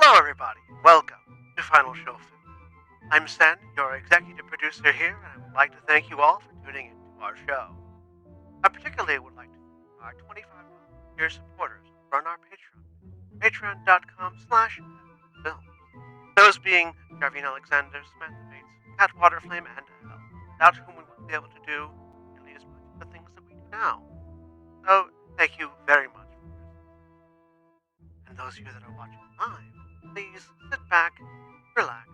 Hello, everybody. Welcome to Final Show Film. I'm Sen, your executive producer here, and I would like to thank you all for tuning in to our show. I particularly would like to thank our $25 tier supporters over on our Patreon, patreon.com/film. Those being Jarvine Alexander, Samantha Bates, Cat Waterflame, and Hell, without whom we wouldn't be able to do nearly as much of the things that we do now. So, thank you very much. And those of you that are watching live, please sit back, relax.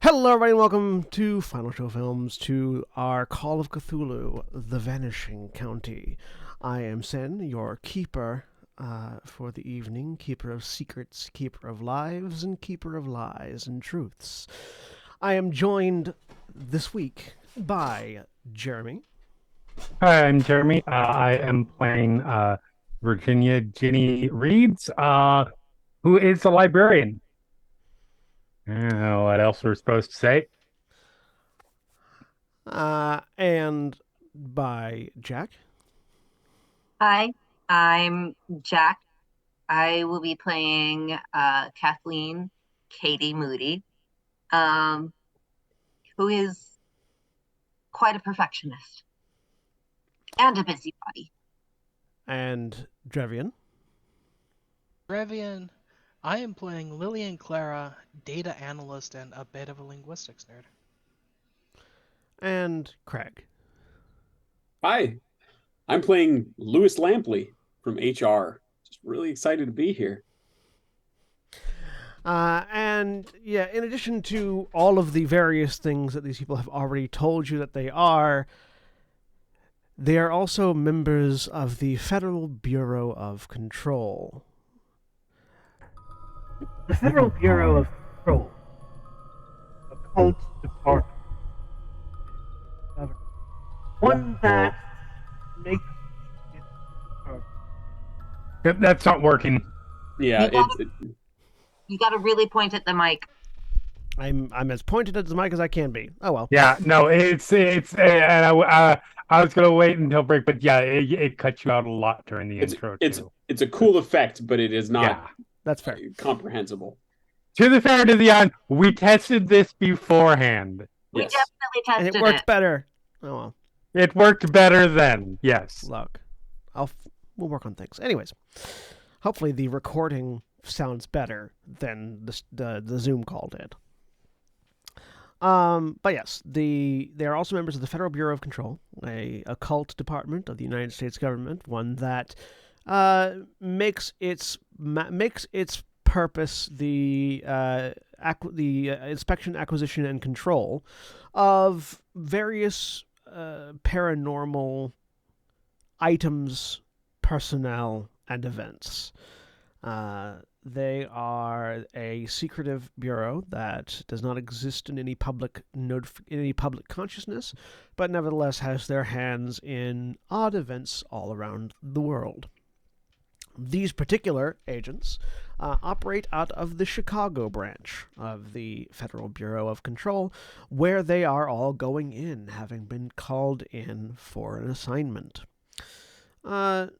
Hello, everybody, and welcome to Final Show Films, to our Call of Cthulhu, The Vanishing County. I am Sen, your keeper for the evening, keeper of secrets, keeper of lives, and keeper of lies and truths. I am joined this week by Jeremy. Hi, I'm Jeremy. I am playing Virginia Ginny Reeds, who is a librarian. I don't know what else we're supposed to say. And by Jack. Hi, I'm Jack. I will be playing Kathleen Katie Moody, who is quite a perfectionist and a busybody. And Drevian. Revian, I am playing Lillian Clara, data analyst and a bit of a linguistics nerd. And Craig. Hi, I'm playing Louis Lampley from HR. Just really excited to be here. And yeah, in addition to all of the various things that these people have already told you that they are also members of the Federal Bureau of Control. The Federal Bureau of Control, occult department, one that makes That's not working. Yeah, You got to really point at the mic. I'm as pointed at the mic as I can be. Oh well. Yeah, no, it's and I was gonna wait until break, but yeah, it cuts you out a lot during the intro too. It's a cool effect, but it is not That's fair. Comprehensible. To the fair to the end, we tested this beforehand. We Yes. definitely tested And it worked better. Oh well. It worked better then. Yes. Look, we'll work on things. Anyways, hopefully the recording sounds better than the Zoom call did. But yes, they are also members of the Federal Bureau of Control, a occult department of the United States government, one that makes its purpose the inspection, acquisition, and control of various paranormal items, personnel, and events. They are a secretive bureau that does not exist in any public consciousness, but nevertheless has their hands in odd events all around the world. These particular agents operate out of the Chicago branch of the Federal Bureau of Control, where they are all going in, having been called in for an assignment. The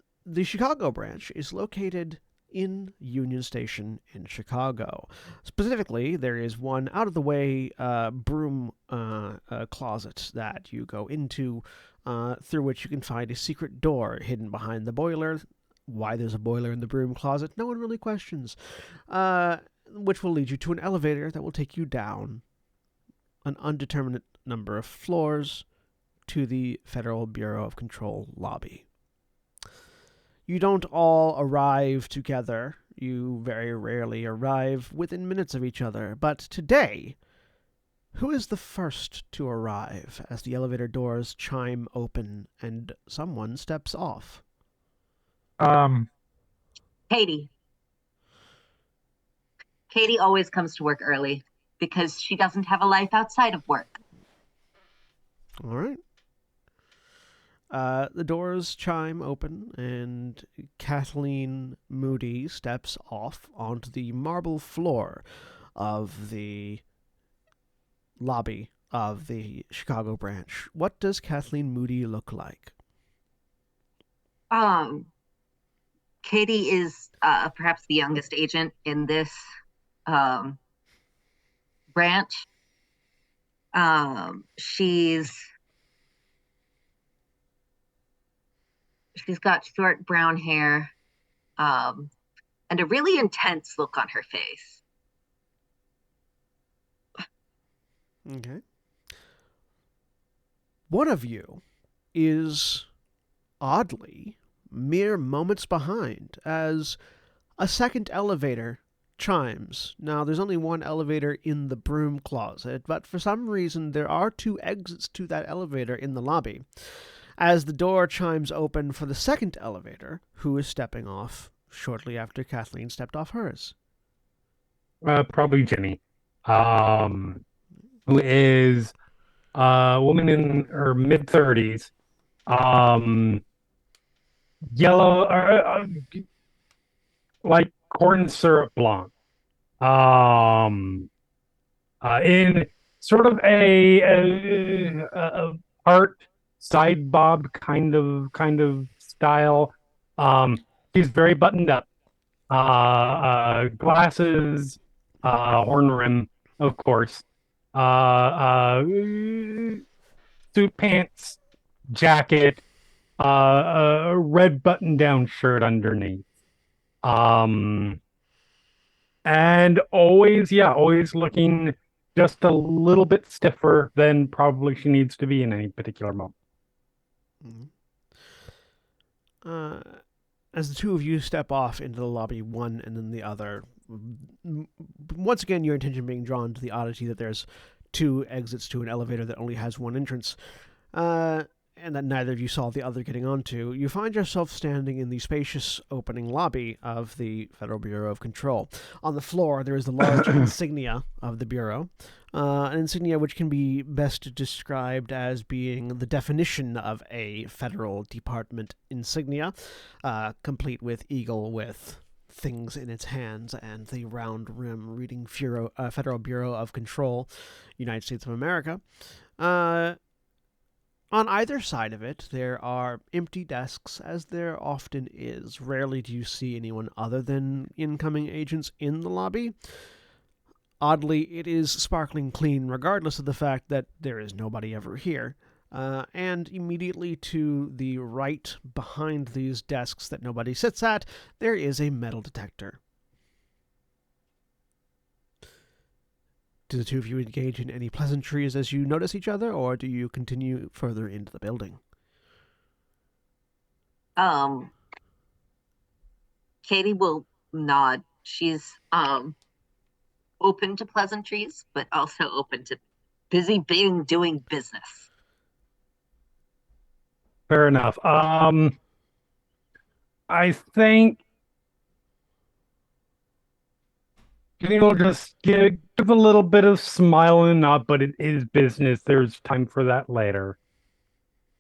Chicago branch is located in Union Station in Chicago. Specifically, there is one out-of-the-way broom closet that you go into, through which you can find a secret door hidden behind the boiler. Why there's a boiler in the broom closet, no one really questions. Which will lead you to an elevator that will take you down an undeterminate number of floors to the Federal Bureau of Control lobby. You don't all arrive together. You very rarely arrive within minutes of each other. But today, who is the first to arrive as the elevator doors chime open and someone steps off? Katie. Katie always comes to work early because she doesn't have a life outside of work. All right. The doors chime open, and Kathleen Moody steps off onto the marble floor of the lobby of the Chicago branch. What does Kathleen Moody look like? Um, Katie is perhaps the youngest agent in this um, branch. She's got short brown hair um, and a really intense look on her face. Okay. One of you is oddly mere moments behind as a second elevator chimes. Now, there's only one elevator in the broom closet, but for some reason there are two exits to that elevator in the lobby. As the door chimes open for the second elevator, who is stepping off shortly after Kathleen stepped off hers? Probably Jenny, who is a woman in her mid-30s, um, yellow, like corn syrup blonde, um, in sort of a part side bob kind of style. She's very buttoned up, glasses, horn rim, of course, suit pants, jacket, a red button down shirt underneath. Um, and always looking just a little bit stiffer than probably she needs to be in any particular moment. Mhm. As the two of you step off into the lobby, one and then the other, once again, your attention being drawn to the oddity that there's two exits to an elevator that only has one entrance, and that neither of you saw the other getting onto, you find yourself standing in the spacious opening lobby of the Federal Bureau of Control. On the floor, there is the large insignia of the Bureau, an insignia which can be best described as being the definition of a federal department insignia, complete with eagle with things in its hands and the round rim reading Federal Bureau of Control, United States of America. On either side of it, there are empty desks, as there often is. Rarely do you see anyone other than incoming agents in the lobby. Oddly, it is sparkling clean, regardless of the fact that there is nobody ever here. And immediately to the right, behind these desks that nobody sits at, there is a metal detector. Do the two of you engage in any pleasantries as you notice each other, or do you continue further into the building? Katie will nod. She's open to pleasantries, but also open to doing business. Fair enough. I think you'll just give a little bit of smile and nod, but it is business. There's time for that later.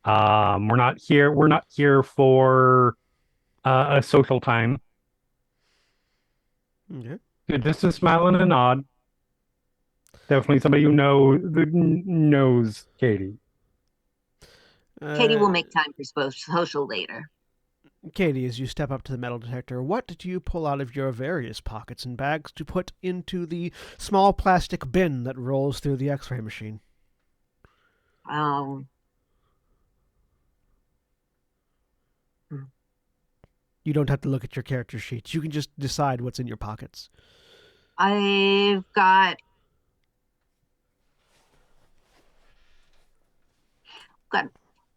We're not here. We're not here for a social time. Okay. Just a smile and a nod. Definitely somebody who knows Katie. Katie will make time for social later. Katie, as you step up to the metal detector, what do you pull out of your various pockets and bags to put into the small plastic bin that rolls through the X-ray machine? You don't have to look at your character sheets. You can just decide what's in your pockets. I've got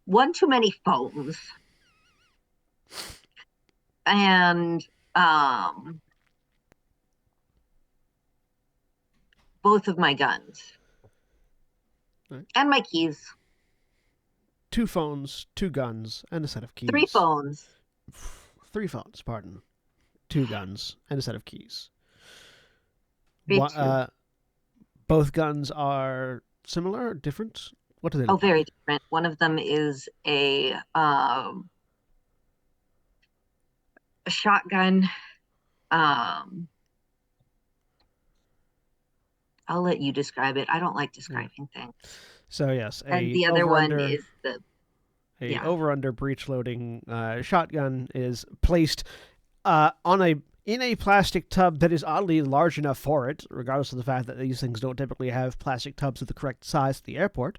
one too many phones and both of my guns. Right. And my keys. 2 phones, 2 guns, and a set of keys. 3 phones. 3 phones, pardon. 2 guns, and a set of keys. Both guns are similar or different? What do they look very like? different. One of them is a shotgun. I'll let you describe it. I don't like describing things. So yes, and the other one is the Yeah. over-under breech loading shotgun is placed in a plastic tub that is oddly large enough for it, regardless of the fact that these things don't typically have plastic tubs of the correct size at the airport.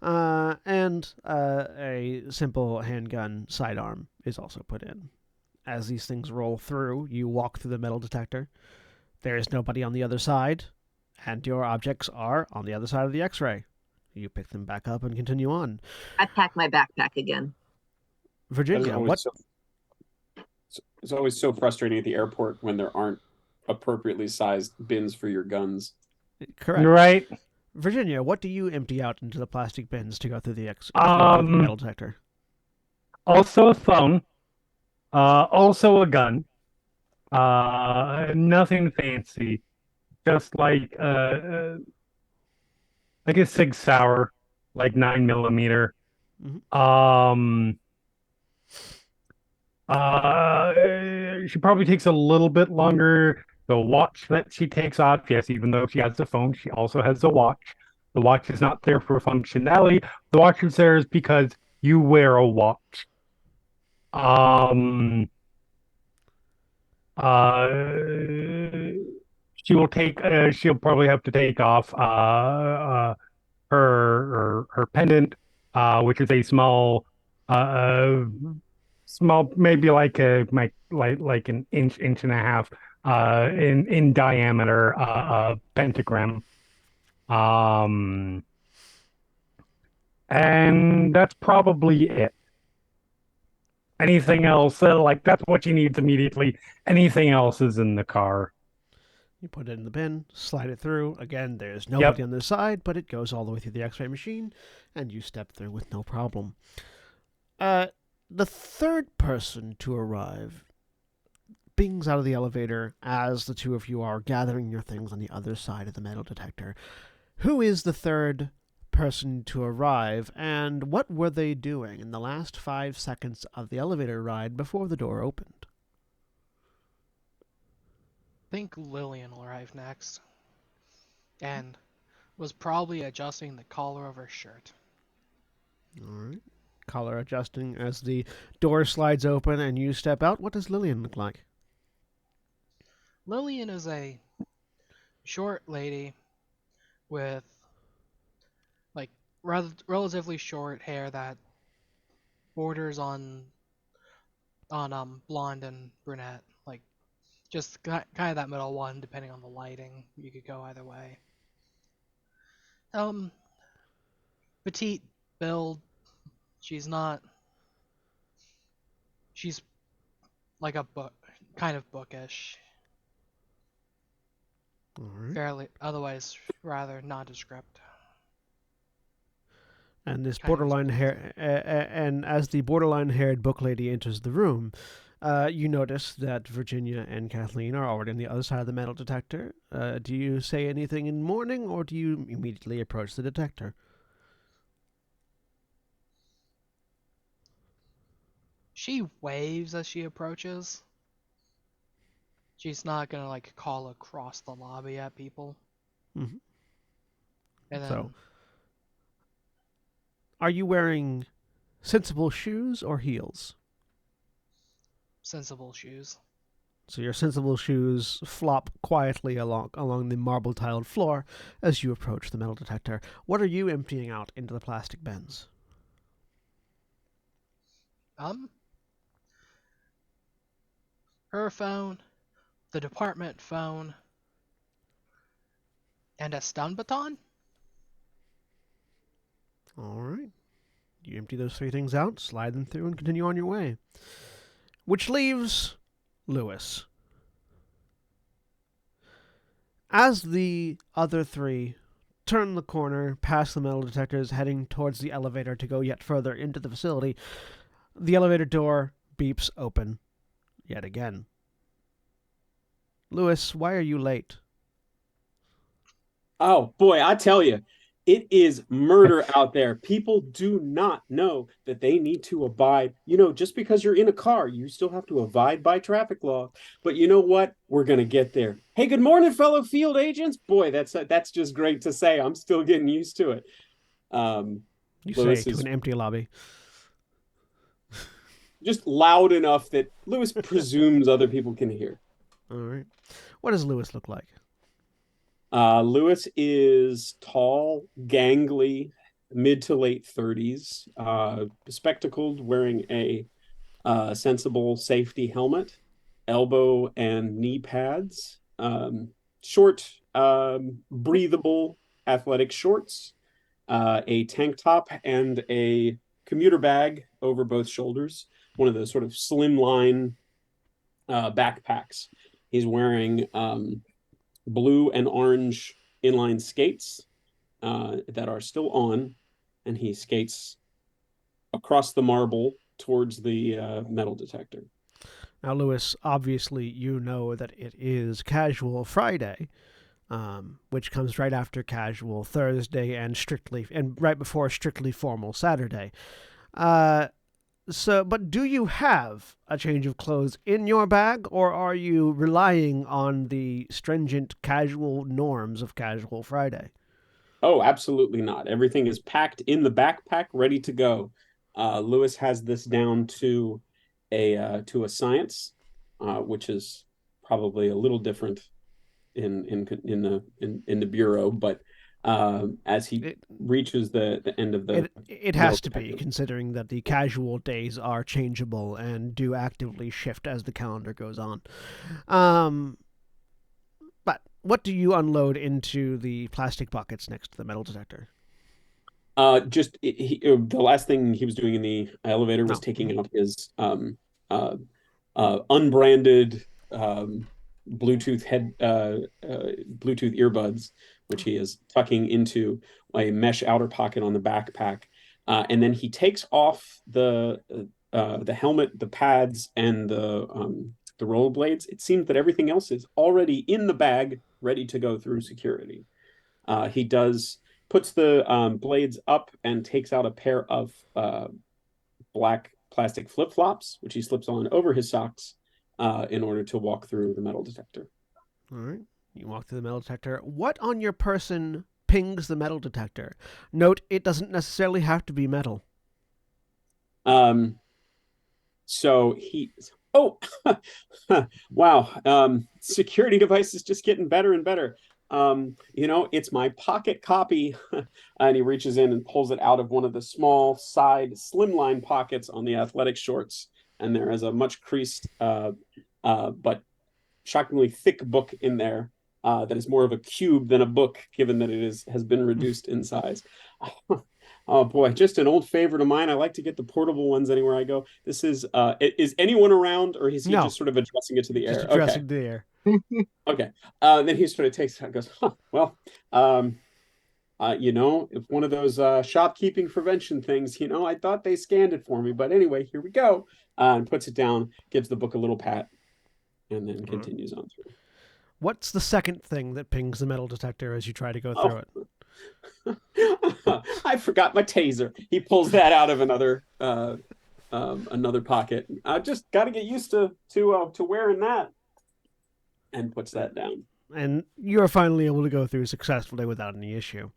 And a simple handgun sidearm is also put in. As these things roll through, you walk through the metal detector. There is nobody on the other side, and your objects are on the other side of the X-ray. You pick them back up and continue on. I pack my backpack again. Virginia, what? It's always so frustrating at the airport when there aren't appropriately sized bins for your guns. Correct. You're right. Virginia, what do you empty out into the plastic bins to go through the metal detector? Also a phone. Also a gun. Nothing fancy. Just like a Sig Sauer, like 9mm. She probably takes a little bit longer. The watch that she takes off, yes, even though she has the phone, she also has a watch. The watch is not there for functionality. The watch is there because you wear a watch. She will take. She'll probably have to take off her pendant, which is a small, maybe like like an inch and a half in diameter pentagram. And that's probably it. Anything else, like that's what she needs immediately. Anything else is in the car. You put it in the bin, slide it through. Again, there's nobody on the side, but it goes all the way through the X-ray machine, and you step through with no problem. The third person to arrive bings out of the elevator as the two of you are gathering your things on the other side of the metal detector. Who is the third person to arrive, and what were they doing in the last 5 seconds of the elevator ride before the door opened? I think Lillian will arrive next, and was probably adjusting the collar of her shirt. All right. Collar adjusting as the door slides open and you step out. What does Lillian look like? Lillian is a short lady with like relatively short hair that borders on blonde and brunette, like just kind of that middle one, depending on the lighting. You could go either way. Petite build. She's like a book, kind of bookish. All right. Fairly, otherwise rather nondescript. And this borderline hair, and as the borderline-haired book lady enters the room, you notice that Virginia and Kathleen are already on the other side of the metal detector. Do you say anything in mourning, or do you immediately approach the detector? She waves as she approaches. She's not gonna like call across the lobby at people. Mm-hmm. And then, So, are you wearing sensible shoes or heels? sensible shoes. So your sensible shoes flop quietly along the marble-tiled floor as you approach the metal detector. What are you emptying out into the plastic bins? Her phone, the department phone, and a stun baton? All right. You empty those 3 things out, slide them through, and continue on your way. Which leaves Lewis. As the other 3 turn the corner past the metal detectors, heading towards the elevator to go yet further into the facility, the elevator door beeps open yet again. Lewis, why are you late? Oh boy, I tell you, it is murder out there. People do not know that they need to abide. Just because you're in a car, you still have to abide by traffic law. But you know what? We're going to get there. Hey, good morning, fellow field agents. Boy, that's just great to say. I'm still getting used to it. You Lewis say to an empty lobby. just loud enough that Lewis presumes other people can hear. All right. What does Lewis look like? Lewis is tall, gangly, mid to late 30s, spectacled, wearing a sensible safety helmet, elbow and knee pads, short, breathable athletic shorts, a tank top, and a commuter bag over both shoulders. One of those sort of slimline backpacks. He's wearing blue and orange inline skates that are still on, and he skates across the marble towards the metal detector. Now, Lewis, obviously you know that it is Casual Friday, which comes right after Casual Thursday and right before Strictly Formal Saturday. But do you have a change of clothes in your bag, or are you relying on the stringent casual norms of Casual Friday? Oh, absolutely not. Everything is packed in the backpack, ready to go. Lewis has this down to a science, which is probably a little different in the bureau, but as he reaches the end of the it has to be, considering that the casual days are changeable and do actively shift as the calendar goes on. But what do you unload into the plastic buckets next to the metal detector? The last thing he was doing in the elevator was taking out his unbranded Bluetooth Bluetooth earbuds, which he is tucking into a mesh outer pocket on the backpack, and then he takes off the helmet, the pads, and the rollerblades. It seems that everything else is already in the bag, ready to go through security. He puts the blades up and takes out a pair of black plastic flip-flops, which he slips on over his socks in order to walk through the metal detector. All right. You walk through the metal detector. What on your person pings the metal detector? Note, it doesn't necessarily have to be metal. So he... Oh! Wow. Security device is just getting better and better. It's my pocket copy. And he reaches in and pulls it out of one of the small side slimline pockets on the athletic shorts. And there is a much creased, but shockingly thick book in there that is more of a cube than a book, given that it has been reduced in size. Oh boy, just an old favorite of mine. I like to get the portable ones anywhere I go. This is anyone around, or is he just sort of addressing it to the air? Just addressing the air. Okay. Then he sort of takes it and goes, if one of those shopkeeping prevention things, I thought they scanned it for me. But anyway, here we go. And puts it down, gives the book a little pat, and then continues on through. What's the second thing that pings the metal detector as you try to go through it? I forgot my taser. He pulls that out of another pocket. I just got to get used to wearing that, and puts that down. And you're finally able to go through successfully without any issue.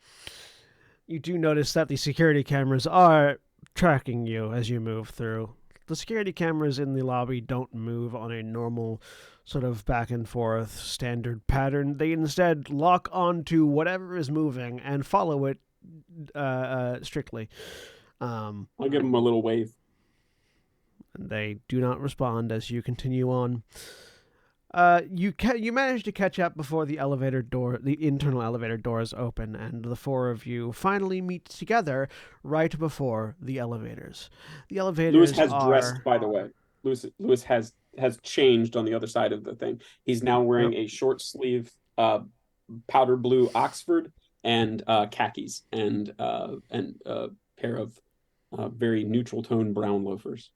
You do notice that the security cameras are tracking you as you move through. The security cameras in the lobby don't move on a normal sort of back and forth standard pattern. They instead lock onto whatever is moving and follow it strictly. I'll give them a little wave. They do not respond as you continue on. You manage to catch up before the internal elevator doors open, and the four of you finally meet together right before the elevators. The elevators Lewis has dressed, by the way. Lewis has changed on the other side of the thing. He's now wearing a short sleeve powder blue Oxford and khakis and a pair of very neutral tone brown loafers.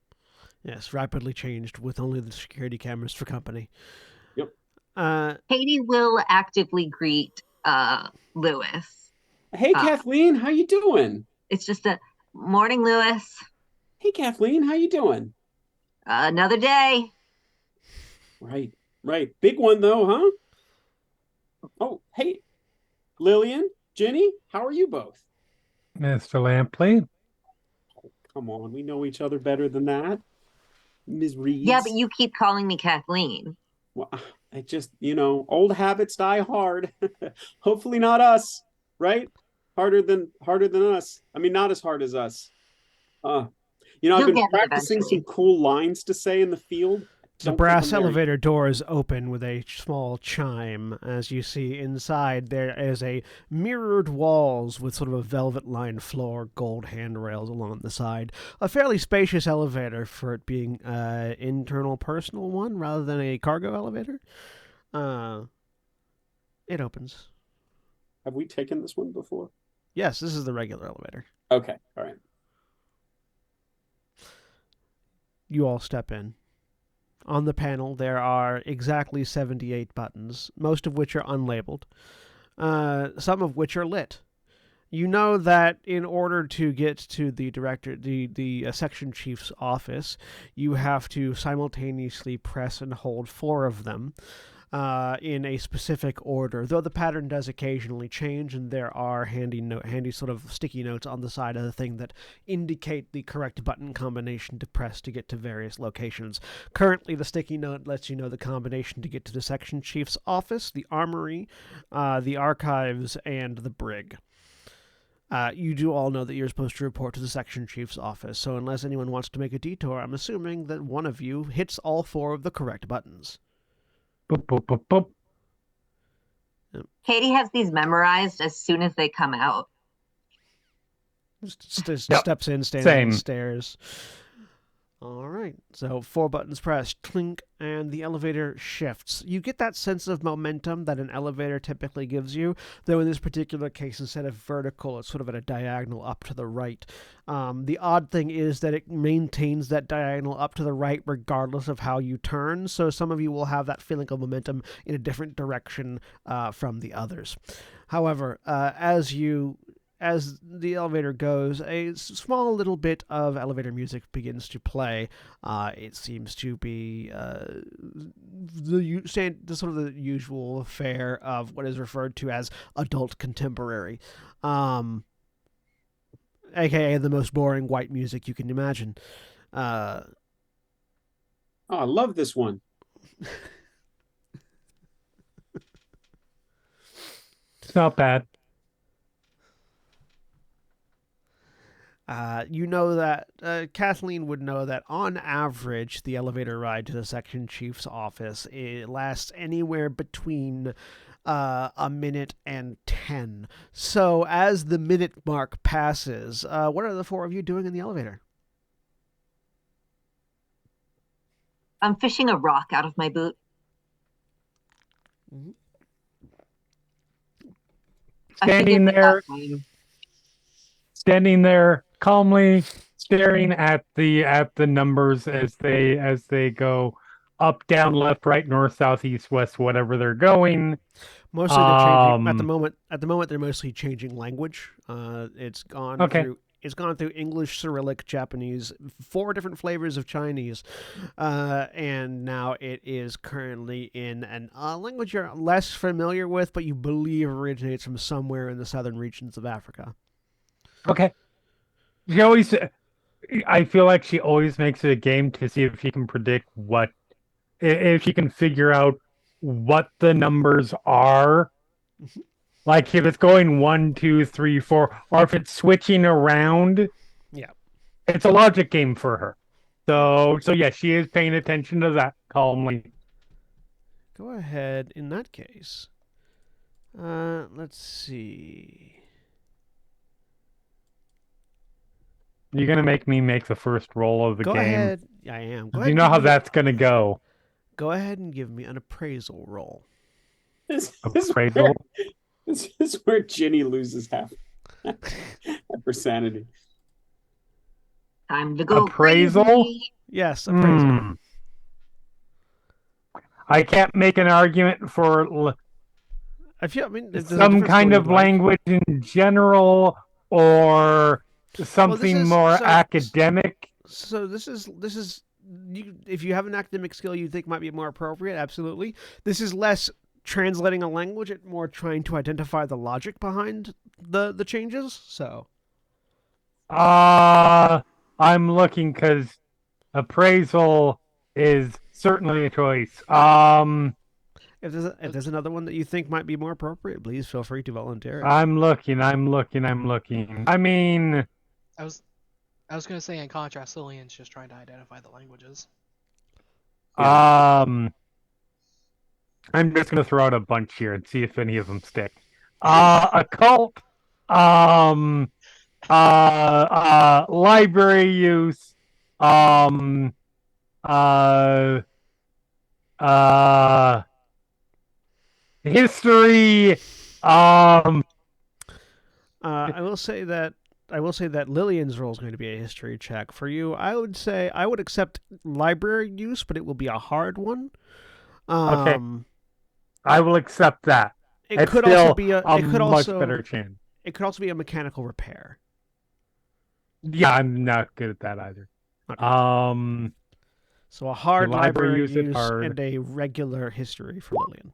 Yes, rapidly changed with only the security cameras for company. Yep. Katie will actively greet Lewis. Hey, Kathleen, how you doing? It's just a morning, Lewis. Hey, Kathleen, how you doing? Another day. Right. Big one, though, huh? Oh, hey, Lillian, Jenny, how are you both? Mr. Lampley? Oh, come on, we know each other better than that. Ms. Reeds. Yeah, but you keep calling me Kathleen. Well, I just, old habits die hard. Hopefully not us, right? Harder than us. I mean, not as hard as us. Uh, I've You'll been get it practicing some eventually. cool lines to say in the field. The Don't think I'm brass there yet. elevator doors open with a small chime. As you see inside, there is a mirrored walls with sort of a velvet-lined floor, gold handrails along the side. A fairly spacious elevator for it being an internal personal one rather than a cargo elevator. It opens. Have we taken this one before? Yes, this is the regular elevator. Okay, all right. You all step in. On the panel, there are exactly 78 buttons, most of which are unlabeled, some of which are lit. You know that in order to get to the section chief's office, you have to simultaneously press and hold 4 of them in a specific order, though the pattern does occasionally change, and there are handy sort of sticky notes on the side of the thing that indicate the correct button combination to press to get to various locations. Currently, the sticky note lets you know the combination to get to the section chief's office, the armory, the archives, and the brig. You do all know that you're supposed to report to the section chief's office, so unless anyone wants to make a detour, I'm assuming that one of you hits all 4 of the correct buttons. Boop, boop, boop, boop. Katie has these memorized as soon as they come out. Steps in, stands on the stairs. All right, so 4 buttons pressed, clink, and the elevator shifts. You get that sense of momentum that an elevator typically gives you, though in this particular case, instead of vertical, it's sort of at a diagonal up to the right. The odd thing is that it maintains that diagonal up to the right regardless of how you turn, so some of you will have that feeling of momentum in a different direction from the others. However, as the elevator goes, a small little bit of elevator music begins to play. It seems to be the sort of the usual fare of what is referred to as adult contemporary, aka the most boring white music you can imagine. Oh, I love this one. It's not bad. You know that Kathleen would know that on average, the elevator ride to the section chief's office it lasts anywhere between a minute and 10. So as the minute mark passes, what are the 4 of you doing in the elevator? I'm fishing a rock out of my boot. Mm-hmm. Standing there calmly staring at the numbers as they go up, down, left, right, north, south, east, west, whatever they're going. Mostly they're changing at the moment. At the moment, they're mostly changing language. It's gone through English, Cyrillic, Japanese, 4 different flavors of Chinese, and now it is currently in a language you're less familiar with, but you believe originates from somewhere in the southern regions of Africa. Okay. I feel like she always makes it a game to see if she can predict if she can figure out what the numbers are. Like if it's going 1, 2, 3, 4, or if it's switching around. Yeah. It's a logic game for her. So yeah, she is paying attention to that calmly. Go ahead in that case. Let's see. You're going to make me make the first roll of the game. Go ahead. I am. Do you know how that's going to go? Go ahead and give me an appraisal roll. Appraisal? This is where Ginny loses half her sanity. Time to go appraisal? Crazy. Yes, appraisal. I can't make an argument for some kind of language in general or something more academic. So this is if you have an academic skill you think might be more appropriate, absolutely. This is less translating a language, it's more trying to identify the logic behind the changes. So I'm looking because appraisal is certainly a choice. If there's another one that you think might be more appropriate, please feel free to volunteer it. I'm looking. I mean, I was gonna say in contrast, Lillian's just trying to identify the languages. Yeah. I'm just gonna throw out a bunch here and see if any of them stick. Occult, library use, um, uh, history, I will say that Lillian's role is going to be a history check. For you, I would say I would accept library use, but it will be a hard one. Okay. I will accept that. It It's could still also be a much better chance. It could also be a mechanical repair. Yeah, I'm not good at that either. Okay. So a hard library use and a regular history for Lillian.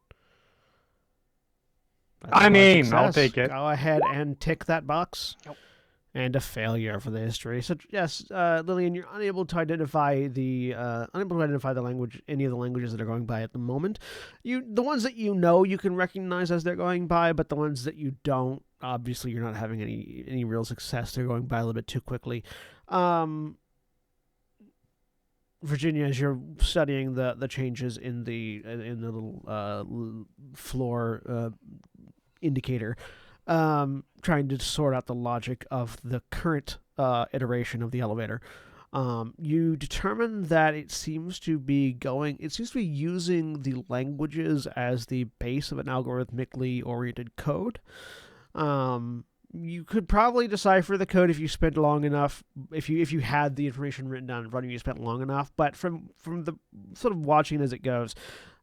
I'll take it. Go ahead and tick that box. Yep. And a failure for the history. So yes, Lillian, you're unable to identify the language, any of the languages that are going by at the moment. The ones that you know you can recognize as they're going by, but the ones that you don't, obviously you're not having any real success. They're going by a little bit too quickly. Virginia, as you're studying the changes in the little floor indicator, trying to sort out the logic of the current iteration of the elevator, you determine that it seems to be using the languages as the base of an algorithmically oriented code. You could probably decipher the code if you spent long enough. If you had the information written down in front of you, spent long enough. But from the sort of watching as it goes,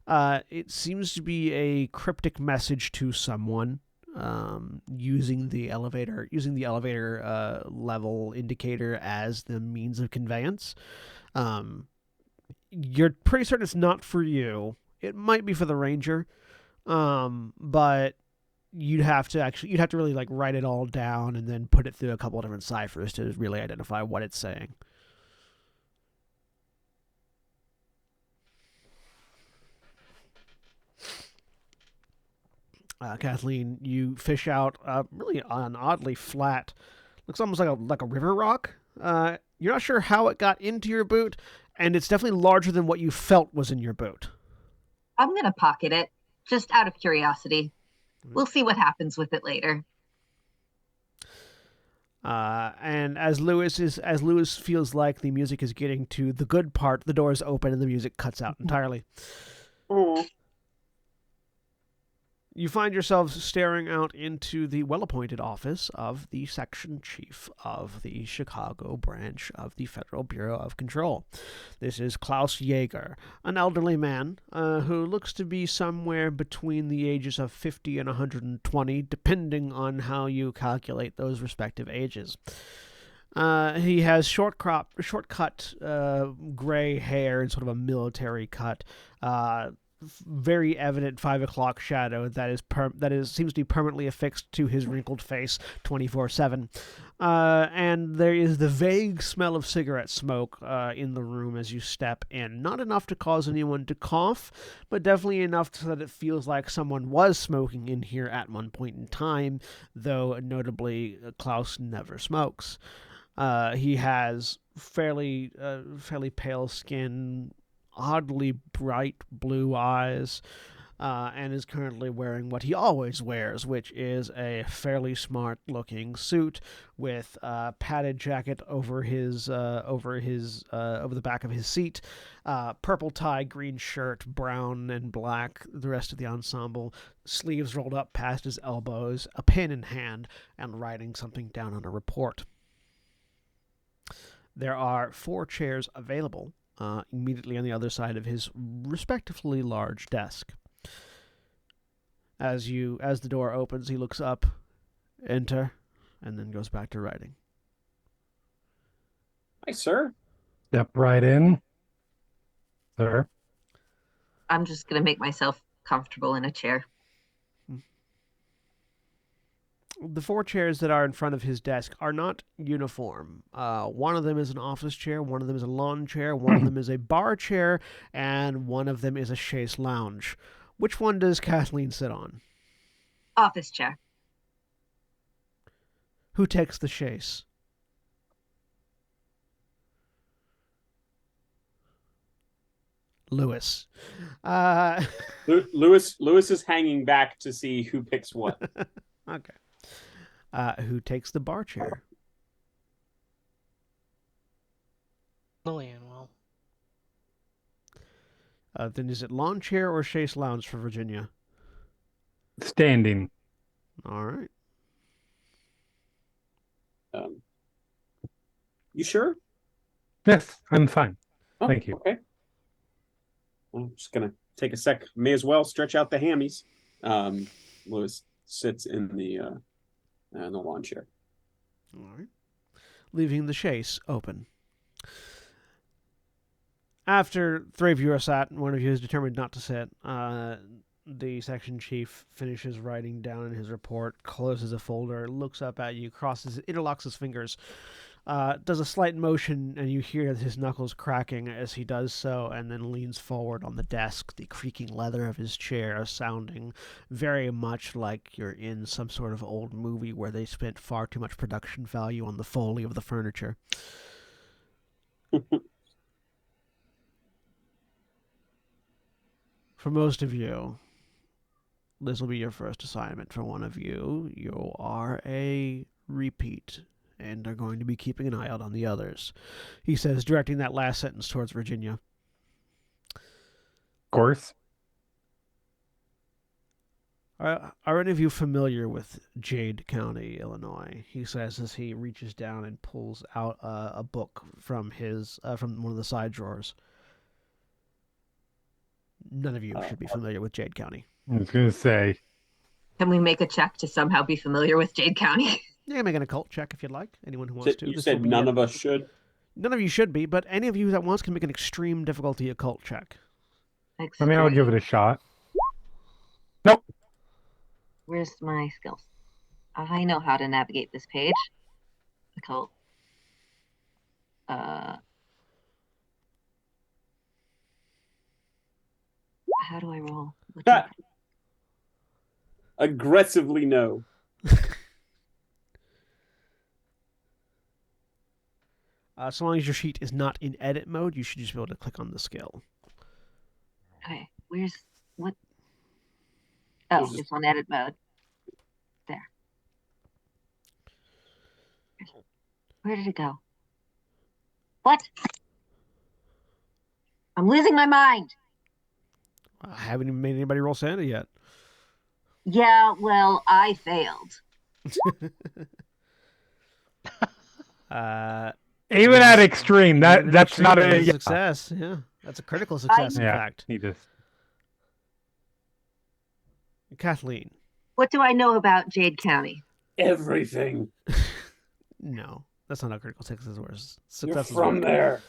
it seems to be a cryptic message to someone, using the elevator level indicator as the means of conveyance. You're pretty certain it's not for you. It might be for the ranger, but you'd have to really like write it all down and then put it through a couple of different ciphers to really identify what it's saying. Kathleen, you fish out really an oddly flat, looks almost like a river rock. You're not sure how it got into your boot, and it's definitely larger than what you felt was in your boot. I'm going to pocket it, just out of curiosity. We'll see what happens with it later. And as Lewis feels like the music is getting to the good part, the doors open and the music cuts out entirely. Oh. You find yourselves staring out into the well-appointed office of the section chief of the Chicago branch of the Federal Bureau of Control. This is Klaus Jaeger, an elderly man who looks to be somewhere between the ages of 50 and 120, depending on how you calculate those respective ages. He has short-cut gray hair and sort of a military cut. Very evident 5 o'clock shadow that seems to be permanently affixed to his wrinkled face 24/7. And there is the vague smell of cigarette smoke in the room as you step in. Not enough to cause anyone to cough, but definitely enough so that it feels like someone was smoking in here at one point in time, though notably Klaus never smokes. He has fairly pale skin, oddly bright blue eyes, and is currently wearing what he always wears, which is a fairly smart-looking suit with a padded jacket over the back of his seat, purple tie, green shirt, brown and black, the rest of the ensemble, sleeves rolled up past his elbows, a pen in hand, and writing something down on a report. There are 4 chairs available immediately on the other side of his respectively large desk. As the door opens, he looks up, enter, and then goes back to writing. Hi, sir. Step right in, sir. I'm just going to make myself comfortable in a chair. the 4 chairs that are in front of his desk are not uniform. One of them is an office chair, one of them is a lawn chair, one of them is a bar chair, and one of them is a chaise lounge. Which one does Kathleen sit on? Office chair. Who takes the chaise? Lewis. Lewis is hanging back to see who picks what. Okay. Who takes the bar chair? Lillian will. Then is it lawn chair or chaise lounge for Virginia? Standing. All right. You sure? Yes, I'm fine. Oh, Thank you. Okay. I'm just gonna take a sec. May as well stretch out the hammies. Lewis sits in the lawn chair. All right. Leaving the chaise open. After 3 of you are sat, and one of you is determined not to sit, the section chief finishes writing down in his report, closes a folder, looks up at you, interlocks his fingers, does a slight motion, and you hear his knuckles cracking as he does so, and then leans forward on the desk, the creaking leather of his chair sounding very much like you're in some sort of old movie where they spent far too much production value on the foley of the furniture. For most of you, this will be your first assignment. For one of you, you are a repeat and are going to be keeping an eye out on the others. He says, directing that last sentence towards Virginia. Of course. Are any of you familiar with Jade County, Illinois? He says as he reaches down and pulls out a book from from one of the side drawers. None of you should be familiar with Jade County. I was going to say. Can we make a check to somehow be familiar with Jade County? You can make an occult check if you'd like. Anyone who wants to. You said none of us should? None of you should be, but any of you that wants can make an extreme difficulty occult check. I mean, I would give it a shot. Nope. Where's my skills? I know how to navigate this page. Occult. How do I roll? Aggressively no. So long as your sheet is not in edit mode, you should just be able to click on the skill. Okay, what? Oh, it's on edit mode. There. Where did it go? What? I'm losing my mind. I haven't even made anybody roll sanity yet. Yeah, well, I failed. Even at extreme, that's not a success. Yeah, that's a critical success. In fact, he just. Kathleen. What do I know about Jade County? Everything. No, that's not how critical success works. You're from there.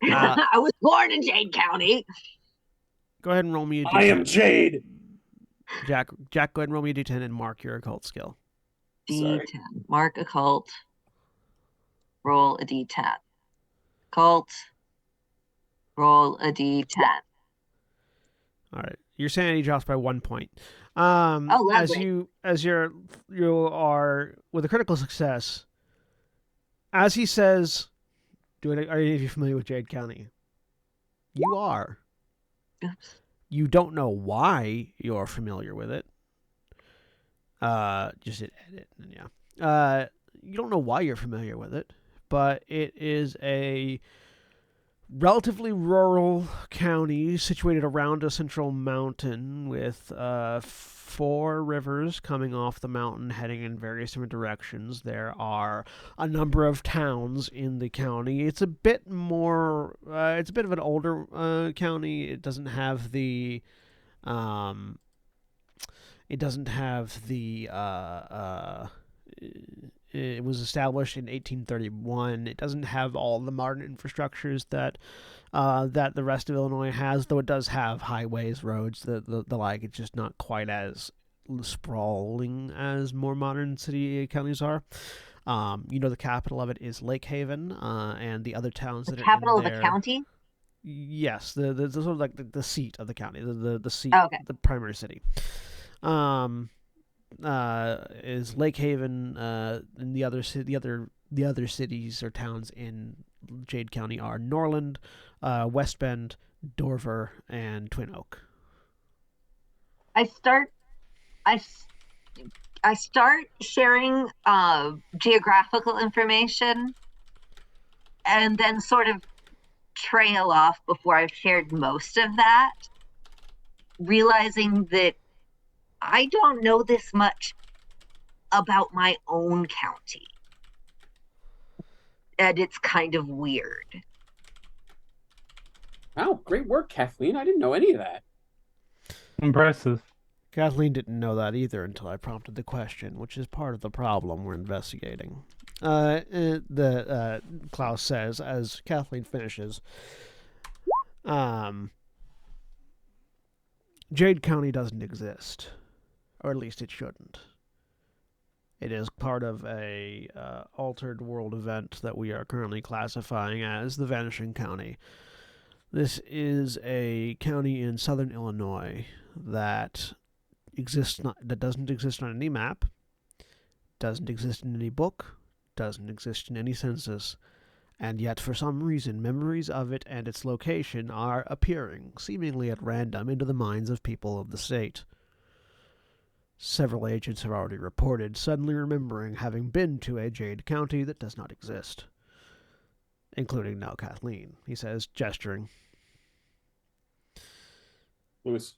I was born in Jade County. Go ahead and roll me a D10. I am Jade. Jack, go ahead and roll me a D10 and mark your occult skill. D10. Mark occult. Roll a D10. Occult. Roll a D10. All right. Your sanity drops by 1 point. Lovely. As you are with a critical success, as he says, are any of you familiar with Jade County? You are. Oops. You don't know why you're familiar with it. Just hit edit, and yeah. You don't know why you're familiar with it, but it is a relatively rural county situated around a central mountain with 4 rivers coming off the mountain heading in various different directions. There are a number of towns in the county. It's a bit more it's a bit of an older county. It doesn't have the it was established in 1831. It doesn't have all the modern infrastructures that the rest of Illinois has, though it does have highways, roads, the like. It's just not quite as sprawling as more modern city counties are. The capital of it is Lake Haven, and the other towns The that are capital in of the there. county? Yes, the sort of like the seat of the county, the seat, Oh, okay. the primary city. Is Lake Haven, and the other cities or towns in Jade County are Norland, West Bend, Dorver, and Twin Oak. I start I start sharing geographical information and then sort of trail off before I've shared most of that, realizing that I don't know this much about my own county. And it's kind of weird. Wow, great work, Kathleen. I didn't know any of that. Impressive. Kathleen didn't know that either until I prompted the question, which is part of the problem we're investigating. Klaus says as Kathleen finishes. Jade County doesn't exist, or at least it shouldn't. It is part of a altered world event that we are currently classifying as the Vanishing County. This is a county in southern Illinois that doesn't exist on any map, doesn't exist in any book, doesn't exist in any census, and yet for some reason memories of it and its location are appearing, seemingly at random, into the minds of people of the state. Several agents have already reported suddenly remembering having been to a Jade County that does not exist, including now Kathleen, he says, gesturing.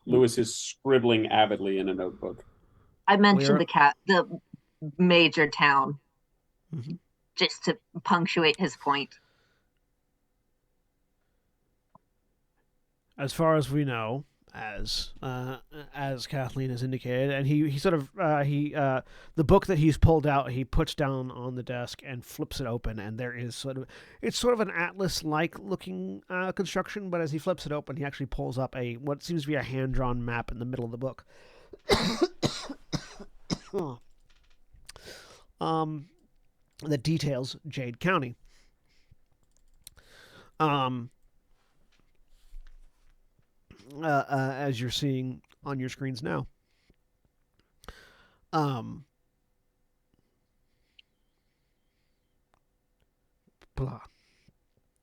Lewis is scribbling avidly in a notebook. I mentioned the major town, just to punctuate his point. As far as we know, as Kathleen has indicated, and he sort of the book that he's pulled out, he puts down on the desk and flips it open, and there is it's sort of an atlas-like looking construction, but as he flips it open, he actually pulls up what seems to be a hand-drawn map in the middle of the book. That details Jade County. As you're seeing on your screens now.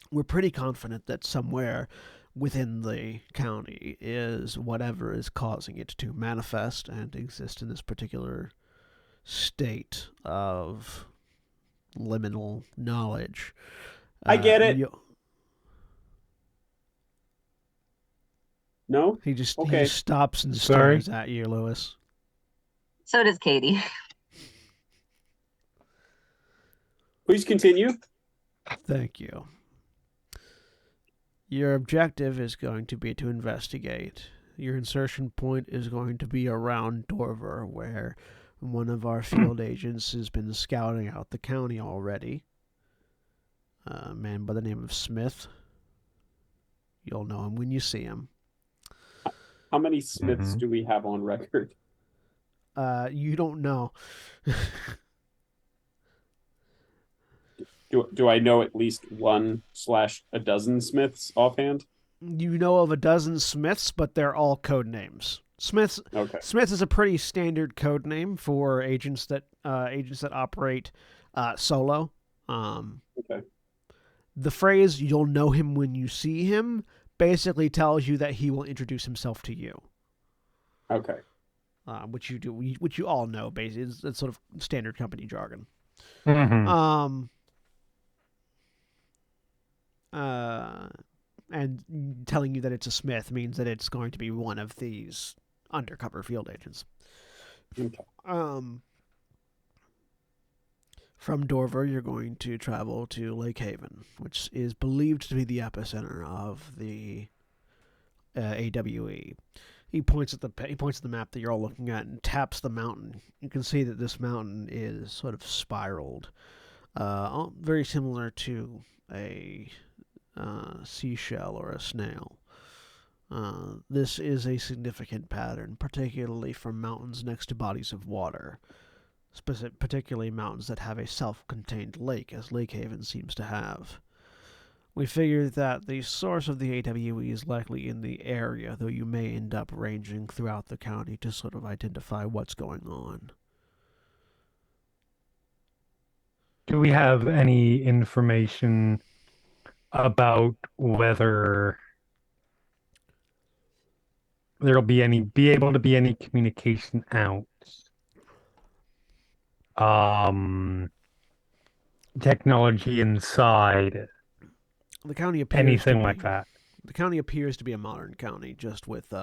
We're pretty confident that somewhere within the county is whatever is causing it to manifest and exist in this particular state of liminal knowledge. I get it. No? He just Okay. stops and Sorry. stares at you, Lewis. So does Katie. Please continue. Thank you. Your objective is going to be to investigate. Your insertion point is going to be around Dorver, where one of our field agents has been scouting out the county already. A man by the name of Smith. You'll know him when you see him. How many Smiths do we have on record? You don't know. Do I know at least 1/a Smiths offhand? You know of a dozen Smiths, but they're all code names. Smith is a pretty standard code name for agents that operate solo. Okay. The phrase "you'll know him when you see him" basically tells you that he will introduce himself to you. Okay. Which you do, which you all know. Basically, it's sort of standard company jargon. And telling you that it's a Smith means that it's going to be one of these undercover field agents. Okay. From Dorver, you're going to travel to Lake Haven, which is believed to be the epicenter of the AWE. He points at the map that you're all looking at and taps the mountain. You can see that this mountain is sort of spiraled, very similar to a seashell or a snail. This is a significant pattern, particularly for mountains next to bodies of water, particularly mountains that have a self-contained lake, as Lake Haven seems to have. We figured that the source of the AWE is likely in the area, though you may end up ranging throughout the county to sort of identify what's going on. Do we have any information about whether there'll be able to be any communication out? Um, Technology inside, The county appears to anything like be that. the county appears to be a modern county, just with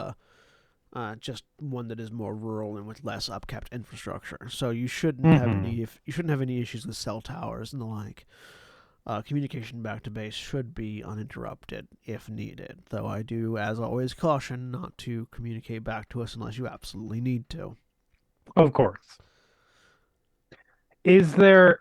just one that is more rural and with less upkept infrastructure. So you shouldn't have Mhm. any issues with cell towers and the like. Communication back to base should be uninterrupted if needed, though I do, as always, caution not to communicate back to us unless you absolutely need to. Of course. Is there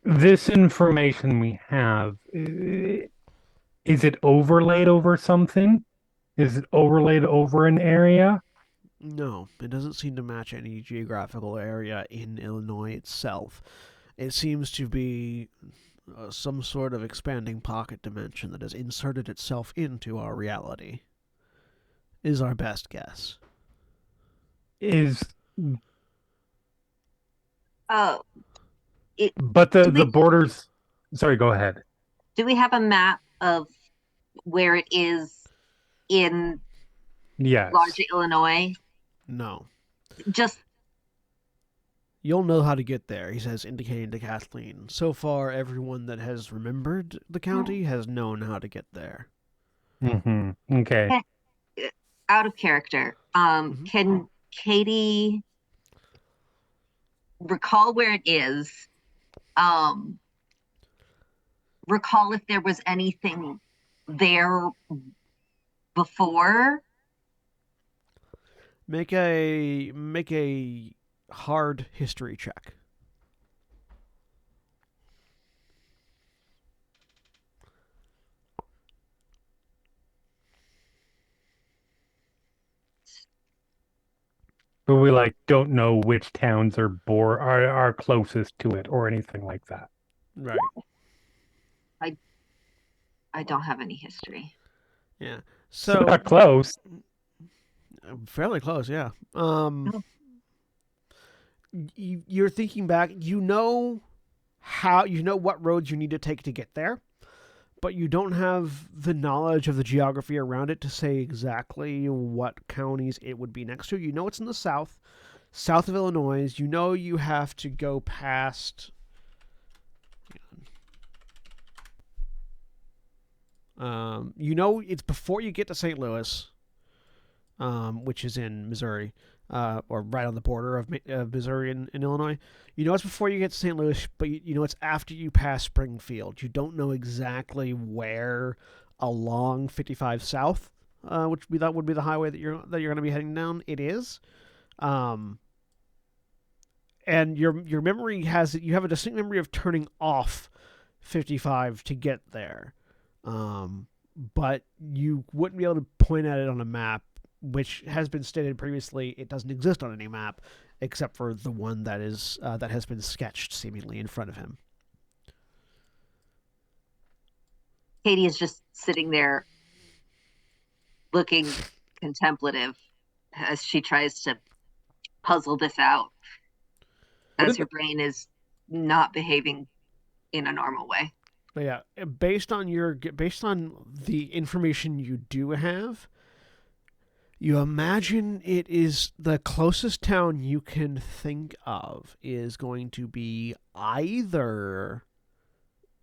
this information we have? Is it overlaid over something? Is it overlaid over an area? No, it doesn't seem to match any geographical area in Illinois itself. It seems to be some sort of expanding pocket dimension that has inserted itself into our reality, is our best guess. Is Oh, it, but do the we borders. Sorry, go ahead. do we have a map of where it is in Yes. larger Illinois? No. Just You'll know how to get there, he says, indicating to Kathleen. So far, everyone that has remembered the county has known how to get there. Okay. out of character. Mhm. Can Katie recall where it is? Um, recall if there was anything there before? Make a hard history check. But we like don't know which towns are closest to it or anything like that. Right. I don't have any history. Yeah. So So not close. fairly close, yeah. Oh. You're thinking back. You know what roads you need to take to get there, but you don't have the knowledge of the geography around it to say exactly what counties it would be next to. You know it's in the south of Illinois. You know you have to go past. You know it's before you get to St. Louis, which is in Missouri, or right on the border of Missouri and Illinois. You know it's before you get to St. Louis, but you know it's after you pass Springfield. You don't know exactly where along 55 South, which we thought would be the highway that you're going to be heading down. It is, um, and your memory has you have a distinct memory of turning off 55 to get there. But you wouldn't be able to point at it on a map, which has been stated previously. It doesn't exist on any map except for the one that has been sketched seemingly in front of him. Katie is just sitting there looking contemplative as she tries to puzzle this out, as her brain is not behaving in a normal way. But yeah, based on the information you do have, you imagine it is the closest town you can think of is going to be either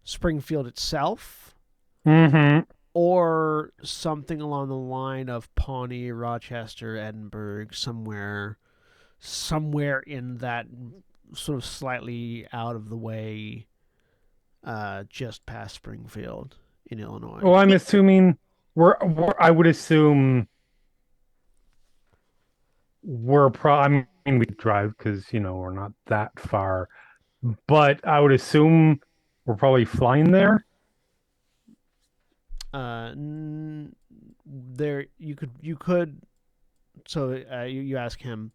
Springfield itself Mm-hmm. or something along the line of Pawnee, Rochester, Edinburgh, somewhere in that sort of slightly out of the way, just past Springfield in Illinois. Well, I'm assuming I would assume I mean, we drive because we're not that far, but I would assume we're probably flying there. there you could. So you ask him.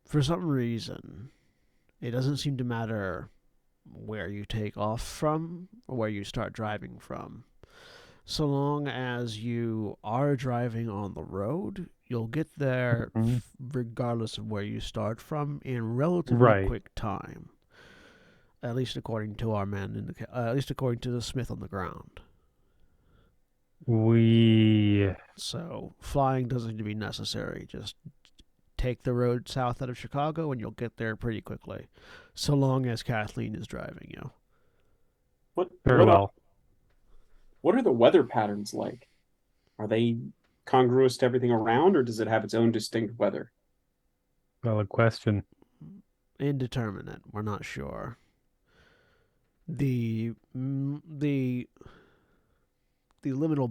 For some reason, it doesn't seem to matter where you take off from or where you start driving from. So long as you are driving on the road, you'll get there regardless of where you start from in relatively Right. quick time. At least according to our man at least according to the smith on the ground. We So flying doesn't need to be necessary. Just take the road south out of Chicago and you'll get there pretty quickly. So long as Kathleen is driving you. very well. What are the weather patterns like? Are they congruous to everything around, or does it have its own distinct weather? Valid question. Indeterminate. We're not sure. The liminal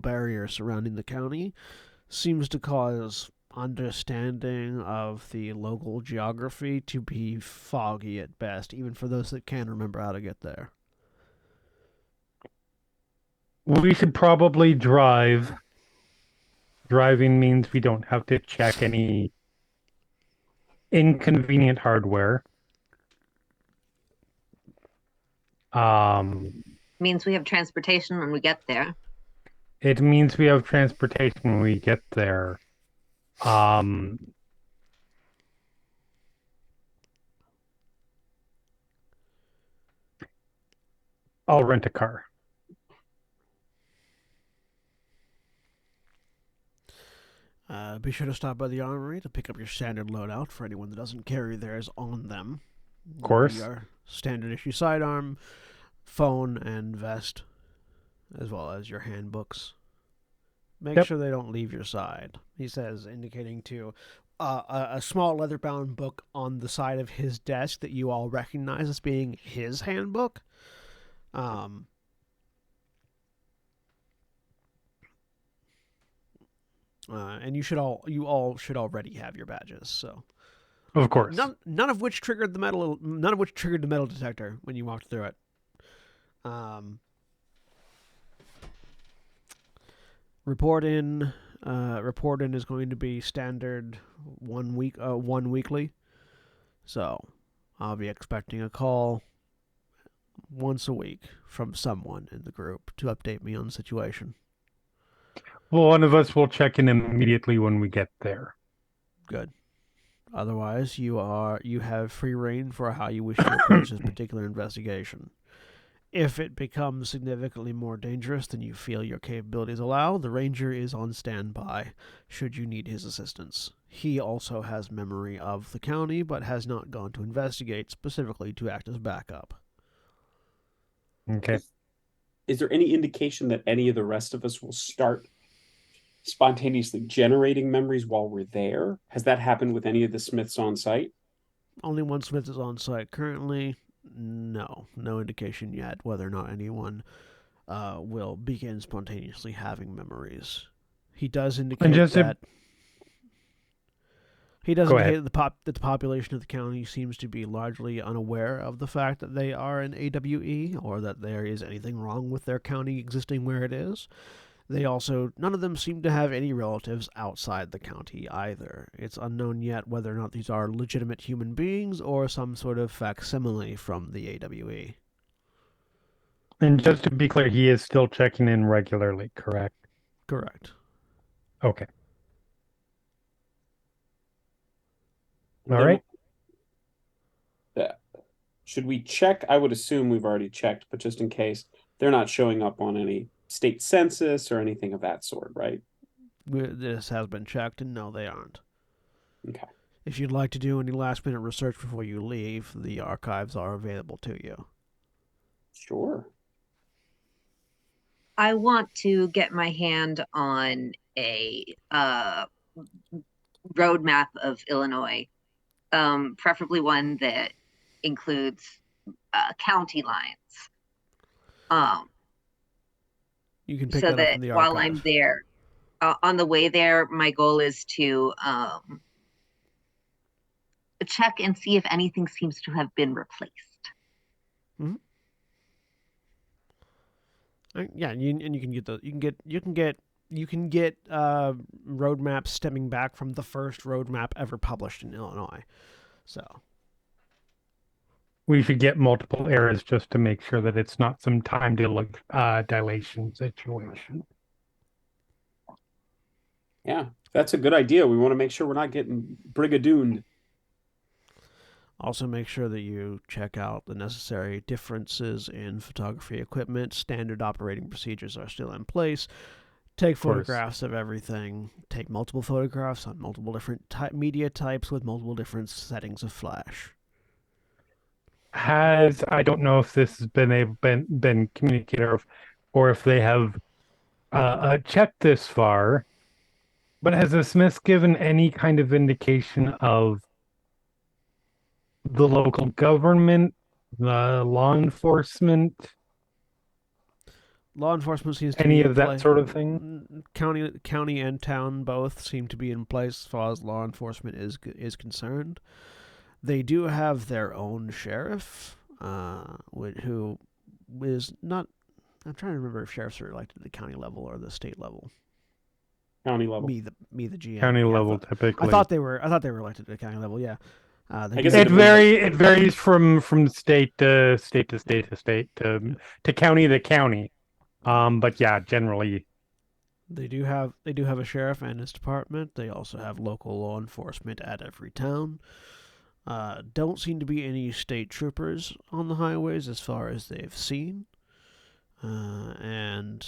barrier surrounding the county seems to cause understanding of the local geography to be foggy at best, even for those that can remember how to get there. We should probably drive. Driving means we don't have to check any inconvenient hardware. Means we have transportation when we get there. It means we have transportation when we get there. I'll rent a car. Be sure to stop by the armory to pick up your standard loadout for anyone that doesn't carry theirs on them. Of course. Your standard issue sidearm, phone, and vest, as well as your handbooks. Make sure they don't leave your side, he says, indicating to a small leather-bound book on the side of his desk that you all recognize as being his handbook. And you all should already have your badges. So, of course, none of which triggered the metal detector when you walked through it. Report in is going to be standard 1 week, one weekly. So, I'll be expecting a call once a week from someone in the group to update me on the situation. Well, one of us will check in immediately when we get there. Good. Otherwise, you have free reign for how you wish to approach this particular investigation. If it becomes significantly more dangerous than you feel your capabilities allow, the Ranger is on standby should you need his assistance. He also has memory of the county, but has not gone to investigate specifically to act as backup. Okay. Is there any indication that any of the rest of us will start spontaneously generating memories while we're there? Has that happened with any of the Smiths on site? Only one Smith is on site currently. No indication yet whether or not anyone will begin spontaneously having memories. He does indicate that the population of the county seems to be largely unaware of the fact that they are an AWE or that there is anything wrong with their county existing where it is. None of them seem to have any relatives outside the county either. It's unknown yet whether or not these are legitimate human beings or some sort of facsimile from the AWE. And just to be clear, he is still checking in regularly, correct? Correct. Okay. All right. Should we check? I would assume we've already checked, but just in case, they're not showing up on any state census or anything of that sort, right? This has been checked, and no, they aren't. Okay. If you'd like to do any last-minute research before you leave, the archives are available to you. Sure. I want to get my hand on a roadmap of Illinois, preferably one that includes county lines. You can pick so that up that from the while archive. I'm there, on the way there, my goal is to check and see if anything seems to have been replaced. Mm-hmm. Yeah, and you can get the you can get roadmaps stemming back from the first roadmap ever published in Illinois. So We should get multiple eras just to make sure that it's not some time dilation situation. Yeah, that's a good idea. We want to make sure we're not getting brigadooned. also make sure that you check out the necessary differences in photography equipment. Standard operating procedures are still in place. Take photographs of everything. Take multiple photographs on multiple different media types with multiple different settings of flash. I don't know if this has been communicated or if they have checked this far, but has the Smiths given any kind of indication of the local government, the law enforcement, Law enforcement seems to any be in of that place. sort of thing? County and town both seem to be in place as far as law enforcement is concerned. They do have their own sheriff, who is not. I'm trying to remember if sheriffs are elected at the county level or the state level. County level. Me the GM. County Yeah, level, typically. I thought they were elected at the county level. Yeah. I guess It varies from state to state to state to state to county to county. But yeah, generally They do have a sheriff and his department. They also have local law enforcement at every town. Don't seem to be any state troopers on the highways as far as they've seen. And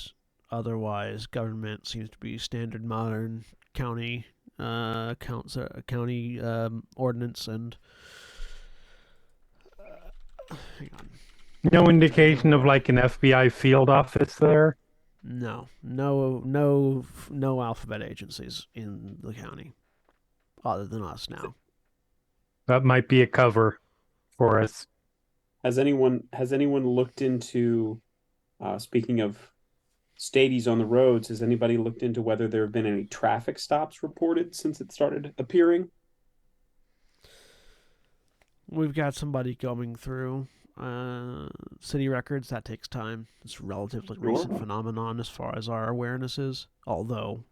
otherwise, government seems to be standard modern county county ordinance and. Hang on. no indication of like an FBI field office there. No alphabet agencies in the county, other than us now. That might be a cover for us. Has anyone looked into, speaking of stadies on the roads, has anybody looked into whether there have been any traffic stops reported since it started appearing? We've got somebody going through city records. That takes time. It's a relatively recent phenomenon as far as our awareness is, although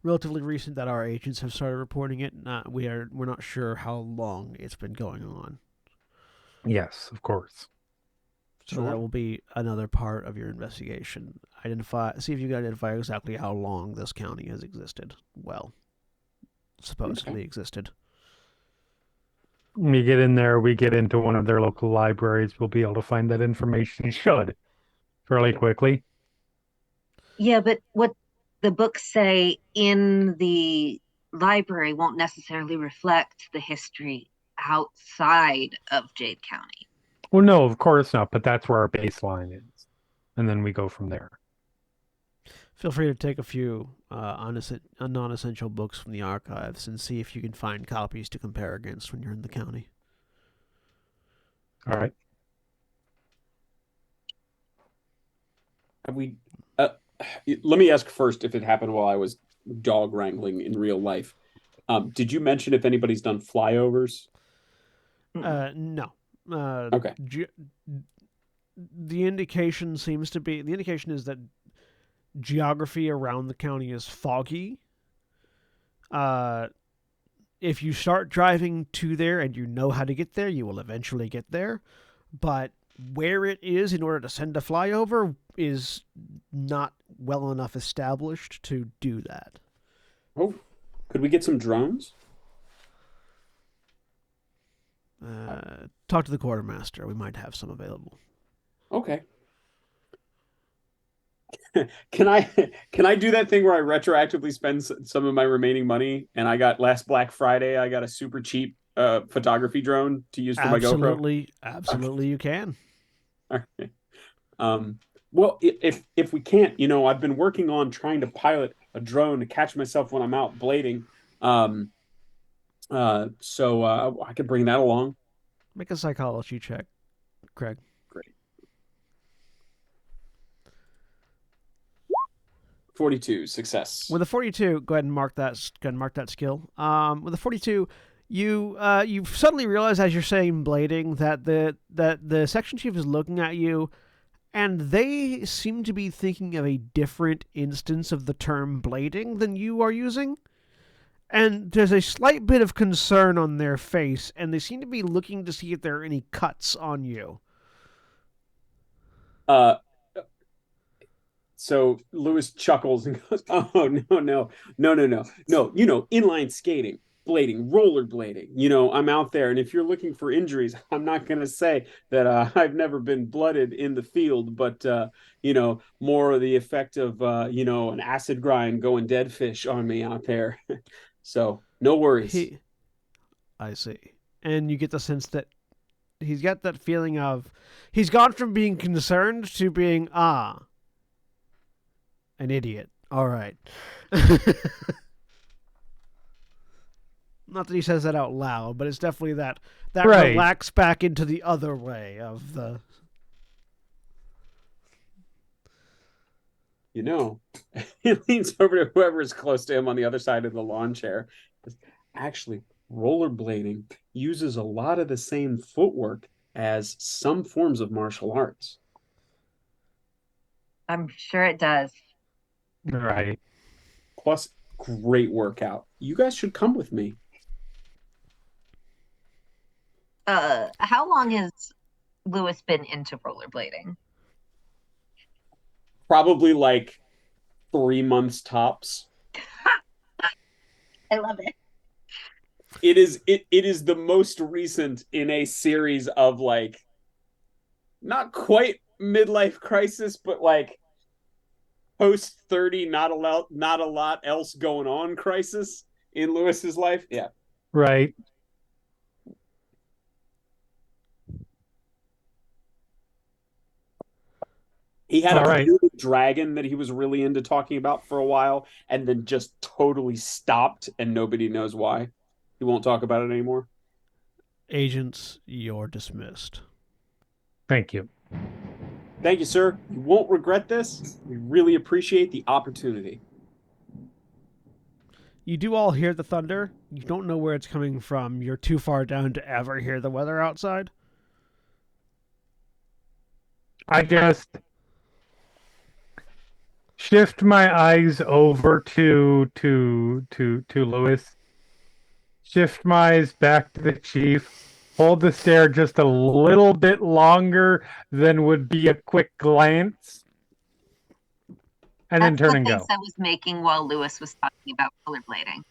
relatively recent that our agents have started reporting it. We're not sure how long it's been going on. Yes, of course. So that will be another part of your investigation. See if you can identify exactly how long this county has existed. Well, supposedly existed. We get in there, we get into one of their local libraries, we'll be able to find that information fairly quickly. Yeah, but what the books say in the library won't necessarily reflect the history outside of Jade County. Well, no, of course not, but that's where our baseline is. And then we go from there. Feel free to take a few non-essential books from the archives and see if you can find copies to compare against when you're in the county. All right. Have we? Let me ask first if it happened while I was dog wrangling in real life. Did you mention if anybody's done flyovers? No. Okay. The indication is that geography around the county is foggy. If you start driving to there and you know how to get there, you will eventually get there. But where it is in order to send a flyover is not well enough established to do that. Oh, could we get some drones? Talk to the quartermaster. We might have some available. Okay. Can I do that thing where I retroactively spend some of my remaining money? And I got last Black Friday, I got a super cheap photography drone to use for my GoPro. Absolutely, you can. All right. Well, if we can't, I've been working on trying to pilot a drone to catch myself when I'm out blading. So I could bring that along. Make a psychology check, Craig. Great. 42 success. With a 42, go ahead and mark that. Go ahead and mark that skill. With a 42, you suddenly realize as you're saying blading that the section chief is looking at you and they seem to be thinking of a different instance of the term blading than you are using. And there's a slight bit of concern on their face, and they seem to be looking to see if there are any cuts on you. So Lewis chuckles and goes, "Oh no. Inline skating, blading, rollerblading. I'm out there, and if you're looking for injuries, I'm not going to say that I've never been blooded in the field, but more of the effect of an acid grind going dead fish on me out there. So no worries." I see. And you get the sense that he's got that feeling of he's gone from being concerned to being an idiot. All right. Not that he says that out loud, but it's definitely that Right. relax back into the other way of the. He leans over to whoever is close to him on the other side of the lawn chair. Actually, rollerblading uses a lot of the same footwork as some forms of martial arts. I'm sure it does. Right. Plus, great workout. You guys should come with me. How long has Lewis been into rollerblading? Probably like 3 months tops. I love it. It is the most recent in a series of like not quite midlife crisis, but like post 30, not a lot else going on crisis in Lewis's life. Yeah. Right. He had All a right. bearded dragon that he was really into talking about for a while, and then just totally stopped, and nobody knows why. He won't talk about it anymore. Agents, you're dismissed. Thank you. Thank you, sir. You won't regret this. We really appreciate the opportunity. You do all hear the thunder. You don't know where it's coming from. You're too far down to ever hear the weather outside. I just shift my eyes over to Lewis. Shift my eyes back to the chief. Hold the stare just a little bit longer than would be a quick glance. And then That's turn and the go. face I was making while Lewis was talking about rollerblading.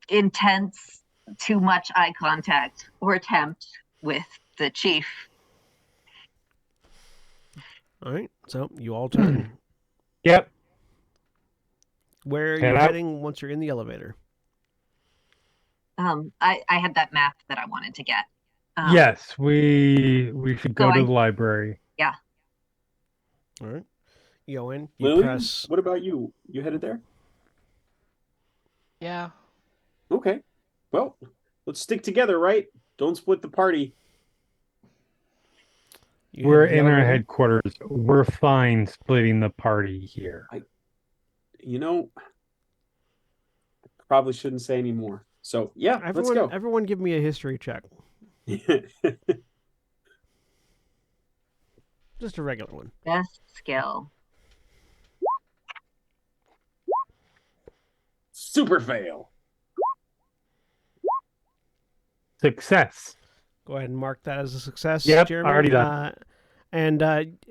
Intense, too much eye contact or attempt with the chief. All right, so you all turn. Yep. Where are you Head out. heading once you're in the elevator? I had that map that I wanted to get. Yes, we should go So to the library. Yeah. All right. You go in, you Lillian, press. what about you? You headed there? Yeah. Okay. Well, let's stick together, right? Don't split the party. You We're hit the in our elevator. headquarters. We're fine splitting the party here. Probably shouldn't say any more. So, yeah, let's go. Everyone give me a history check. Just a regular one. Best skill. Super fail. Success. Go ahead and mark that as a success, Yep, Jeremy. already done. And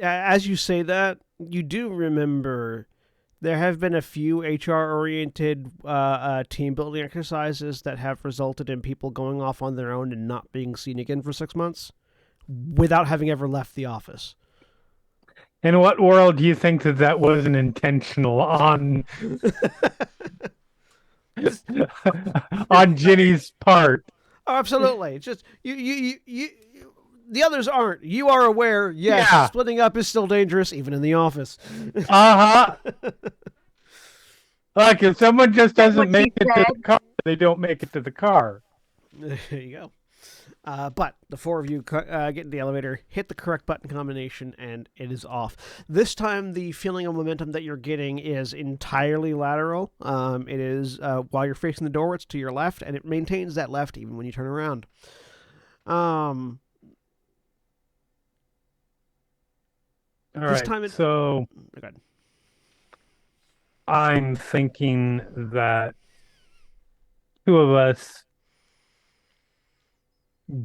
as you say that, you do remember there have been a few HR-oriented team building exercises that have resulted in people going off on their own and not being seen again for 6 months without having ever left the office. In what world do you think that wasn't intentional on on Ginny's part? Oh, absolutely. It's just you the others aren't. You are aware, yes, Yeah. splitting up is still dangerous, even in the office. Uh-huh. Like if someone just That's doesn't what make she it to said. the car, they don't make it to the car. There you go. But the four of you get in the elevator, hit the correct button combination, and it is off. This time, the feeling of momentum that you're getting is entirely lateral. It is, while you're facing the door, it's to your left, and it maintains that left even when you turn around. All This right. time it. So Go ahead. I'm thinking that two of us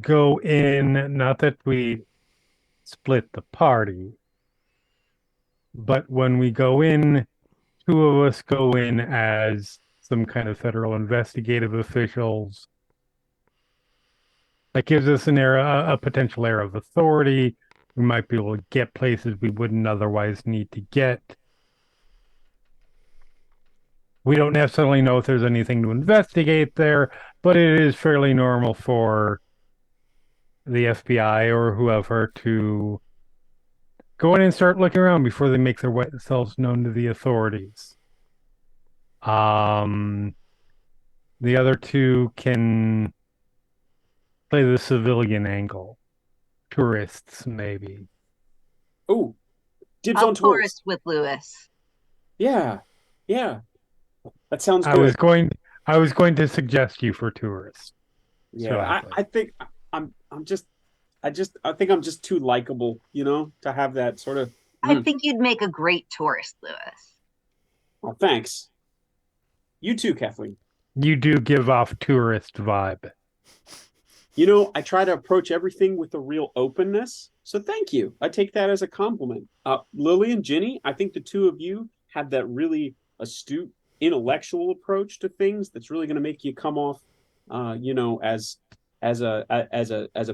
go in, not that we split the party, but when we go in, two of us go in as some kind of federal investigative officials. That gives us a potential air of authority. We might be able to get places we wouldn't otherwise need to get. We don't necessarily know if there's anything to investigate there, but it is fairly normal for the FBI or whoever to go in and start looking around before they make themselves known to the authorities. Um, the other two can play the civilian angle. Tourists, maybe. Oh, dibs I'll on tourists. tourist with Lewis. Yeah, yeah, that sounds I was good. going I was going to suggest you for tourists. So Yeah, I think I think I'm just too likable, to have that sort of. I think you'd make a great tourist, Lewis. Well, thanks. You too, Kathleen. You do give off tourist vibe. I try to approach everything with a real openness. So thank you. I take that as a compliment. Lily and Ginny, I think the two of you have that really astute intellectual approach to things that's really going to make you come off, as a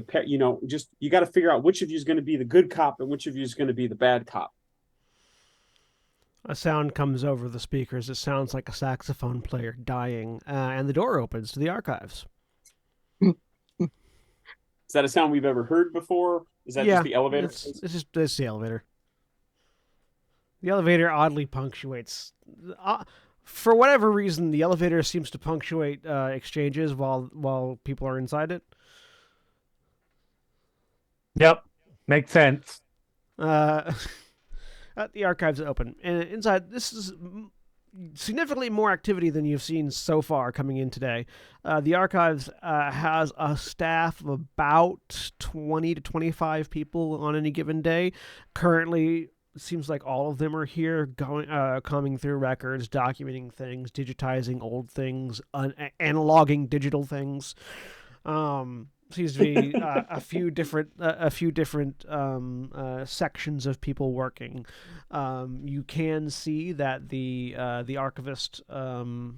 pair. Just you got to figure out which of you is going to be the good cop and which of you is going to be the bad cop. A sound comes over the speakers. It sounds like a saxophone player dying, and the door opens to the archives. Is that a sound we've ever heard before? Is that just the elevator? It's the elevator. The elevator oddly punctuates. For whatever reason, the elevator seems to punctuate exchanges while people are inside it. Yep, makes sense. The archives open, and inside this is significantly more activity than you've seen so far coming in today. The archives has a staff of about 20 to 25 people on any given day. Currently, it seems like all of them are here, combing through records, documenting things, digitizing old things, analoging digital things. Seems to be a few different sections of people working. You can see that the archivist Sally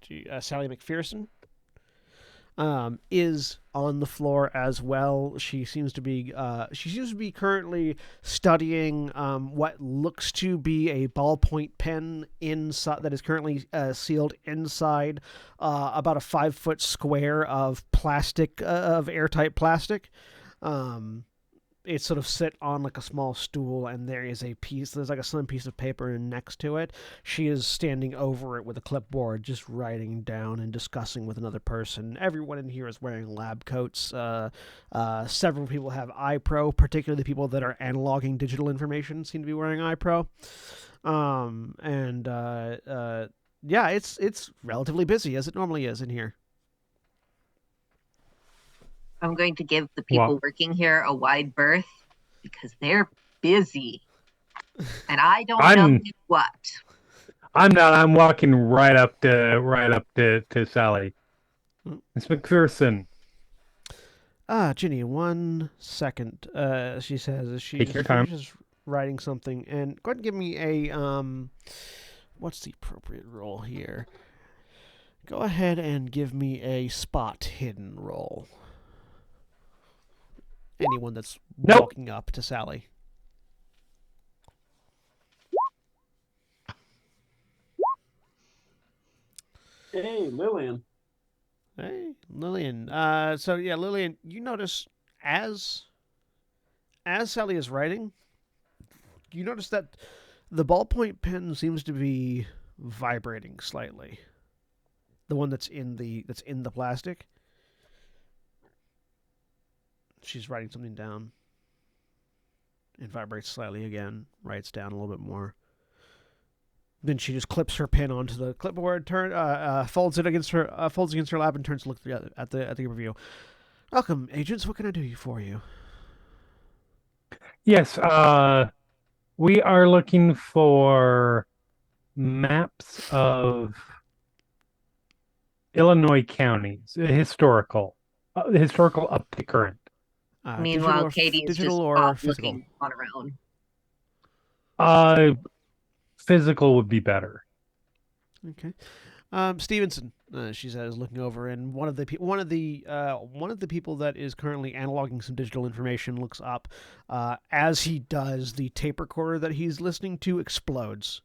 McPherson is on the floor as well. She seems to be currently studying what looks to be a ballpoint pen inside that is currently sealed inside about a 5-foot square of plastic of airtight plastic. It's sort of sit on like a small stool, and there's like a slim piece of paper next to it. She is standing over it with a clipboard, just writing down and discussing with another person. Everyone in here is wearing lab coats. Several people have iPro, particularly the people that are analoging digital information seem to be wearing iPro. Yeah, it's relatively busy, as it normally is in here. I'm going to give the people working here a wide berth because they're busy. And I don't know what. I'm not. I'm walking right up to Sally. Miss McPherson. Ginny, 1 second. She says as she Take your time. finishes writing something, and go ahead and give me a what's the appropriate roll here? Go ahead and give me a spot hidden roll. Anyone that's walking up to Sally. Hey, Lillian. Hey, Lillian. So yeah, Lillian, you notice as Sally is writing, you notice that the ballpoint pen seems to be vibrating slightly. The one that's in the plastic. She's writing something down. It vibrates slightly again, writes down a little bit more. Then she just clips her pen onto the clipboard, folds against her lap, and turns to look at the review. Welcome, agents. What can I do for you? Yes, we are looking for maps of Illinois counties, historical up to current. Digital Meanwhile, or Katie is digital just or off physical? looking on her own. Uh, Physical would be better. Okay. Stevenson, she says, looking over, and one of the people that is currently analoging some digital information looks up. As he does, the tape recorder that he's listening to explodes,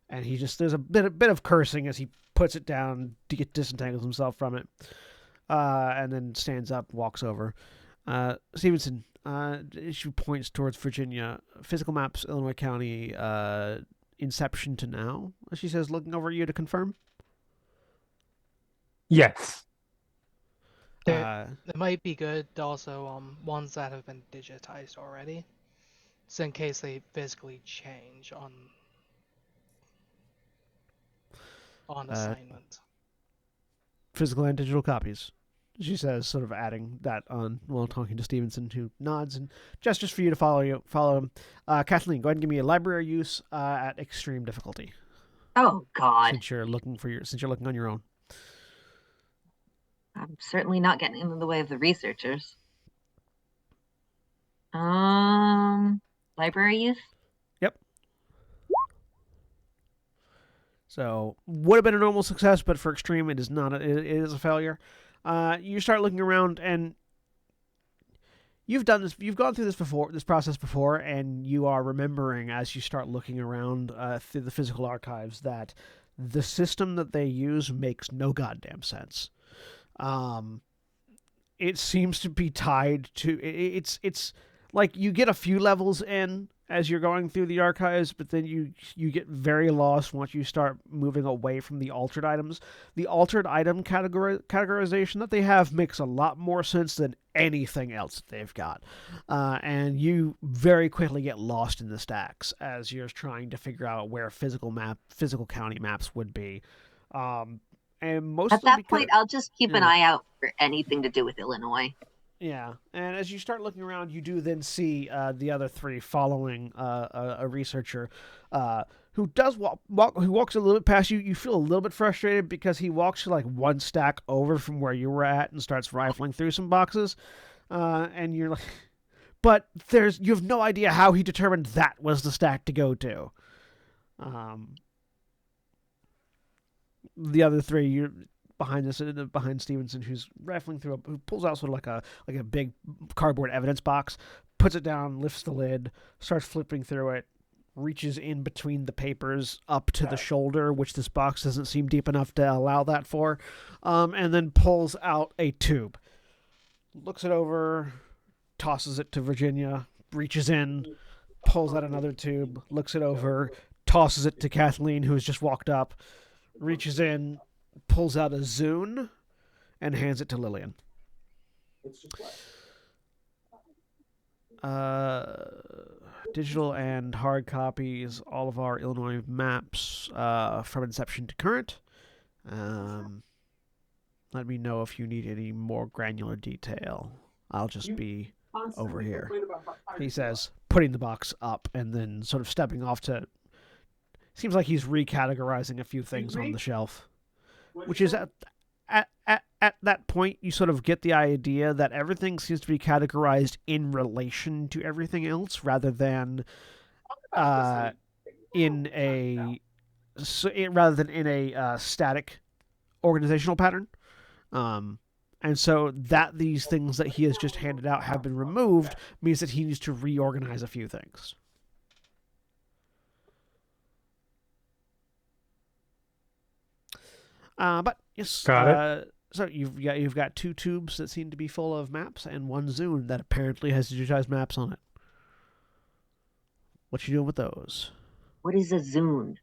and there's a bit of cursing as he puts it down to disentangles himself from it, and then stands up, walks over. Stevenson, she points towards Virginia. Physical maps, Illinois County, inception to now. She says, looking over at you to confirm. Yes. It might be good to also ones that have been digitized already, so in case they physically change on assignment. Physical and digital copies. She says, sort of adding that on while talking to Stevenson, who nods and gestures for you to follow him. Kathleen, go ahead and give me a library use at extreme difficulty. Oh God. Since you're looking on your own. I'm certainly not getting in the way of the researchers. Library use? Yep. So would have been a normal success, but for extreme, it is not. It is a failure. You start looking around, and you've done this. You've gone through this process before, and you are remembering as you start looking around through the physical archives that the system that they use makes no goddamn sense. It seems to be tied to it's like you get a few levels in as you're going through the archives, but then you get very lost once you start moving away from the altered items. The altered item categorization that they have makes a lot more sense than anything else that they've got, and you very quickly get lost in the stacks as you're trying to figure out where physical county maps would be. And mostly at that point, I'll just keep an eye out for anything to do with Illinois. Yeah, and as you start looking around, you do then see the other three following a researcher who does who walks a little bit past you. You feel a little bit frustrated because he walks like one stack over from where you were at and starts rifling through some boxes, and you're like, but you have no idea how he determined that was the stack to go to. The other three, you're behind Stevenson, who's rifling through who pulls out sort of like a big cardboard evidence box, puts it down, lifts the lid, starts flipping through it, reaches in between the papers up to the shoulder, which this box doesn't seem deep enough to allow that for, and then pulls out a tube, looks it over, tosses it to Virginia, reaches in, pulls out another tube, looks it over, tosses it to Kathleen, who has just walked up, reaches in, pulls out a Zune, and hands it to Lillian. Digital and hard copies, all of our Illinois maps from inception to current. Let me know if you need any more granular detail. I'll just be over here, he says, putting the box up and then sort of stepping off to... Seems like he's recategorizing a few things on the shelf. Which is at that point, you sort of get the idea that everything seems to be categorized in relation to everything else rather than in a static organizational pattern. And so that these things that he has just handed out have been removed means that he needs to reorganize a few things. But yes, Got it. So you've got two tubes that seem to be full of maps and one Zune that apparently has digitized maps on it. What you doing with those? What is a Zune?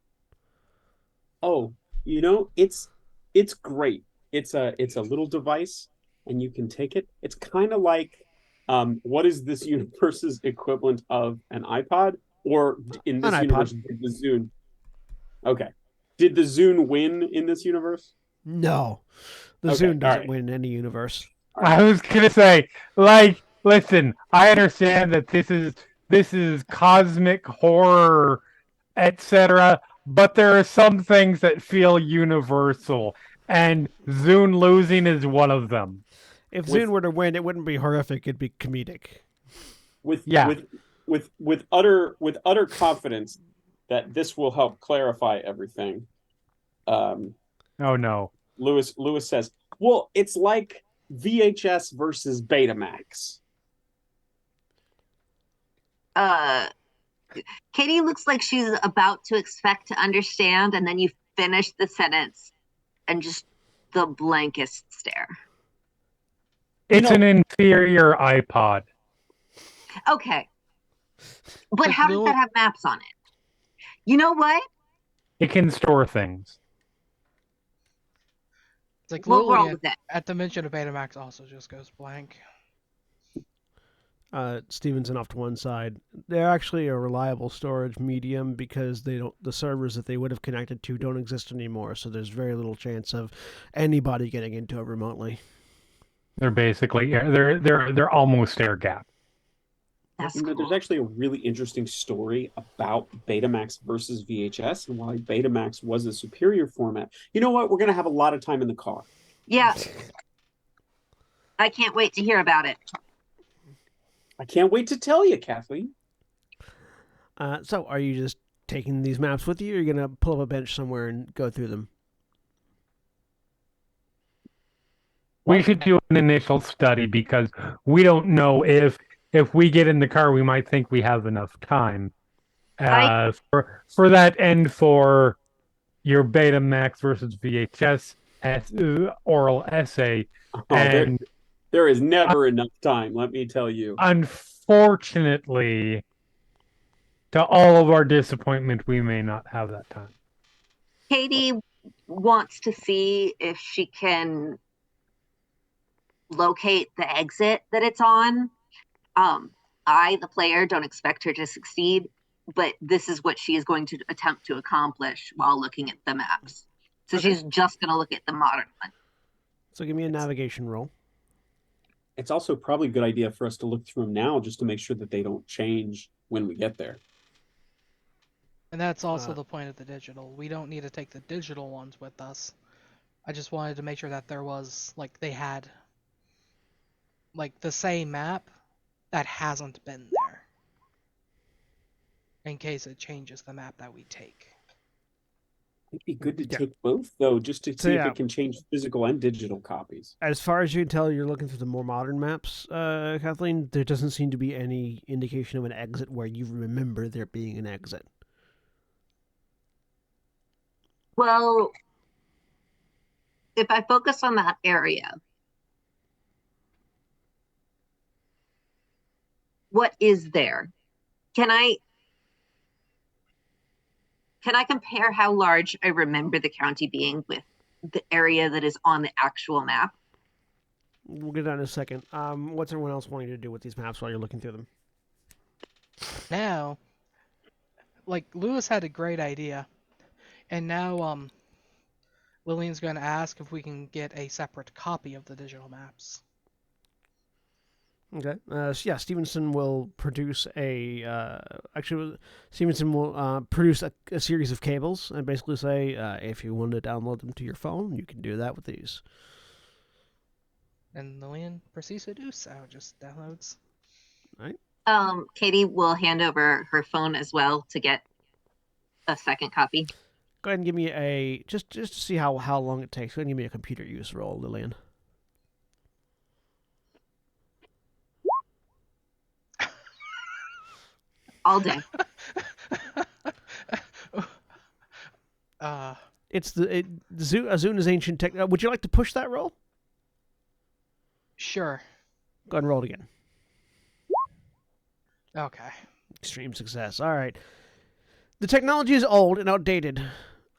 Oh, it's great. It's a little device, and you can take it. It's kind of like, what is this universe's equivalent of an iPod? Or in this universe, did the Zune? Okay, did the Zune win in this universe? No, the Zune doesn't win in any universe. I was gonna say, listen, I understand that this is this is cosmic horror, etc. But there are some things that feel universal, and Zune losing is one of them. If With- Zune were to win, it wouldn't be horrific; it'd be comedic. with Yeah. with utter confidence that this will help clarify everything. Oh no. Lewis says, "Well, it's like VHS versus Betamax." Katie looks like she's about to expect to understand, and then you finish the sentence and just the blankest stare. It's an inferior iPod. Okay. But Like how does little- that have maps on it? You know what? It can store things. It's like We'll roll Lillian, with it. at the mention of Betamax, also just goes blank. Stevenson off to one side. They're actually a reliable storage medium because the servers that they would have connected to don't exist anymore. So there's very little chance of anybody getting into it remotely. They're basically they're almost air gap. That's You know, cool. there's actually a really interesting story about Betamax versus VHS and why Betamax was a superior format. You know what? We're going to have a lot of time in the car. Yeah. I can't wait to hear about it. I can't wait to tell you, Kathleen. So are you just taking these maps with you, or are you going to pull up a bench somewhere and go through them? We should do an initial study because we don't know if we get in the car, we might think we have enough time. For that and for your Betamax versus VHS oral essay. And there is never enough time, let me tell you. Unfortunately, to all of our disappointment, we may not have that time. Katie wants to see if she can locate the exit that it's on. I, the player, don't expect her to succeed, but this is what she is going to attempt to accomplish while looking at the maps. So Okay. she's just going to look at the modern one. So give me a navigation roll. It's also probably a good idea for us to look through them now just to make sure that they don't change when we get there. And that's also the point of the digital. We don't need to take the digital ones with us. I just wanted to make sure that there was, like, they had, like, the same map that hasn't been there. In case it changes the map that we take. It'd be good to Yeah. take both, though, just to So, see yeah. if it can change physical and digital copies. As far as you can tell, you're looking through the more modern maps, Kathleen. There doesn't seem to be any indication of an exit where you remember there being an exit. Well, if I focus on that area, what is there? Can I compare how large I remember the county being with the area that is on the actual map? We'll get that in a second. What's everyone else wanting to do with these maps while you're looking through them? Now, like, Lewis had a great idea. And now, Lillian's going to ask if we can get a separate copy of the digital maps. Okay. So yeah, Stevenson will produce Stevenson will produce a series of cables and basically say, if you want to download them to your phone, you can do that with these. And Lillian proceeds to do so, just downloads. Katie will hand over her phone as well to get a second copy. Go ahead and give me a just to see how long it takes. Go ahead and give me a computer use roll, Lillian. All day. It's Zune is ancient tech. Would you like to push that roll? Sure. Go ahead and roll it again. Okay. Extreme success. All right. The technology is old and outdated,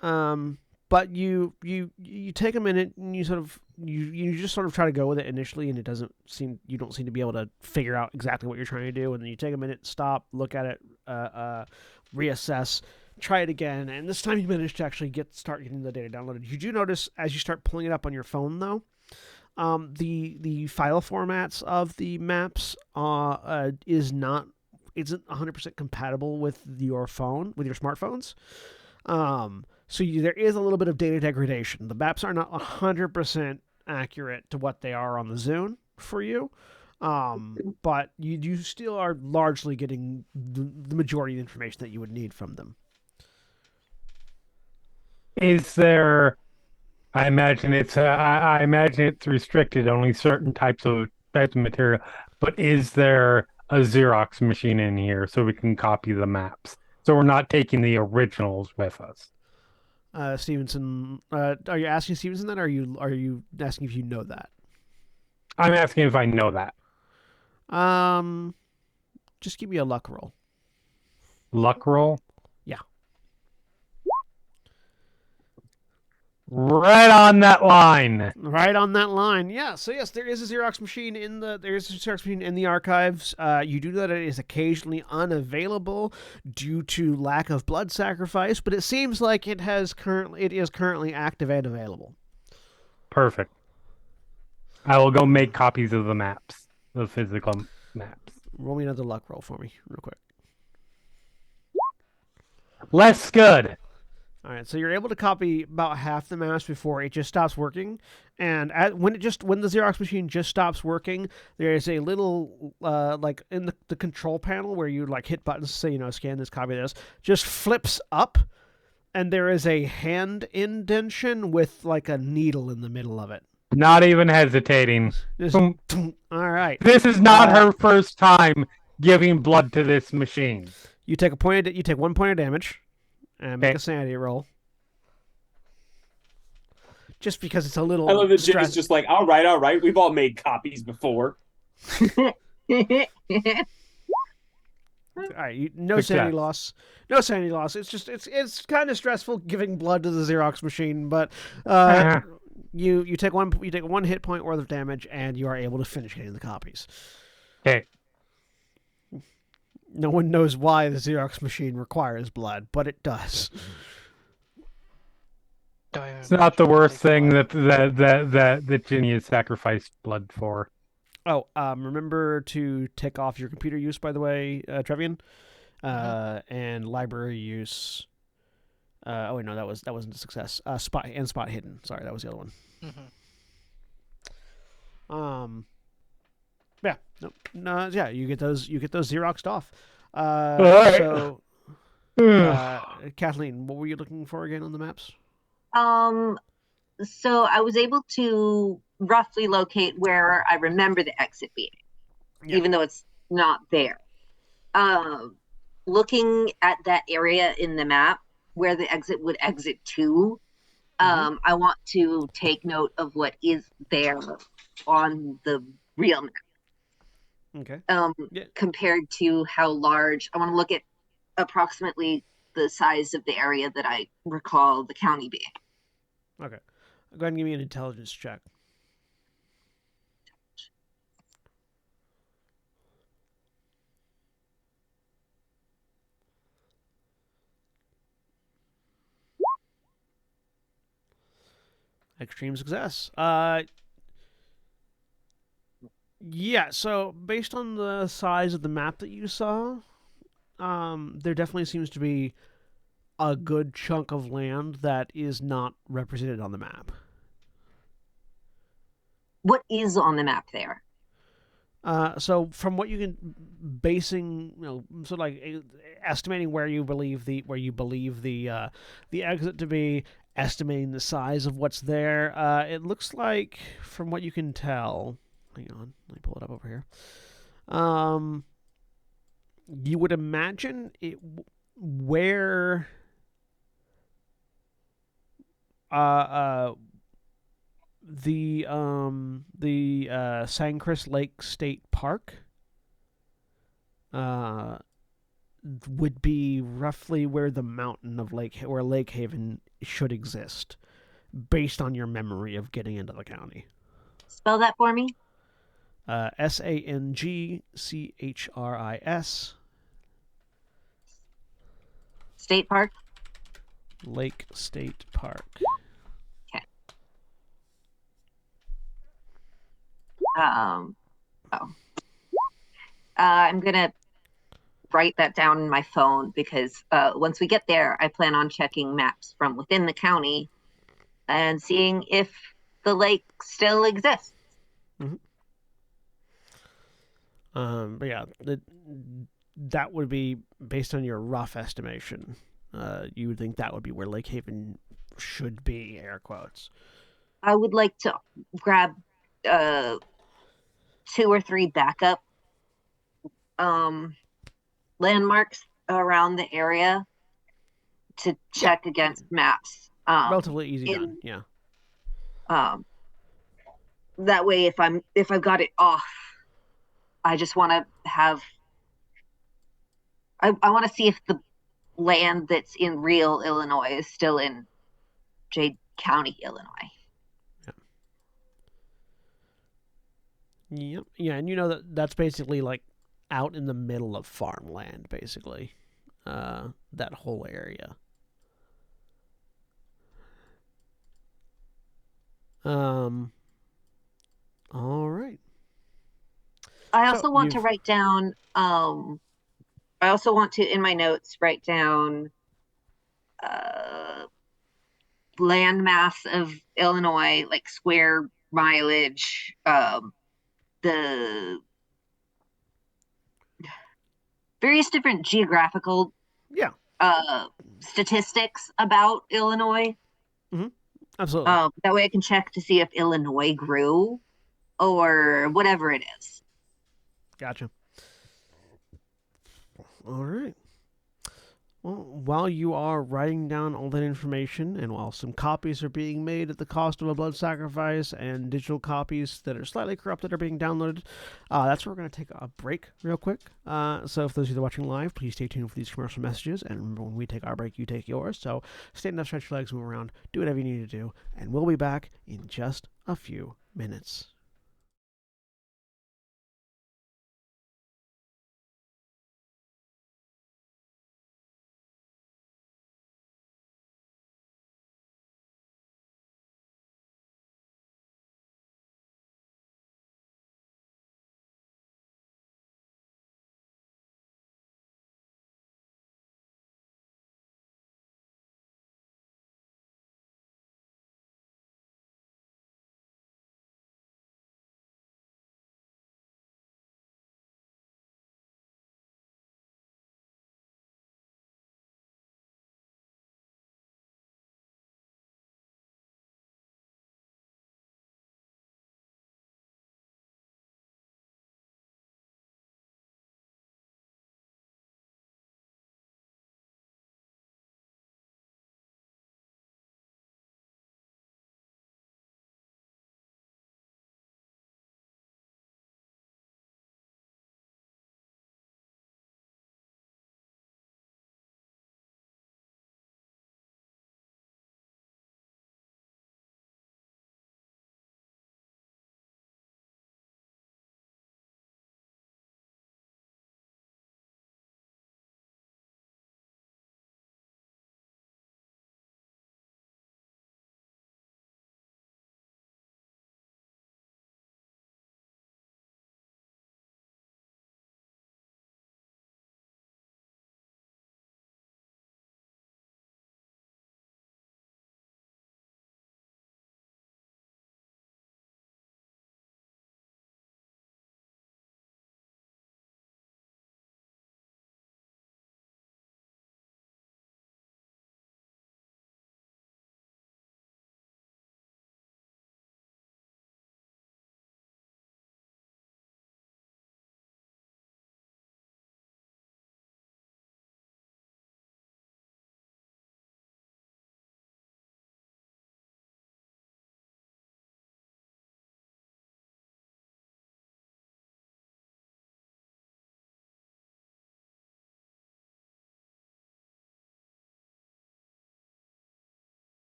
but you take a minute and you just sort of try to go with it initially, and you don't seem to be able to figure out exactly what you're trying to do, and then you take a minute, stop, look at it, reassess, try it again, and this time you manage to actually start getting the data downloaded. You do notice as you start pulling it up on your phone, though, the file formats of the maps is not isn't 100% compatible with your phone, with your smartphones. So there is a little bit of data degradation. The maps are not 100% accurate to what they are on the Zune for you. But you still are largely getting the majority of the information that you would need from them. Is there? I imagine I imagine it's restricted only certain types of material. But is there a Xerox machine in here so we can copy the maps? So we're not taking the originals with us. Stevenson, are you asking Stevenson that, or are you asking if you know that? I'm asking if I know that. Just give me a luck roll. Luck roll? Yeah. Right on that line. Right on that line. Yeah. So yes, there is a Xerox machine in the archives. You do know that it is occasionally unavailable due to lack of blood sacrifice, but it seems like it is currently active and available. Perfect. I will go make copies of the maps, the physical maps. Roll me another luck roll for me, real quick. Less good. All right, so you're able to copy about half the maps before it just stops working, and when the Xerox machine just stops working, there is a little like in the control panel where you like hit buttons to say scan this, copy this, just flips up, and there is a hand indentation with like a needle in the middle of it. Not even hesitating. Just, all right. This is not her first time giving blood to this machine. You take 1 point of damage, and make Okay. a sanity roll. Just because it's a little. I love that Jim is just like, all right. We've all made copies before. All right, no sanity loss. No sanity loss. It's just it's kind of stressful giving blood to the Xerox machine, but you take one hit point worth of damage, and you are able to finish getting the copies. Okay. No one knows why the Xerox machine requires blood, but it does. It's not the worst thing that Ginny has sacrificed blood for. Oh, remember to take off your computer use, by the way, Trevian, and library use. Oh wait, no, that wasn't a success. Spot hidden. Sorry, that was the other one. Yeah, no, yeah, you get those Xeroxed off. Right. So, Kathleen, what were you looking for again on the maps? So I was able to roughly locate where I remember the exit being, even though it's not there. Looking at that area in the map where the exit would exit to, I want to take note of what is there on the real map. Okay. Compared to how large, I want to look at approximately the size of the area that I recall the county being. Okay. Go ahead and give me an intelligence check. Extreme success. Yeah, so based on the size of the map that you saw, there definitely seems to be a good chunk of land that is not represented on the map. What is on the map there? So from what you can estimating where you believe the exit to be, estimating the size of what's there, it looks like from what you can tell. Hang on, let me pull it up over here. You would imagine where the Sangchris Lake State Park would be roughly where the mountain of where Lake Haven should exist, based on your memory of getting into the county. Spell that for me. Sangchris. State Park. Lake State Park. Okay. I'm gonna write that down in my phone because once we get there, I plan on checking maps from within the county and seeing if the lake still exists. But yeah, that would be based on your rough estimation. You would think that would be where Lake Haven should be, air quotes. I would like to grab 2 or 3 backup landmarks around the area to check against maps. Relatively easy done. In Yeah. That way, if I've got it off, I just want to have. I want to see if the land that's in real Illinois is still in Jade County, Illinois. Yep. Yeah, and you know that's basically like out in the middle of farmland, basically. That whole area. All right. I So also want to write down. I also want to, in my notes, write down landmass of Illinois, like square mileage, the various different geographical Yeah. statistics about Illinois. Absolutely. That way I can check to see if Illinois grew or whatever it is. Gotcha. All right. Well, while you are writing down all that information, and while some copies are being made at the cost of a blood sacrifice, and digital copies that are slightly corrupted are being downloaded, that's where we're going to take a break real quick. So, for those of you that are watching live, please stay tuned for these commercial messages. And remember, when we take our break, you take yours. So, stand up, stretch your legs, move around, do whatever you need to do, and we'll be back in just a few minutes.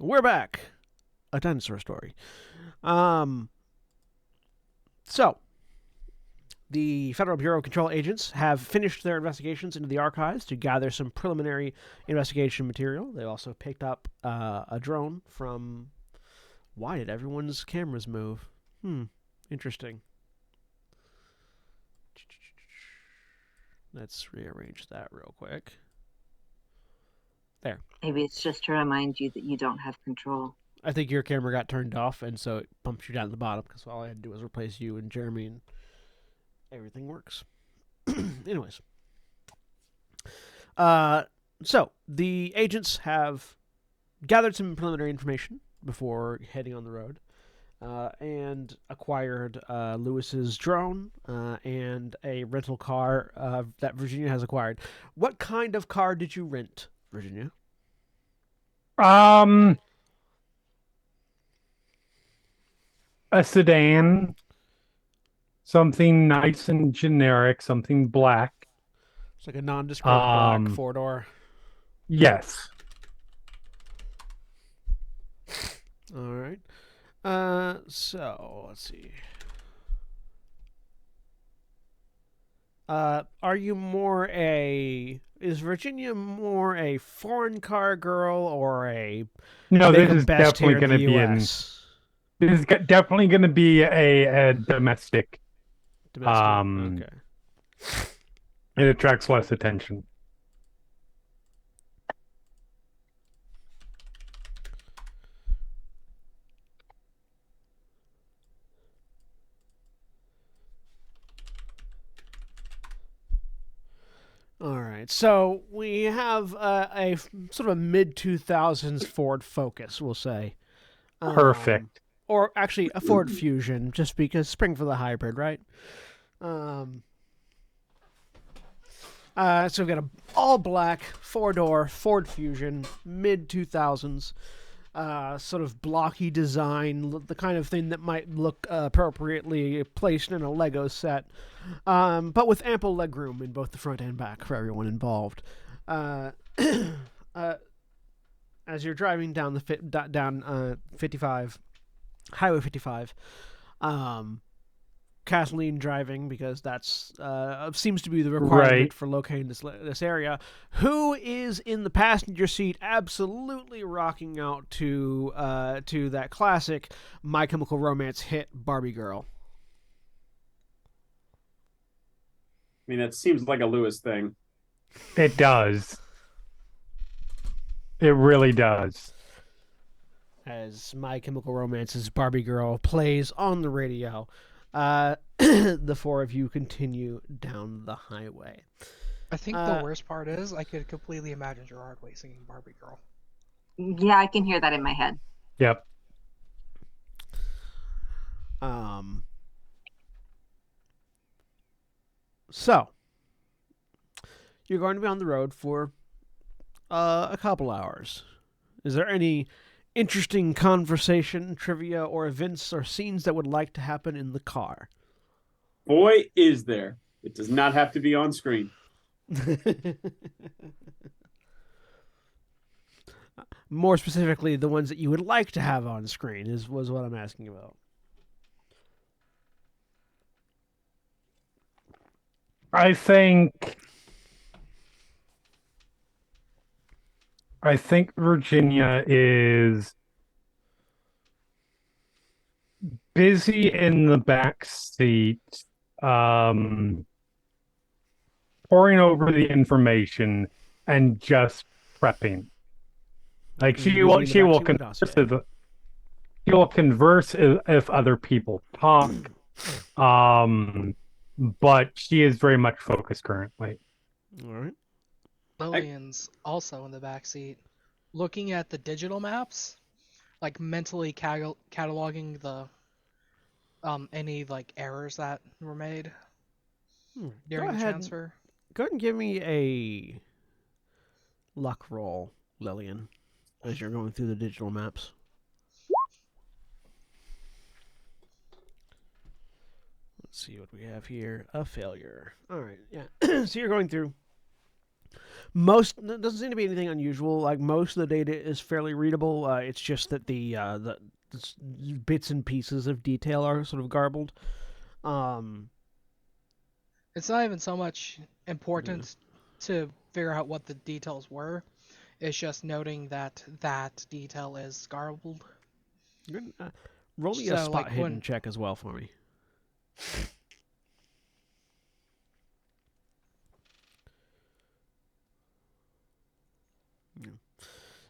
We're back. A dinosaur story. So, the Federal Bureau of Control agents have finished their investigations into the archives to gather some preliminary investigation material. They also picked up a drone from... Why did everyone's cameras move? Interesting. Let's rearrange that real quick. There. Maybe it's just to remind you that you don't have control. I think your camera got turned off, and so it bumps you down to the bottom, because all I had to do was replace you and Jeremy, and everything works. Anyways. So, the agents have gathered some preliminary information before heading on the road, and acquired Lewis's drone and a rental car that Virginia has acquired. What kind of car did you rent, Virginia? A sedan, something nice and generic, something black. It's like a nondescript black 4-door. Yes. All right. So let's see. Are you more is Virginia more a foreign car girl or a No, make this 'em is best definitely here in going the to be US? this is definitely going to be a domestic. Domestic. Okay. It attracts less attention. All right. So we have a sort of a mid-2000s Ford Focus, we'll say. Perfect. Or actually a Ford Fusion, just because spring for the hybrid, right? So we've got an all-black 4-door Ford Fusion, mid-2000s. Sort of blocky design, the kind of thing that might look appropriately placed in a Lego set, but with ample legroom in both the front and back for everyone involved. As you're driving down the 55, Highway 55, Kathleen driving, because that's seems to be the requirement Right. for locating this area. Who is in the passenger seat, absolutely rocking out to that classic My Chemical Romance hit, Barbie Girl? I mean, that seems like a Lewis thing. It does. It really does. As My Chemical Romance's Barbie Girl plays on the radio, the four of you continue down the highway. I think the worst part is I could completely imagine Gerard Way singing Barbie Girl. Yeah, I can hear that in my head. Yep. So you're going to be on the road for a couple hours. Is there any interesting conversation, trivia, or events or scenes that would like to happen in the car? Boy, is there. It does not have to be on screen. More specifically, the ones that you would like to have on screen was what I'm asking about. I think Virginia is busy in the back seat, poring over the information and just prepping. Like she will converse if other people talk, but she is very much focused currently. All right. Lillian's also in the backseat, looking at the digital maps, like mentally cataloging the any like errors that were made during the transfer. Go ahead and give me a luck roll, Lillian, as you're going through the digital maps. Let's see what we have here. A failure. All right, yeah. So you're going through. There doesn't seem to be anything unusual. Like most of the data is fairly readable. It's just that the bits and pieces of detail are sort of garbled. It's not even so much important to figure out what the details were. It's just noting that that detail is garbled. Roll me a So, spot like, hidden when- check as well for me.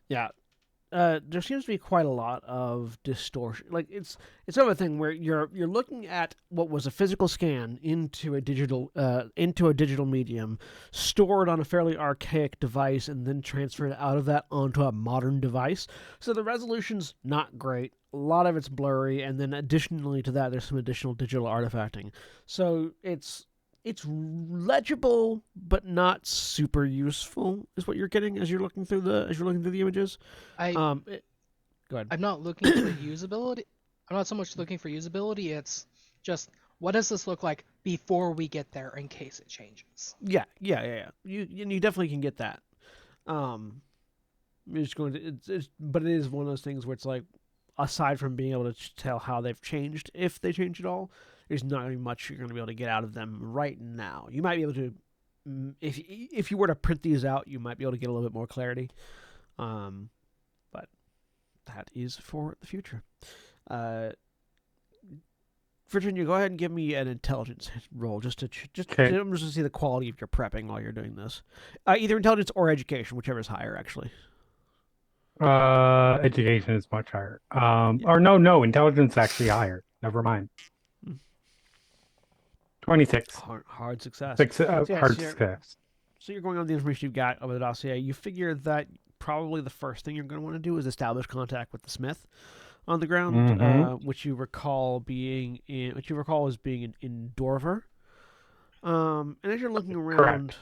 Yeah. There seems to be quite a lot of distortion. Like it's sort of a thing where you're looking at what was a physical scan into a digital medium, stored on a fairly archaic device, and then transferred out of that onto a modern device. So the resolution's not great. A lot of it's blurry, and then additionally to that, there's some additional digital artifacting. So it's legible but not super useful is what you're getting as you're looking through the images. Go ahead. I'm not looking for usability. I'm not so much looking for usability. It's just what does this look like before we get there in case it changes. Yeah. You definitely can get that. It's going to, but it is one of those things where it's like, aside from being able to tell how they've changed, if they change at all, there's not going to be much you're going to be able to get out of them right now. You might be able to, if you were to print these out, you might be able to get a little bit more clarity. But that is for the future. Virginia, go ahead and give me an intelligence roll just to see the quality of your prepping while you're doing this. Either intelligence or education, whichever is higher, actually. Education is much higher. Or no, intelligence is actually higher. Never mind. 26. Hard success. Hard success. So you're going on the information you've got over the dossier. You figure that probably the first thing you're going to want to do is establish contact with the Smith on the ground, which you recall as being in Dorver. And as you're looking around, Correct.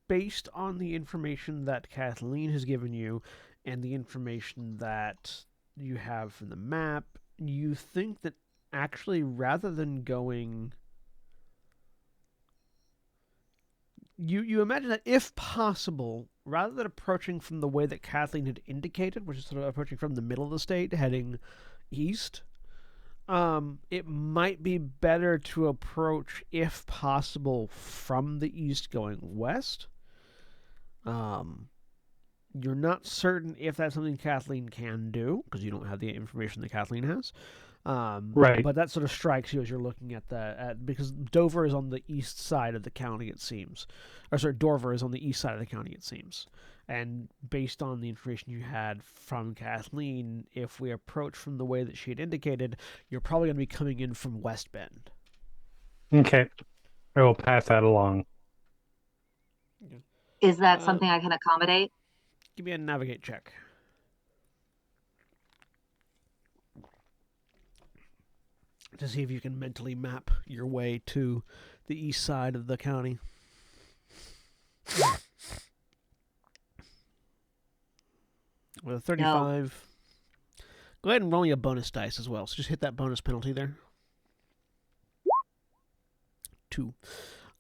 based on the information that Kathleen has given you and the information that you have from the map, you think that actually rather than going... You imagine that if possible, rather than approaching from the way that Kathleen had indicated, which is sort of approaching from the middle of the state, heading east, it might be better to approach, if possible, from the east going west. You're not certain if that's something Kathleen can do, because you don't have the information that Kathleen has. Right. But that sort of strikes you as you're looking because Dover is on the east side of the county, it seems. Dorver is on the east side of the county, it seems. And based on the information you had from Kathleen, if we approach from the way that she had indicated, you're probably going to be coming in from West Bend. Okay. I will pass that along. Is that something I can accommodate? Give me a navigate check. To see if you can mentally map your way to the east side of the county. With a 35. No. Go ahead and roll me a bonus dice as well. So just hit that bonus penalty there. 2.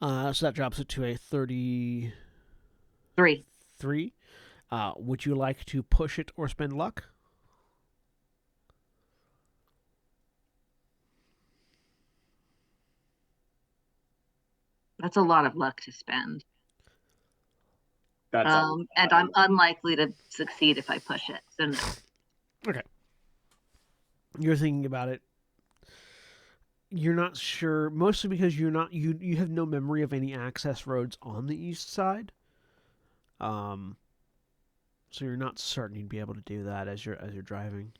So that drops it to a 33. 3. Would you like to push it or spend luck? That's a lot of luck to spend. That's and I'm unlikely to succeed if I push it, so no. Okay. You're thinking about it. You're not sure, mostly because you have no memory of any access roads on the east side. So you're not certain you'd be able to do that as you're driving.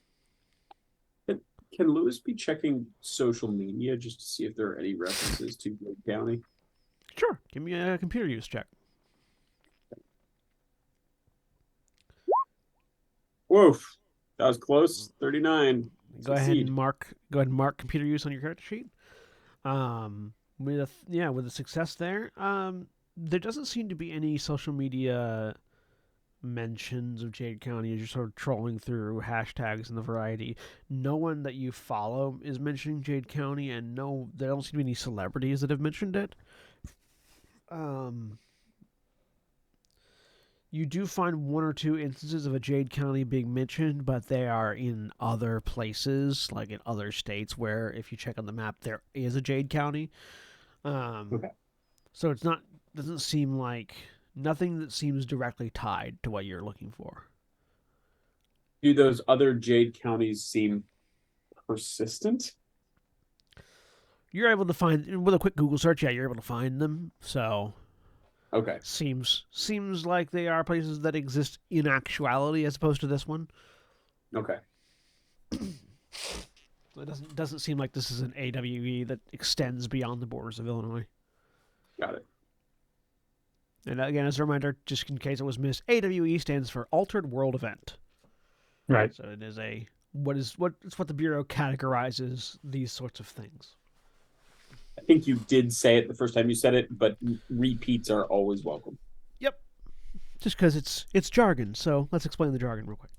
Can Lewis be checking social media just to see if there are any references to Blake County? Sure. Give me a computer use check. Whoa, that was close. 39. Go ahead and mark computer use on your character sheet. With a success there. There doesn't seem to be any social media mentions of Jade County as you're sort of trolling through hashtags and the variety. No one that you follow is mentioning Jade County, and there don't seem to be any celebrities that have mentioned it. You do find one or two instances of a Jade County being mentioned, but they are in other places, like in other states, where if you check on the map, there is a Jade County. Okay. So it's not doesn't seem like nothing that seems directly tied to what you're looking for. Do those other Jade counties seem persistent? You're able to find with a quick Google search. Yeah, you're able to find them. So Okay. seems like they are places that exist in actuality, as opposed to this one. Okay. So it doesn't seem like this is an AWE that extends beyond the borders of Illinois. Got it. And again, as a reminder, just in case it was missed, AWE stands for Altered World Event. Right. So it is it's what the Bureau categorizes these sorts of things. I think you did say it the first time you said it, but repeats are always welcome. Yep. Just because it's jargon, so let's explain the jargon real quick.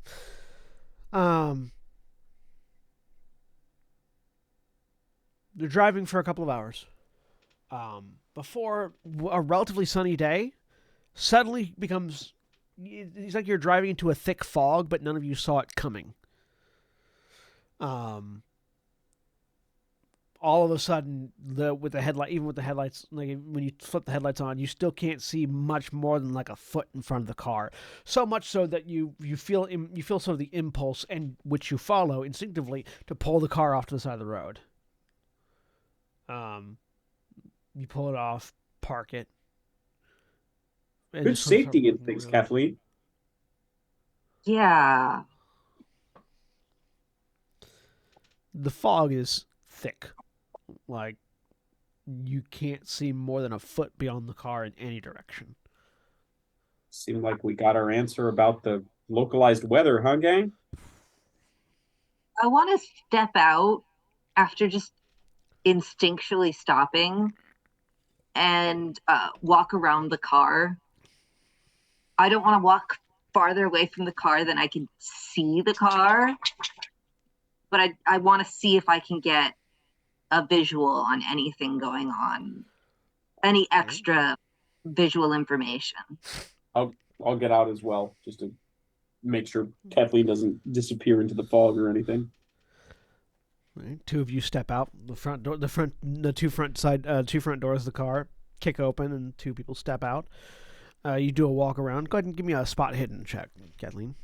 They're driving for a couple of hours. Before a relatively sunny day suddenly becomes... It's like you're driving into a thick fog, but none of you saw it coming. All of a sudden, even with the headlights, like when you flip the headlights on, you still can't see much more than like a foot in front of the car. So much so that you feel sort of the impulse, and which you follow instinctively, to pull the car off to the side of the road. You pull it off, park it. Good safety instincts, Kathleen. Yeah. The fog is thick. Like, you can't see more than a foot beyond the car in any direction. Seemed like we got our answer about the localized weather, huh, gang? I want to step out after just instinctually stopping and walk around the car. I don't want to walk farther away from the car than I can see the car, but I want to see if I can get a visual on anything going on, any extra visual information. I'll get out as well, just to make sure Kathleen doesn't disappear into the fog or anything. Right. Two of you step out the two front doors of the car kick open, and two people step out. You do a walk around. Go ahead and give me a spot hidden check, Kathleen.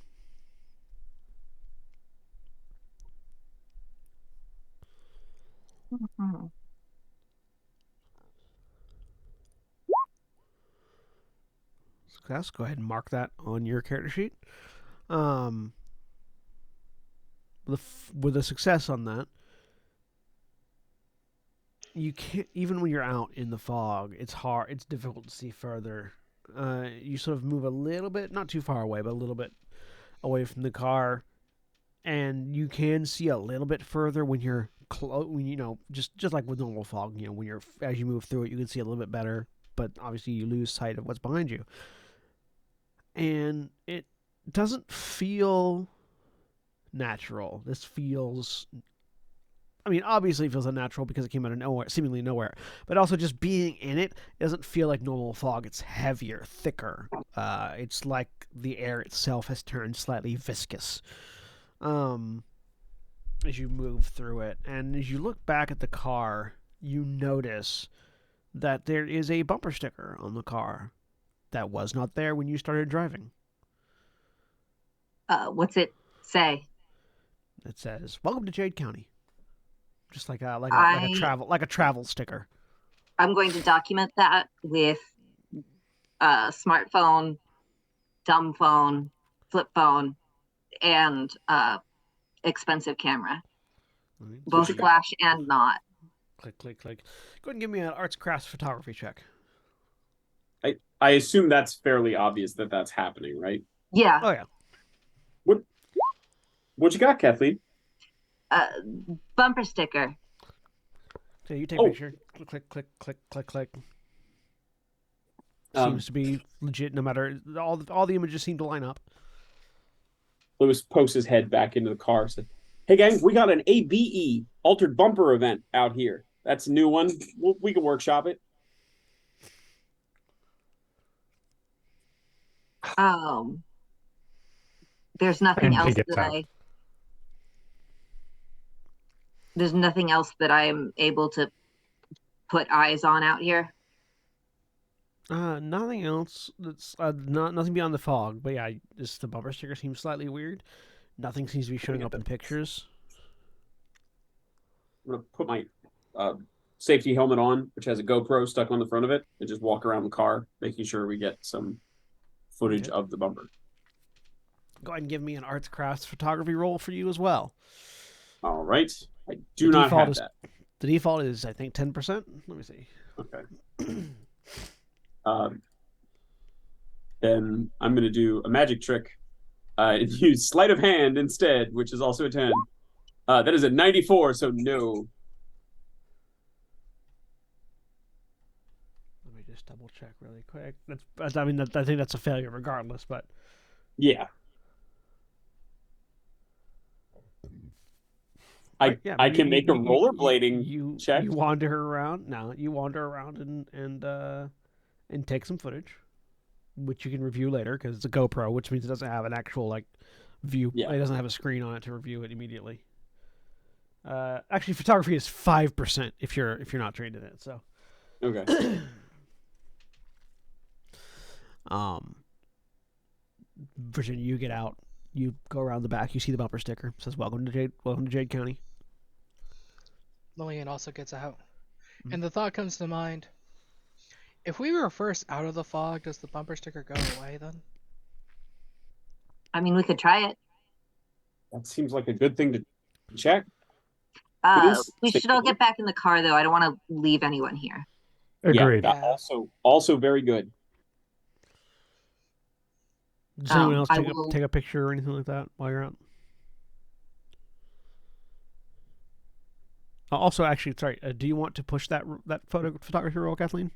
Mm-hmm. Success. Go ahead and mark that on your character sheet. With a success on that, you can't, even when you're out in the fog, it's difficult to see further. You sort of move a little bit, not too far away, but a little bit away from the car, and you can see a little bit further when you're just like with normal fog. When as you move through it, you can see a little bit better, but obviously you lose sight of what's behind you, and it doesn't feel natural. This feels... obviously it feels unnatural because it came out of nowhere, seemingly nowhere. But also just being in it doesn't feel like normal fog. It's heavier, thicker. It's like the air itself has turned slightly viscous as you move through it. And as you look back at the car, you notice that there is a bumper sticker on the car that was not there when you started driving. What's it say? It says, "Welcome to Jade County." Just like a travel sticker. I'm going to document that with a smartphone, dumb phone, flip phone, and expensive camera. Right. Both flash and not. Click, click, click. Go ahead and give me an arts crafts photography check. I assume that's fairly obvious that that's happening, right? Yeah. Oh yeah. What you got, Kathleen? Bumper sticker. So you take a picture. Click, click, click, click, click, click. Seems to be legit. No matter all the images seem to line up. Lewis pokes his head back into the car. Said, "Hey gang, we got an ABE altered bumper event out here. That's a new one. We can workshop it." Um, there's nothing And she else gets that out. there's nothing else that I'm able to put eyes on out here. Nothing else. That's nothing beyond the fog. But yeah, just the bumper sticker seems slightly weird. Nothing seems to be showing get up in that. pictures. I'm gonna put my safety helmet on, which has a GoPro stuck on the front of it, and just walk around the car, making sure we get some footage Okay. of the bumper. Go ahead and give me an arts crafts photography roll for you as well. All right. I The do not default have is that. the default is I think 10%. Let me see. Okay. Then I'm going to do a magic trick and use sleight of hand instead, which is also a 10. That is a 94, so no. Let me just double check really quick. I mean, I think that's a failure regardless. But Yeah. right, yeah, I can make a rollerblading check. You wander around. No, you wander around and take some footage, which you can review later because it's a GoPro, which means it doesn't have an actual like view. Yeah. It doesn't have a screen on it to review it immediately. Actually, photography is 5% if you're not trained in it. So, Okay. Virginia, you get out. You go around the back. You see the bumper sticker. It says "Welcome to Jade County." Lillian also gets out. And the thought comes to mind, if we were first out of the fog, does the bumper sticker go away then? I mean, we could try it. That seems like a good thing to check. We should all get back in the car, though. I don't want to leave anyone here. Agreed. Yeah, also very good. Does anyone else I take will- take a picture or anything like that while you're out? Also, actually, sorry. Do you want to push that photography roll, Kathleen?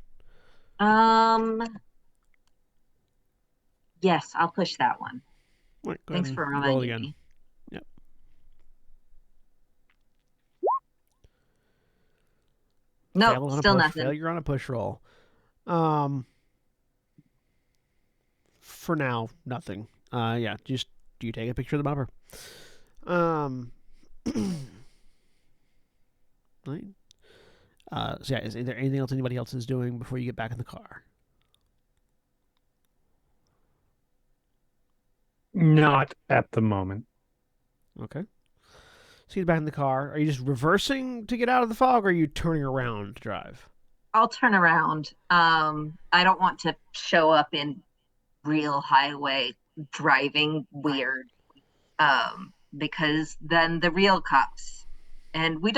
Yes, I'll push that one. All right, go Thanks ahead for and roll reminding again. me. Yep. No, Fail on a still push, nothing. Failure on a push roll. For now, nothing. Yeah, just do you take a picture of the bumper? Right. So yeah, is there anything else anybody else is doing before you get back in the car? Not at the moment. Okay. So you get back in the car. Are you just reversing to get out of the fog, or are you turning around to drive? I'll turn around. I don't want to show up in real highway driving weird. Because then the real cops, and we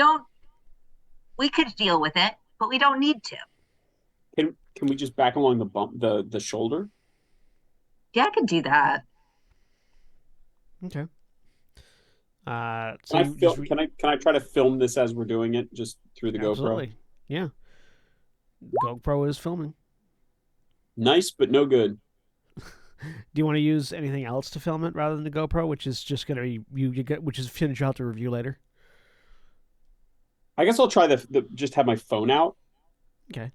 could deal with it, but we don't need to. Can we just back along the shoulder? Yeah, I could do that. Okay. So Can I try to film this as we're doing it, just through the GoPro? Absolutely. Yeah. GoPro is filming. Nice, but no good. Do you want to use anything else to film it rather than the GoPro, which is just going to be which is footage you'll have to review later? I guess I'll try just have my phone out. Okay.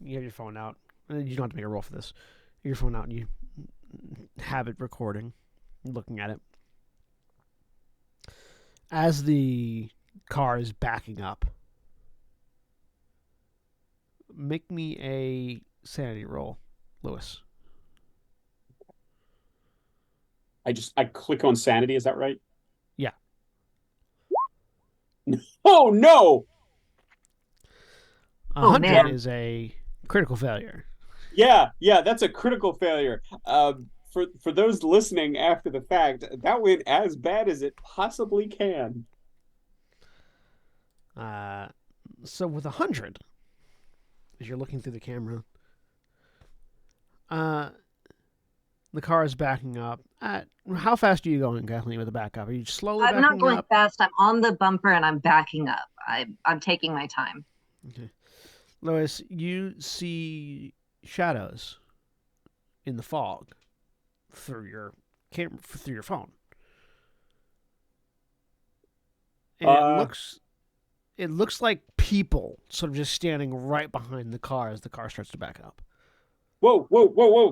You have your phone out. And you don't have to make a roll for this. Your phone out and you have it recording, looking at it. As the car is backing up, make me a sanity roll, Lewis. I click on sanity. Is that right? Yeah. Oh no! 100 man. is a critical failure. Yeah, that's a critical failure. For those listening after the fact, that went as bad as it possibly can. So with 100, as you're looking through the camera, the car is backing up. How fast are you going, Kathleen, with the backup? Are you slowly I'm backing not going up? fast. I'm on the bumper and I'm backing up. I'm taking my time. Okay. Lois, you see shadows in the fog through your camera, through your phone, and it looks like people sort of just standing right behind the car as the car starts to back up. Whoa!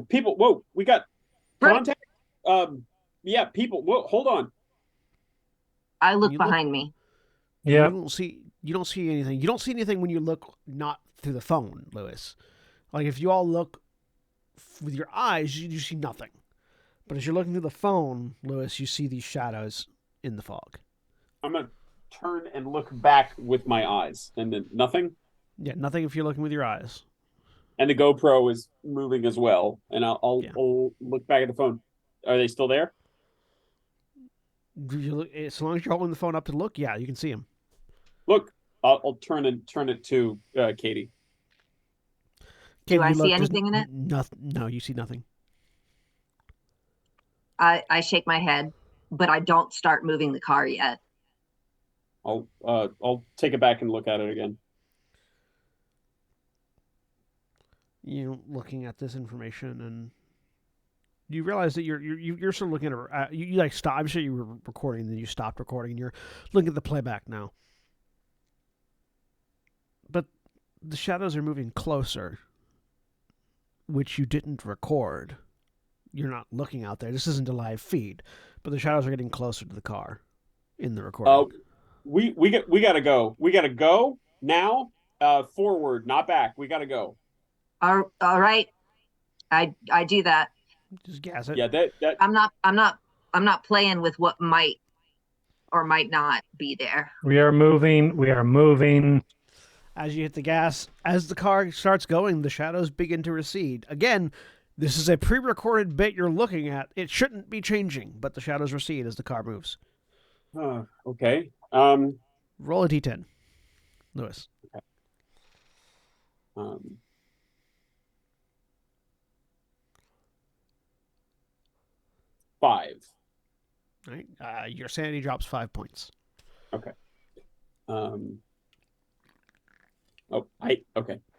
People! Whoa! We got contact. Yeah, people. Whoa, hold on. I look You behind me. Yeah. You don't see anything. You don't see anything when you look not through the phone, Lewis. Like if you all look with your eyes, you see nothing. But as you're looking through the phone, Lewis, you see these shadows in the fog. I'm gonna turn and look back with my eyes, and then nothing. Yeah, nothing if you're looking with your eyes. And the GoPro is moving as well, and I'll look back at the phone. Are they still there? As long as you're holding the phone up to look, yeah, you can see them. Look, I'll turn it to Katie. Do I see anything in it? No, you see nothing. I shake my head, but I don't start moving the car yet. I'll take it back and look at it again. You looking at this information, and you realize that you're sort of looking at you like stop. I'm sure you were recording, then you stopped recording, and you're looking at the playback now. But the shadows are moving closer, which you didn't record. You're not looking out there. This isn't a live feed, but the shadows are getting closer to the car in the recording. We gotta go. We gotta go now. Forward, not back. We gotta go. All right. I do that. Just gas it. Yeah, that I'm not playing with what might or might not be there. We are moving. We are moving. As you hit the gas, as the car starts going, the shadows begin to recede. Again, this is a pre-recorded bit you're looking at. It shouldn't be changing, but the shadows recede as the car moves. okay. Roll a d10, Lewis. Okay. 5. All right. Your sanity drops 5 points. Okay. I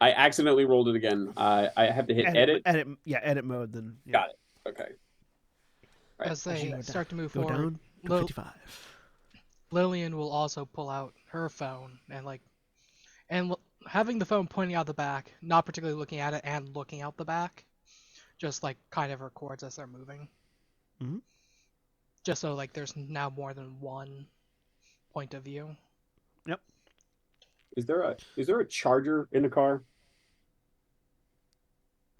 accidentally rolled it again. I have to hit edit. Edit mode. Then yeah. Got it. Okay. Right. As they start to move go forward, down to 55. Lillian will also pull out her phone and having the phone pointing out the back, not particularly looking at it and looking out the back, just like kind of records as they're moving. Mm-hmm. Just so like there's now more than one point of view. Yep. Is there a charger in the car?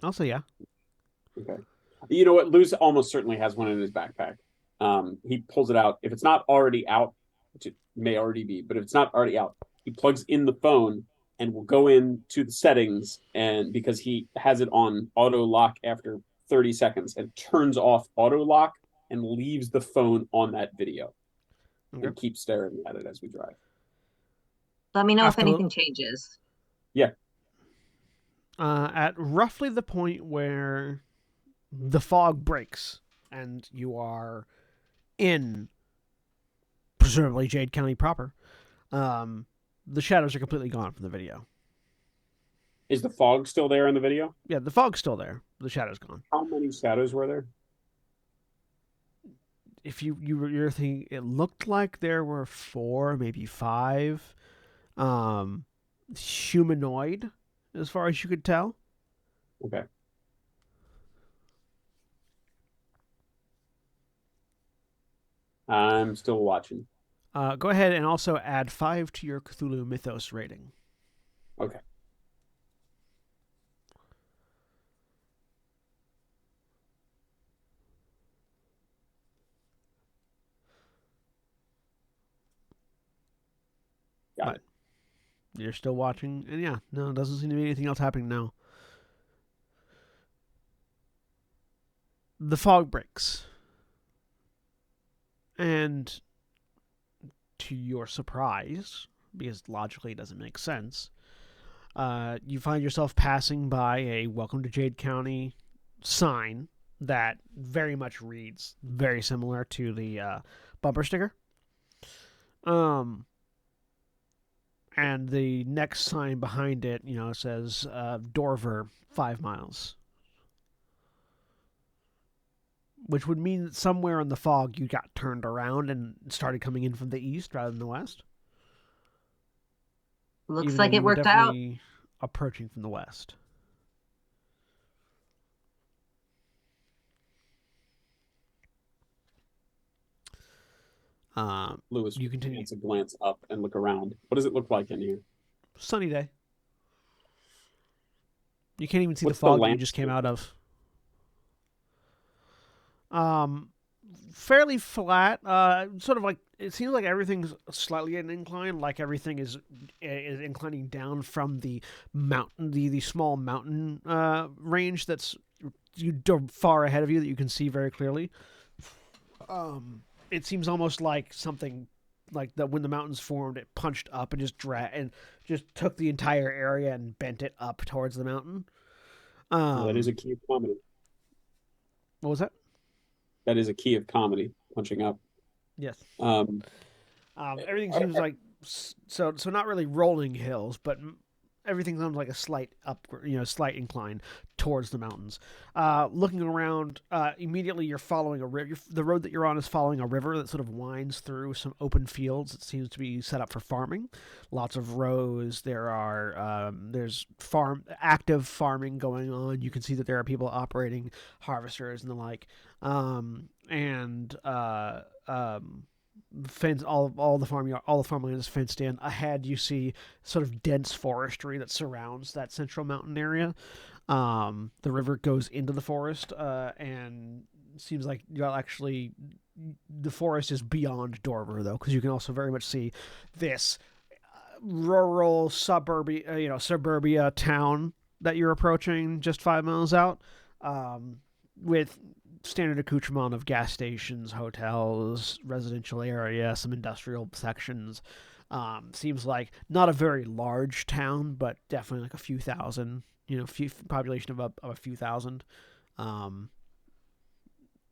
I'll say yeah. Okay. You know what? Luz almost certainly has one in his backpack. He pulls it out. If it's not already out, which it may already be, but if it's not already out, he plugs in the phone and will go into the settings, and because he has it on auto lock after 30 seconds and turns off auto lock and leaves the phone on that video and keeps staring at it as we drive. Let me know if anything changes. Yeah. At roughly the point where the fog breaks and you are in presumably Jade County proper, the shadows are completely gone from the video. Is the fog still there in the video? Yeah, the fog's still there. The shadow's gone. How many shadows were there? If you're thinking, it looked like there were 4, maybe 5, humanoid, as far as you could tell. Okay. I'm still watching. Go ahead and also add 5 to your Cthulhu Mythos rating. Okay. Got it. You're still watching, and yeah, no, it doesn't seem to be anything else happening now. The fog breaks. And to your surprise, because logically it doesn't make sense, you find yourself passing by a Welcome to Jade County sign that very much reads very similar to the bumper sticker. And the next sign behind it, says Dorver 5 miles. Which would mean that somewhere in the fog you got turned around and started coming in from the east rather than the west. Looks like it worked out. Approaching from the west. Lewis You continue. gets a glance up and look around. What does it look like in here? Sunny day. You can't even see What's the the fog that you just came landscape? out of. Fairly flat. Sort of like it seems like everything's slightly at an incline, like everything is inclining down from the mountain, the small mountain range that's far ahead of you that you can see very clearly. It seems almost like something like that when the mountains formed, it punched up and just took the entire area and bent it up towards the mountain. Well, that is a Um, key of comedy. what was that? That is a key of comedy, punching up. Yes. Um, Everything I- seems I- like so not really rolling hills, but everything sounds like a slight slight incline towards the mountains. Looking around, immediately you're following a river. The road that you're on is following a river that sort of winds through some open fields. It seems to be set up for farming. Lots of rows. There's active farming going on. You can see that there are people operating harvesters and the like. And fence all the farmland is fenced in. Ahead, you see sort of dense forestry that surrounds that central mountain area. The river goes into the forest, and seems like the forest is beyond Dorver though, because you can also very much see this rural suburbia town that you're approaching just 5 miles out, with standard accoutrement of gas stations, hotels, residential area, some industrial sections. Seems like not a very large town, but definitely like a few thousand. Population of a few thousand. Um,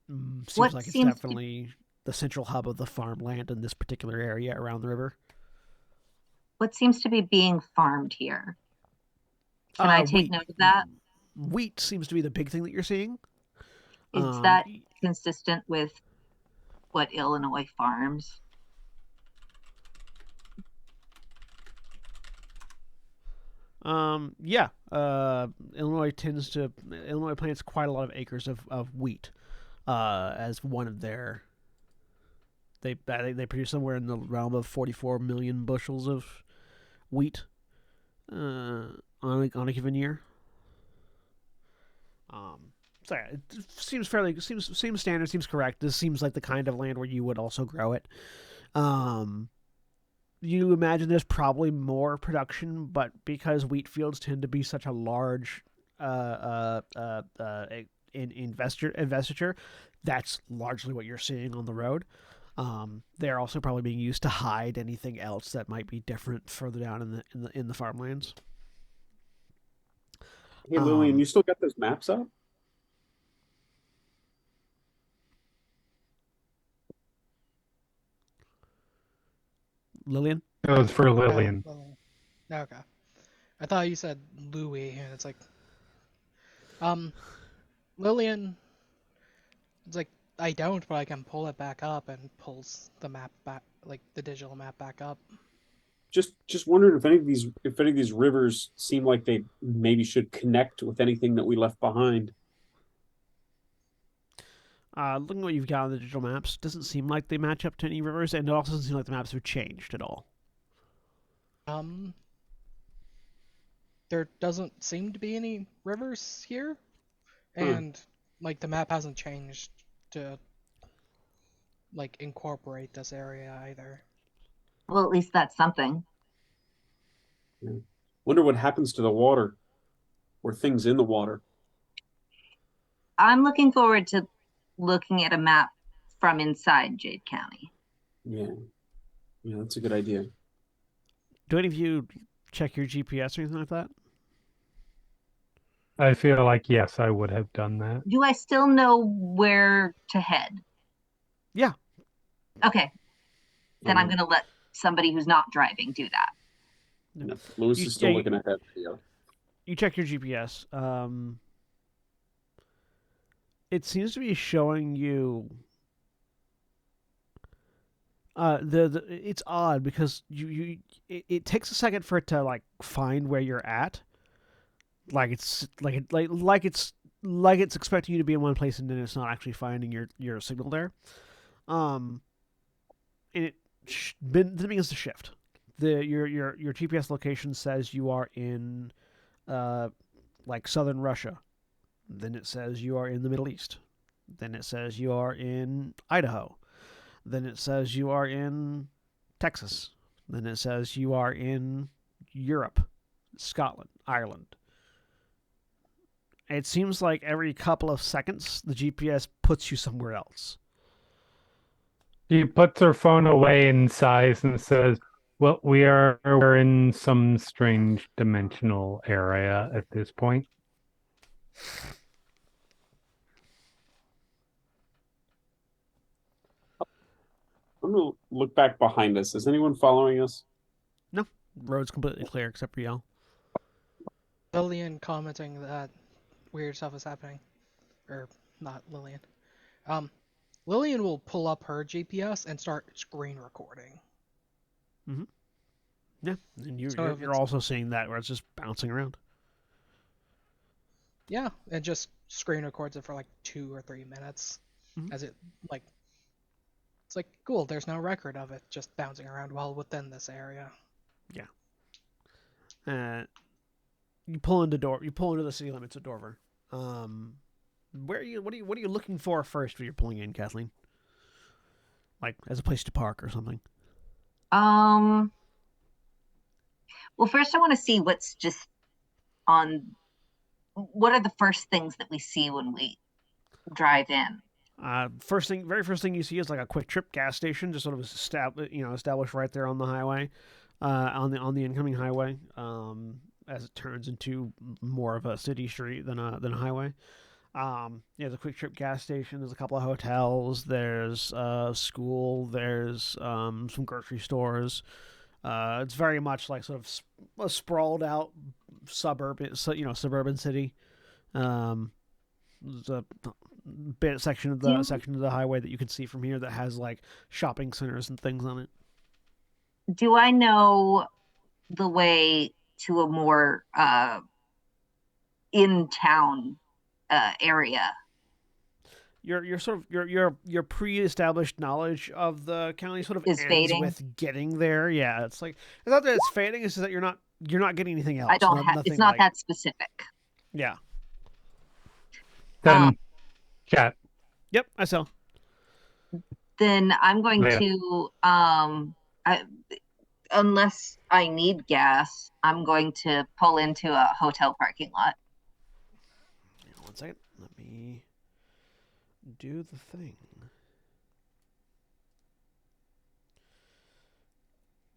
Seems What like it's seems to definitely the central hub of the farmland in this particular area around the river. what seems to be being farmed here? Can I take Wheat. note of that? Wheat seems to be the big thing that you're seeing. Is Um, that consistent with what Illinois farms? yeah. Illinois plants quite a lot of acres of wheat, as one of their. They produce somewhere in the realm of 44 million bushels of wheat, on a given year. So yeah, it seems standard, seems correct. This seems like the kind of land where you would also grow it. Um, you imagine there's probably more production, but because wheat fields tend to be such a large investiture, that's largely what you're seeing on the road. They're also probably being used to hide anything else that might be different further down in the farmlands. Hey, Lillian, Um, you still got those maps up? Lillian. It was for Yeah, Lillian. well, okay. I thought you said Louis, and it's like, um, Lillian. It's like I don't, but I can pull it back up and pulls the map back, like the digital map back up. Just wondering if any of these rivers seem like they maybe should connect with anything that we left behind. Looking at what you've got on the digital maps, doesn't seem like they match up to any rivers, and it also doesn't seem like the maps have changed at all. Um, there doesn't seem to be any rivers here, Huh. and like the map hasn't changed to like incorporate this area either. Well, at least that's something. Yeah. Wonder what happens to the water or things in the water. I'm looking forward to looking at a map from inside Jade County. Yeah, yeah, that's a good idea. Do any of you check your GPS or anything like that? I feel like yes, I would have done that. Do I still know where to head? Yeah. Okay, then I'm Um, going to let somebody who's not driving do that. no, Lewis You, is still yeah, looking ahead. Yeah. you check your GPS. It seems to be showing you. It's odd because it takes a second for it to like find where you're at. It's expecting you to be in one place and then it's not actually finding your signal there. Um, then it begins to shift. Your GPS location says you are in like southern Russia. Then it says you are in the Middle East. Then it says you are in Idaho. Then it says you are in Texas. Then it says you are in Europe, Scotland, Ireland. It seems like every couple of seconds the GPS puts you somewhere else. She puts her phone away and sighs and says, "Well, we're in some strange dimensional area at this point." I'm gonna look back behind us. Is anyone following us? No, road's completely clear except for y'all. Lillian commenting that weird stuff is happening. Or not Lillian. Lillian will pull up her GPS and start screen recording. Mm-hmm. Yeah, and So you're also seeing that where it's just bouncing around. Yeah, and just screen records it for like 2 or 3 minutes. As it like it's like cool, there's no record of it just bouncing around while within this area. Yeah. You pull into the city limits of Dover. Where are you? What are you looking for first when you're pulling in, Kathleen? Like as a place to park or something. Well, first I want to see what's just on. What are the first things that we see when we drive in? Very first thing you see is like a Quick Trip gas station, just sort of established right there on the highway, on the incoming highway. As it turns into more of a city street than a highway. There's a Quick Trip gas station. There's a couple of hotels. There's a school. There's some grocery stores. It's very much like sort of a sprawled out suburban city. There's a section of the highway that you can see from here that has like shopping centers and things on it. Do I know the way to a more in town area? Your pre-established knowledge of the county sort of is ends fading with getting there. Yeah, it's like it's not that it's fading. It's just that you're not getting anything else. I don't have. It's not that specific. Yeah. Then chat. Yep, I saw. Then I'm going to unless I need gas, I'm going to pull into a hotel parking lot. Hang on 1 second. Let me do the thing.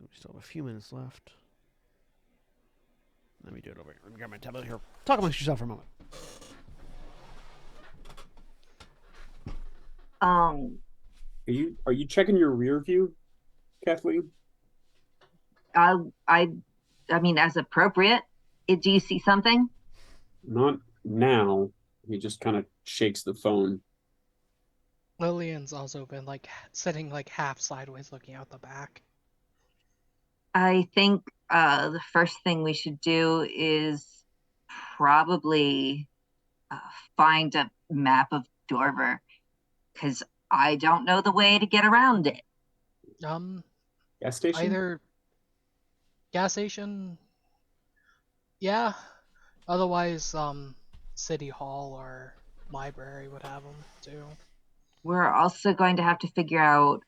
We still have a few minutes left. Let me do it over here. Let me grab my tablet here. Talk amongst yourself for a moment. Are you checking your rear view, Kathleen? I mean, as appropriate. Do you see something? Not now. He just kind of shakes the phone. Lillian's also been like sitting like half sideways looking out the back. I think the first thing we should do is probably find a map of Dover, because I don't know the way to get around it. Gas station? Either gas station, yeah. Otherwise, City Hall or library would have them too. We're also going to have to figure out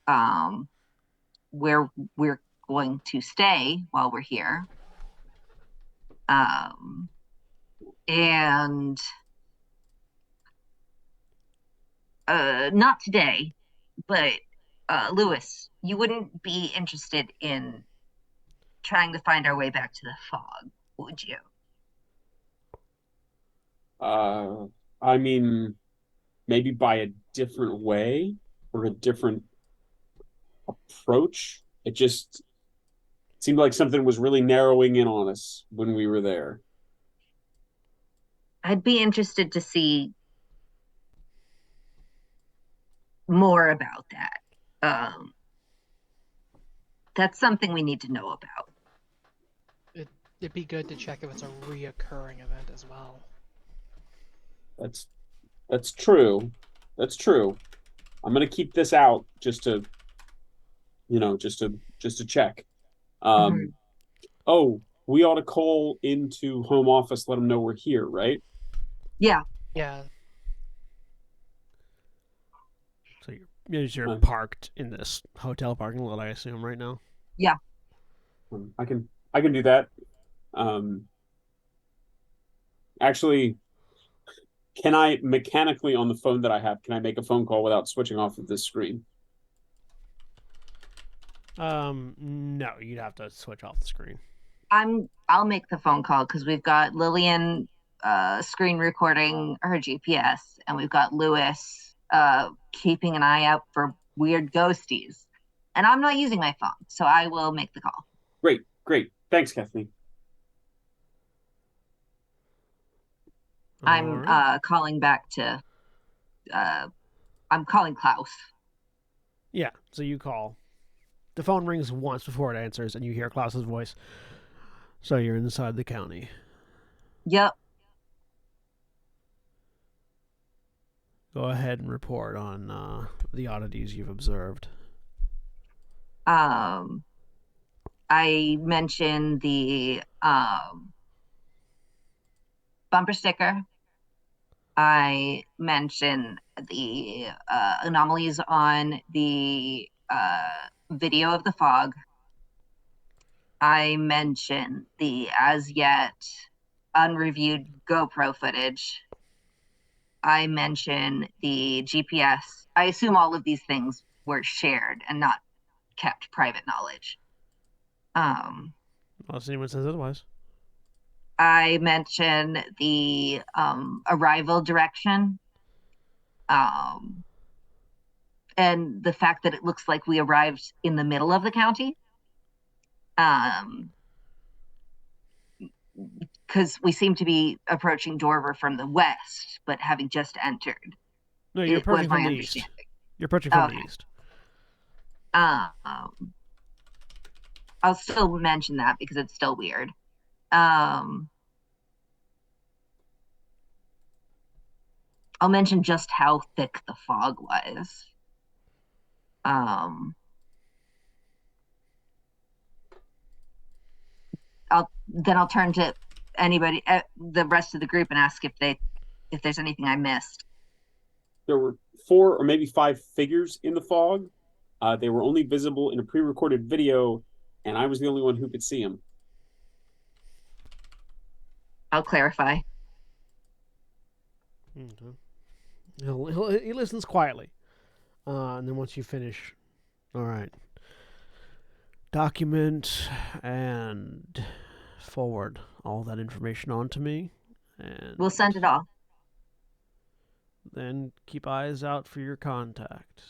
where we're going to stay while we're here. And not today, but Lewis, you wouldn't be interested in trying to find our way back to the fog, would you? I mean, maybe by a different way or a different approach. It just seemed like something was really narrowing in on us when we were there. I'd be interested to see more about that. That's something we need to know about. It'd be good to check if it's a reoccurring event as well. That's true. That's true. I'm gonna keep this out just to just to check. Mhm. Oh, we ought to call into home office, let them know we're here, right? Yeah. Yeah. So you're Uh, parked in this hotel parking lot, I assume, right now. Yeah. I can do that. Um, actually, can I mechanically on the phone that I have? Can I make a phone call without switching off of this screen? No, you'd have to switch off the screen. I'll make the phone call because we've got Lillian screen recording her GPS, and we've got Lewis keeping an eye out for weird ghosties. And I'm not using my phone, so I will make the call. Great. Thanks, Kathleen. All I'm right. calling back to I'm calling Klaus. Yeah. So you call. The phone rings once before it answers, and you hear Klaus's voice. So you're inside the county. Yep. Go ahead and report on the oddities you've observed. Um I mentioned the bumper sticker. I mentioned the anomalies on the video of the fog. I mentioned the as yet unreviewed GoPro footage. I mentioned the GPS. I assume all of these things were shared and not kept private knowledge. Um, Unless anyone says otherwise. I mentioned the arrival direction, um, and the fact that it looks like we arrived in the middle of the county. Because we seem to be approaching Dorver from the west, but having just entered. No, you're It was approaching my from the east. understanding. You're approaching from the Okay. east. Um, I'll still mention that because it's still weird. Um, I'll mention just how thick the fog was. Um, I'll turn to anybody, the rest of the group, and ask if there's anything I missed. There were 4 or maybe 5 figures in the fog. They were only visible in a pre-recorded video, and I was the only one who could see them. I'll clarify. Okay. He listens quietly. And then once you finish, all right. Document and forward all that information on to me. And We'll send it all. then keep eyes out for your contact.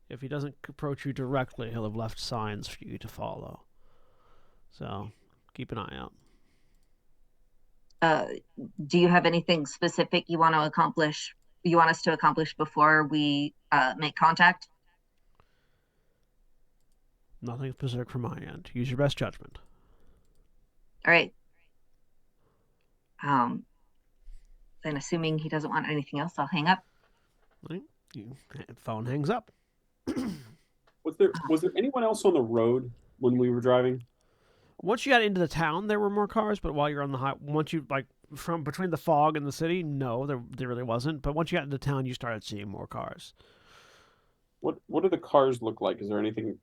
If he doesn't approach you directly, he'll have left signs for you to follow. So keep an eye out. Do you have anything specific you want to accomplish? You want us to accomplish before we make contact? Nothing specific from my end. Use your best judgment. All right. Then assuming he doesn't want anything else, I'll hang up. Right? Phone hangs up. Was there anyone else on the road when we were driving? Once you got into the town, there were more cars. But while you're on the high, once you from between the fog and the city, no, there really wasn't. But once you got into town, you started seeing more cars. What do the cars look like? Is there anything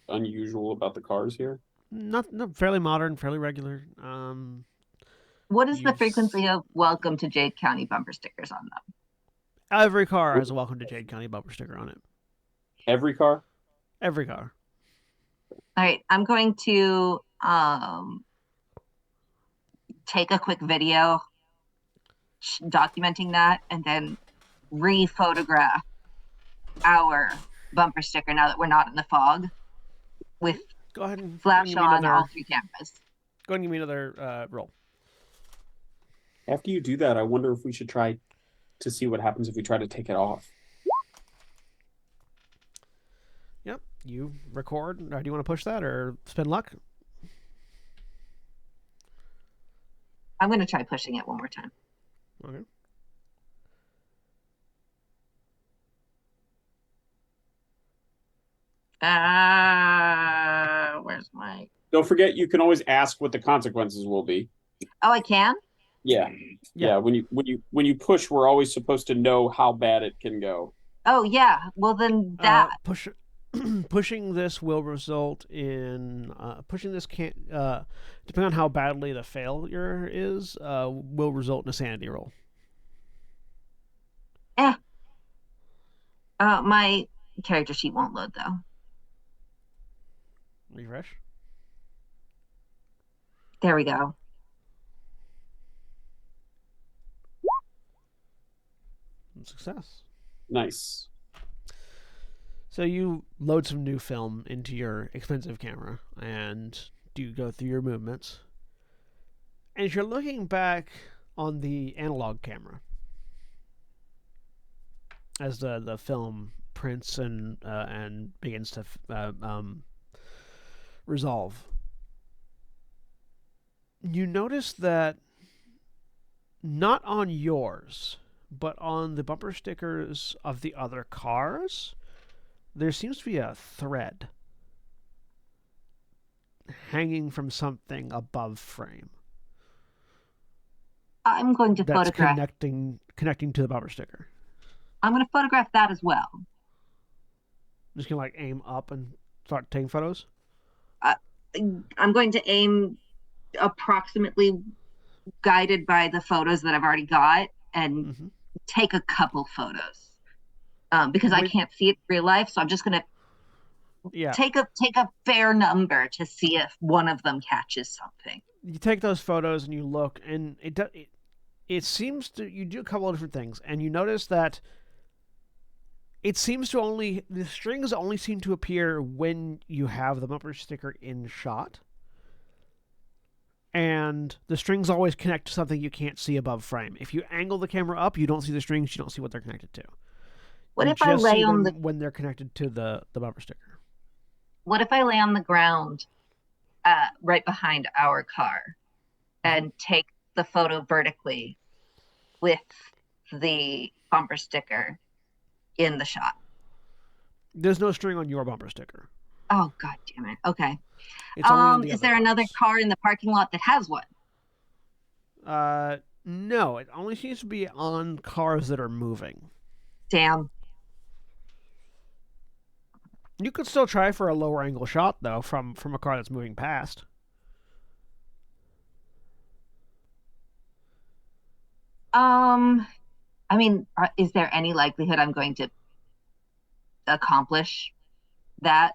unusual about the cars here? Not fairly modern, fairly regular. What is the You've frequency of welcome to Jade County bumper stickers on them? Every car has a welcome to Jade County bumper sticker on it. Every car? Every car. All right, I'm going to take a quick video documenting that and then re-photograph our bumper sticker now that we're not in the fog with Go ahead and flash give me on another. all 3 cameras. Go ahead and give me another roll. After you do that, I wonder if we should try to see what happens if we try to take it off. Yep. You record. Or do you want to push that or spin luck? I'm going to try pushing it one more time. Okay. Don't forget, you can always ask what the consequences will be. Oh, I can? Yeah, Yeah. yeah. When you push, we're always supposed to know how bad it can go. Oh, yeah. Well, then that. Pushing this will result in pushing this can't depending on how badly the failure is will result in a sanity roll. Eh. My character sheet won't load, though. Refresh. There we go. Success. Nice. So you load some new film into your expensive camera and do go through your movements. And as you're looking back on the analog camera, as the film prints and begins to resolve, you notice that not on yours, but on the bumper stickers of the other cars, there seems to be a thread hanging from something above frame. I'm going to That's photograph. connecting to the bumper sticker. I'm going to photograph that as well. Just gonna like aim up and start taking photos. I'm going to aim approximately guided by the photos that I've already got and take a couple photos because I can't see it in real life. So I'm just going to take a fair number to see if one of them catches something. You take those photos and you look, and it seems to, you do a couple of different things, and you notice that it seems to the strings only seem to appear when you have the bumper sticker in shot. And the strings always connect to something you can't see above frame. If you angle the camera up, you don't see the strings, you don't see what they're connected to. What you if I just lay see on them when they're connected to the bumper sticker? What if I lay on the ground right behind our car and take the photo vertically with the bumper sticker in the shot? There's no string on your bumper sticker. Oh, God damn it. Okay. It's only on the Is other there another cars. car in the parking lot that has one? No, it only seems to be on cars that are moving. Damn. You could still try for a lower angle shot though from a car that's moving past. I mean, is there any likelihood I'm going to accomplish that?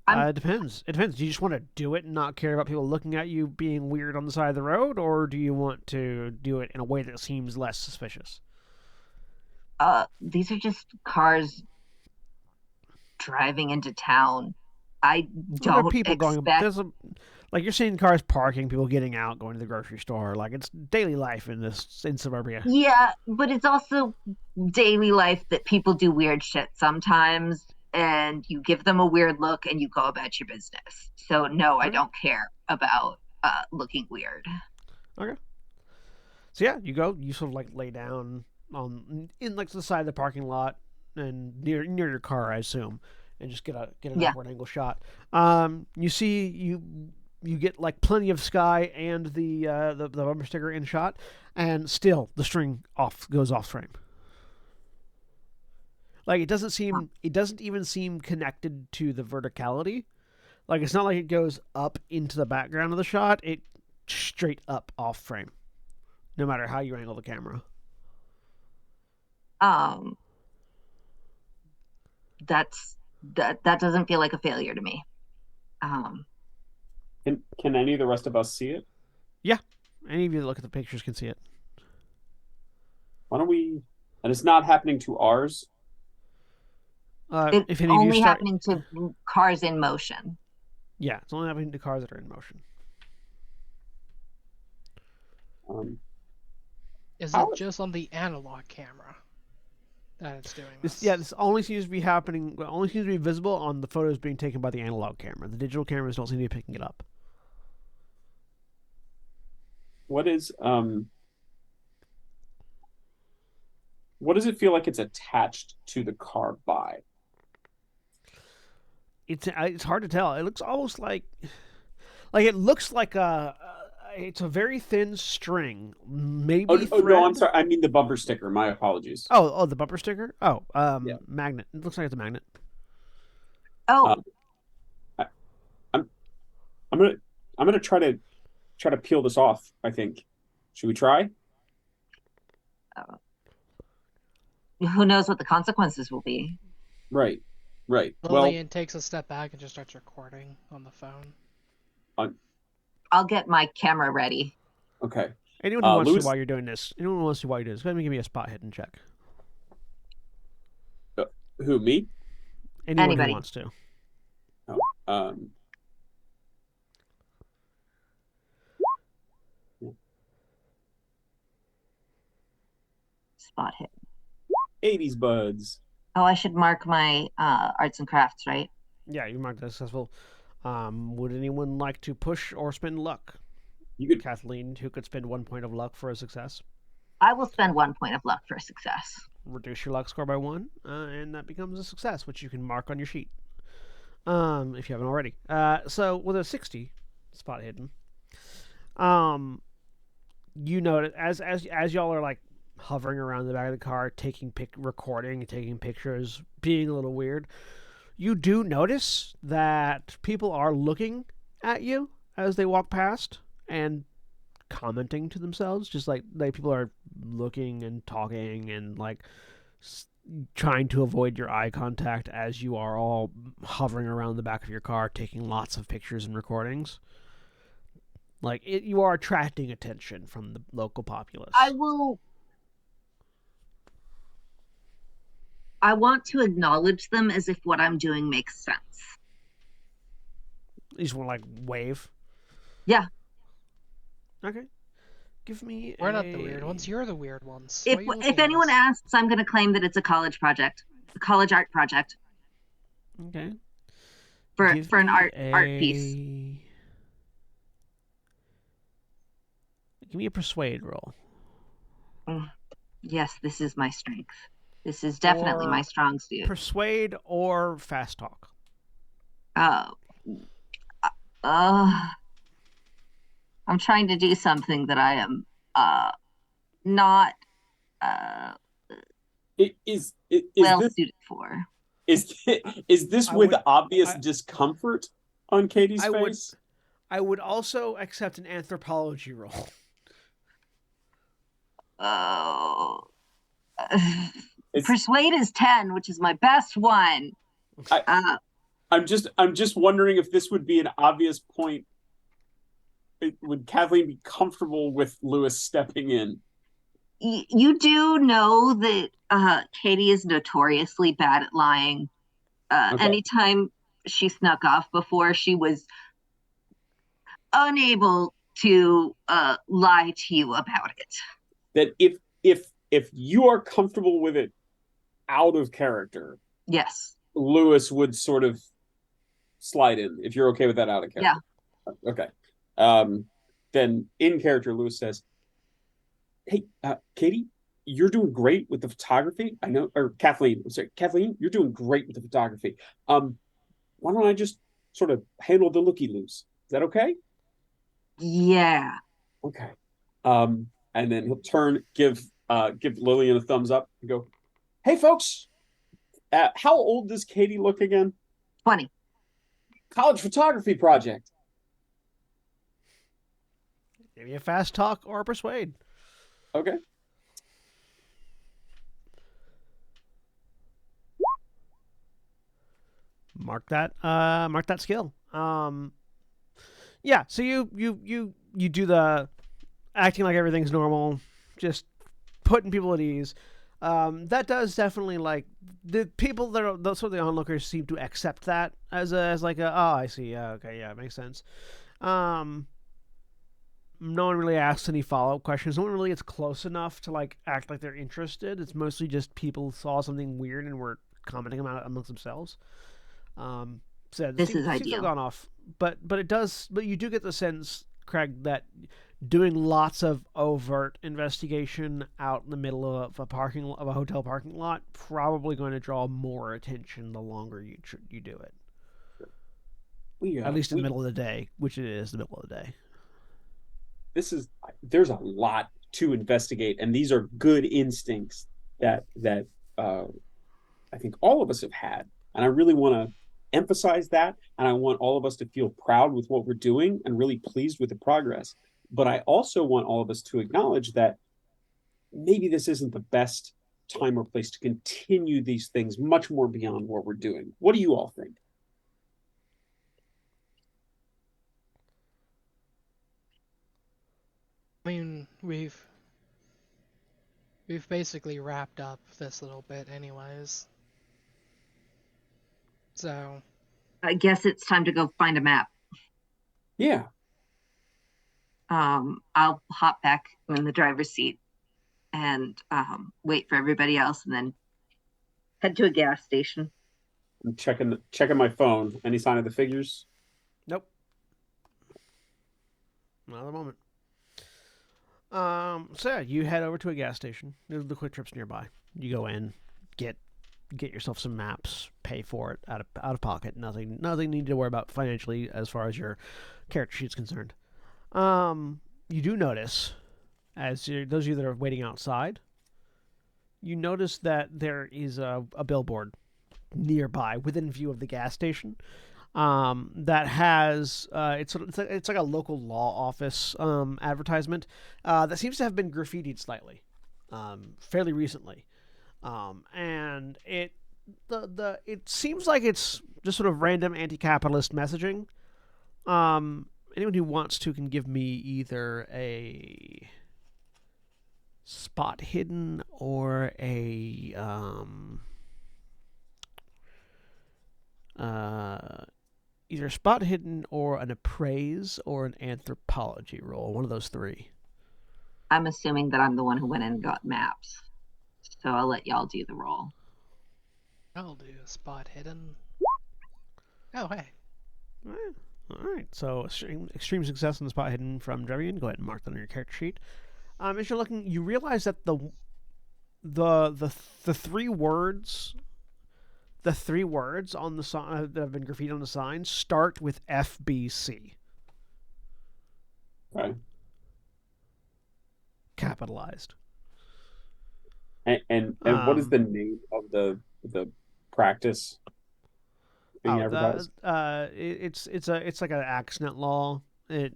It depends. It depends. Do you just want to do it and not care about people looking at you being weird on the side of the road, or do you want to do it in a way that seems less suspicious? These are just cars driving into town. I don't people expect. Like you're seeing cars parking, people getting out, going to the grocery store. Like it's daily life in suburbia. Yeah, but it's also daily life that people do weird shit sometimes, and you give them a weird look and you go about your business. So no, I don't care about looking weird. Okay. So yeah, you sort of like lay down in like the side of the parking lot and near your car, I assume, and just get an upward angle shot. You see you get like plenty of sky and the bumper sticker in shot, and still the string goes off frame. Like it doesn't even seem connected to the verticality. Like it's not like it goes up into the background of the shot. It straight up off frame, no matter how you angle the camera. That doesn't feel like a failure to me. Can any of the rest of us see it? Yeah, any of you that look at the pictures can see it. Why don't we? And it's not happening to ours. It's only happening to cars in motion. Yeah, it's only happening to cars that are in motion. Is it just on the analog camera that it's doing this? This only seems to be happening. Only seems to be visible on the photos being taken by the analog camera. The digital cameras don't seem to be picking it up. What does it feel like it's attached to the car by? it's hard to tell. It looks almost like it looks like it's a very thin string, maybe Oh no, I'm thread. sorry. I mean the bumper sticker. My apologies. Oh, the bumper sticker. Oh, Yeah. magnet. It looks like it's a magnet. Oh, I, I'm I'm gonna try to peel this off. I think. Should we try? who knows what the consequences will be? Right. Well, Lillian takes a step back and just starts recording on the phone. I'll get my camera ready. okay. Anyone who wants Lewis, to while you're doing this. Anyone who wants to while you're doing this. Go ahead and give me a spot hidden check. who me? Anyone Anybody. who wants to. Um, Spot hit. 80s buds. Oh, I should mark my arts and crafts, right? Yeah, you marked that successful. Would anyone like to push or spend luck? You could. Kathleen, who could spend 1 point of luck for a success. I will spend 1 point of luck for success. Reduce your luck score by 1, and that becomes a success, which you can mark on your sheet. If you haven't already. So with a 60 spot hidden, you notice as y'all are like hovering around the back of the car, recording, taking pictures, being a little weird, you do notice that people are looking at you as they walk past and commenting to themselves, just like people are looking and talking and like trying to avoid your eye contact as you are all hovering around the back of your car taking lots of pictures and recordings. Like you are attracting attention from the local populace. I want to acknowledge them as if what I'm doing makes sense. You just want to like wave. Yeah. Okay. Give me. We're not the weird ones. You're the weird ones. If anyone asks, I'm going to claim that it's a college project, a college art project. Okay. For an art piece. Give me a persuade roll. Yes, this is my strength. This is definitely my strong suit. Persuade or fast talk. I'm trying to do something that I am not well suited for. Is this with obvious discomfort on Katie's face? I would also accept an anthropology roll. Oh. Persuade is 10, which is my best one. I'm just wondering if this would be an obvious point. Would Kathleen be comfortable with Lewis stepping in? You do know that Katie is notoriously bad at lying. Okay. Anytime she snuck off before, she was unable to lie to you about it. That if you are comfortable with it out of character, yes, Lewis would sort of slide in if you're okay with that out of character. Yeah. Okay. Then in character, Lewis says, "Hey, Katie, you're doing great with the photography. I know, or Kathleen, I'm sorry, Kathleen, you're doing great with the photography. Why don't I just sort of handle the looky-loos? Is that okay?" Yeah. Okay. And then he'll turn, give Lillian a thumbs up, and go, "Hey, folks, how old does Katie look again?" 20. College photography project. Maybe a fast talk or a persuade. Okay. Mark that skill. Yeah, so you do the acting like everything's normal, just putting people at ease. That does definitely, like, the people that are those sort of the onlookers seem to accept that as like a, oh, I see, yeah, okay, yeah, it makes sense. No one really asks any follow-up questions. No one really gets close enough to like act like they're interested. It's mostly just people saw something weird and were commenting about it amongst themselves. So this is ideal. Gone off, but you do get the sense, Craig, that doing lots of overt investigation out in the middle of a hotel parking lot probably going to draw more attention the longer you do it. At least in the middle of the day, which it is the middle of the day. There's a lot to investigate, and these are good instincts that I think all of us have had, and I really want to emphasize that, and I want all of us to feel proud with what we're doing and really pleased with the progress. But I also want all of us to acknowledge that maybe this isn't the best time or place to continue these things much more beyond what we're doing. What do you all think? I mean, we've basically wrapped up this little bit anyways. So I guess it's time to go find a map. Yeah. I'll hop back in the driver's seat and wait for everybody else, and then head to a gas station. I'm checking my phone. Any sign of the figures? Nope. Not at the moment. So yeah, you head over to a gas station. The Quick Trip's nearby. You go in, get yourself some maps, pay for it out of pocket. Nothing needed to worry about financially as far as your character sheet's concerned. You do notice, those of you that are waiting outside, you notice that there is a billboard nearby within view of the gas station. That has it's like a local law office advertisement that seems to have been graffitied slightly, fairly recently, and it seems like it's just sort of random anti-capitalist messaging. Anyone who wants to can give me either a spot hidden or a either spot hidden or an appraise or an anthropology roll. One of those three. I'm assuming that I'm the one who went in and got maps, so I'll let y'all do the roll. I'll do a spot hidden. Oh, hey. All right. So extreme success on the spot hidden from Drevian. Go ahead and mark that on your character sheet. As you're looking, you realize that the three words. The three words on the sign that have been graffitied on the sign start with FBC. Right. Capitalized. And what is the name of the practice being advertised? It's like an accident law. It's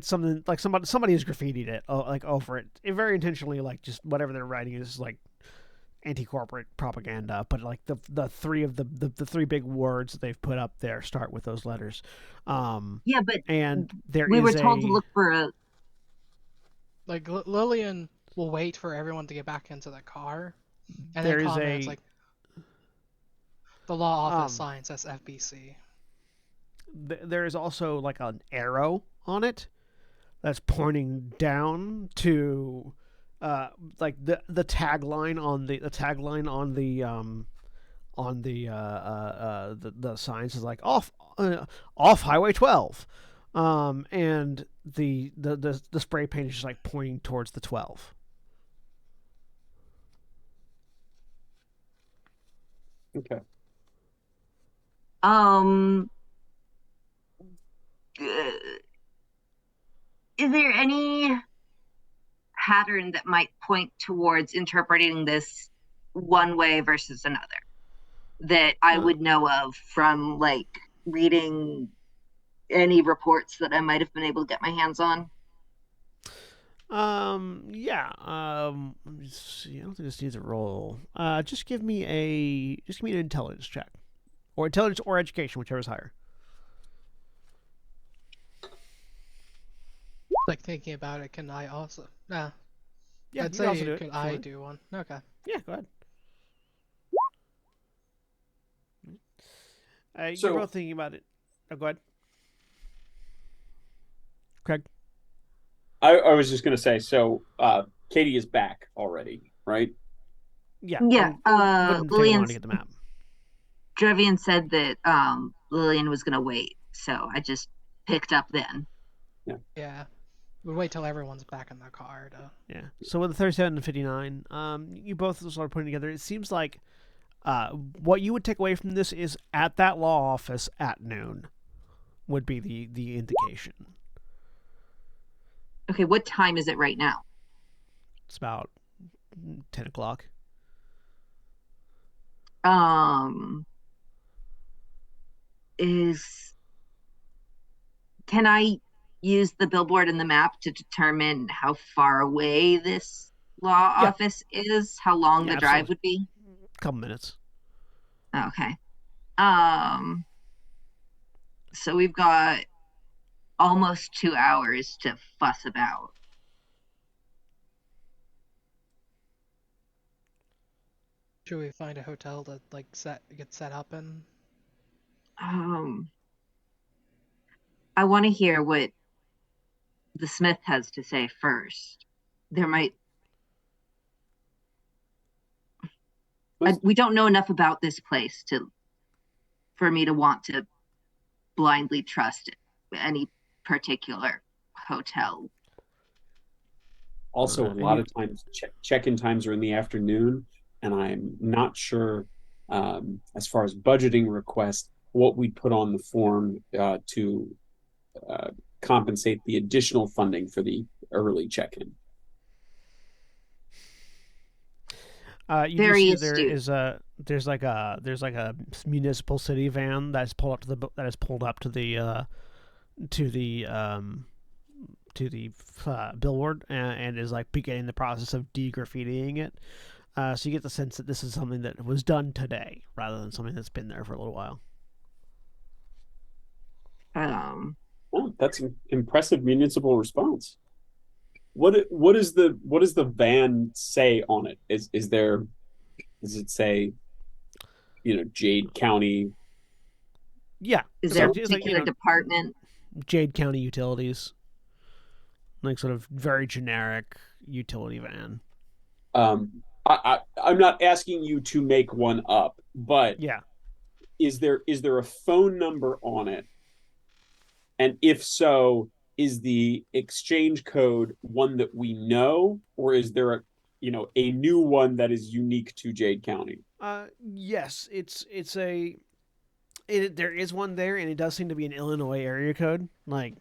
something like somebody has graffitied it like over it very intentionally, like just whatever they're writing is like anti-corporate propaganda, but like the three of the three big words that they've put up there start with those letters. Yeah, but and we were told to look for a. Like Lillian will wait for everyone to get back into the car, and there then is comments like the law office sign says FBC. There is also like an arrow on it that's pointing down to like the tagline on the signs is like off Highway 12, and the spray paint is just like pointing towards the 12. Okay. Is there any pattern that might point towards interpreting this one way versus another that I would know of from like reading any reports that I might have been able to get my hands on? Yeah. Let me see. I don't think this needs a roll. Just give me an intelligence check, or intelligence or education, whichever is higher. Like thinking about it, can I also? Nah. Yeah, I'd you say can also do it. could I do one? Okay. Yeah, go ahead. So- You're both thinking about it. Oh, go ahead. Craig. I was just gonna say, so Katie is back already, right? Yeah. Yeah, wouldn't take long Lillian's to get the map. Drevian said that Lillian was gonna wait, so I just picked up then. Yeah. We'll wait till everyone's back in the car to. Yeah. So with the 37 and 59, you both start putting together. It seems like What you would take away from this is at that law office at noon would be the indication. Okay, what time is it right now? It's about 10 o'clock. Can I use the billboard and the map to determine how far away this law Yeah. office is? How long Yeah, the drive absolutely. would be? Couple minutes. Okay. So we've got almost 2 hours to fuss about. Should we find a hotel to like get set up in? I want to hear what the Smith has to say first. We don't know enough about this place for me to want to blindly trust any particular hotel. Also, a lot of times check-in times are in the afternoon, and I'm not sure as far as budgeting requests what we'd put on the form to compensate the additional funding for the early check-in. You Very do see there astute. is there's like a municipal city van that's pulled up to the billboard and is like beginning the process of de-graffitiing it. So you get the sense that this is something that was done today rather than something that's been there for a little while. Oh, that's an impressive municipal response. What does the van say on it? Does it say, Jade County? Yeah. Is there a It's like, particular department? Jade County Utilities. Like sort of very generic utility van. I'm not asking you to make one up, but yeah, is there a phone number on it? And if so, is the exchange code one that we know, or is there a new one that is unique to Jade County? Yes, there is one there, and it does seem to be an Illinois area code. Like,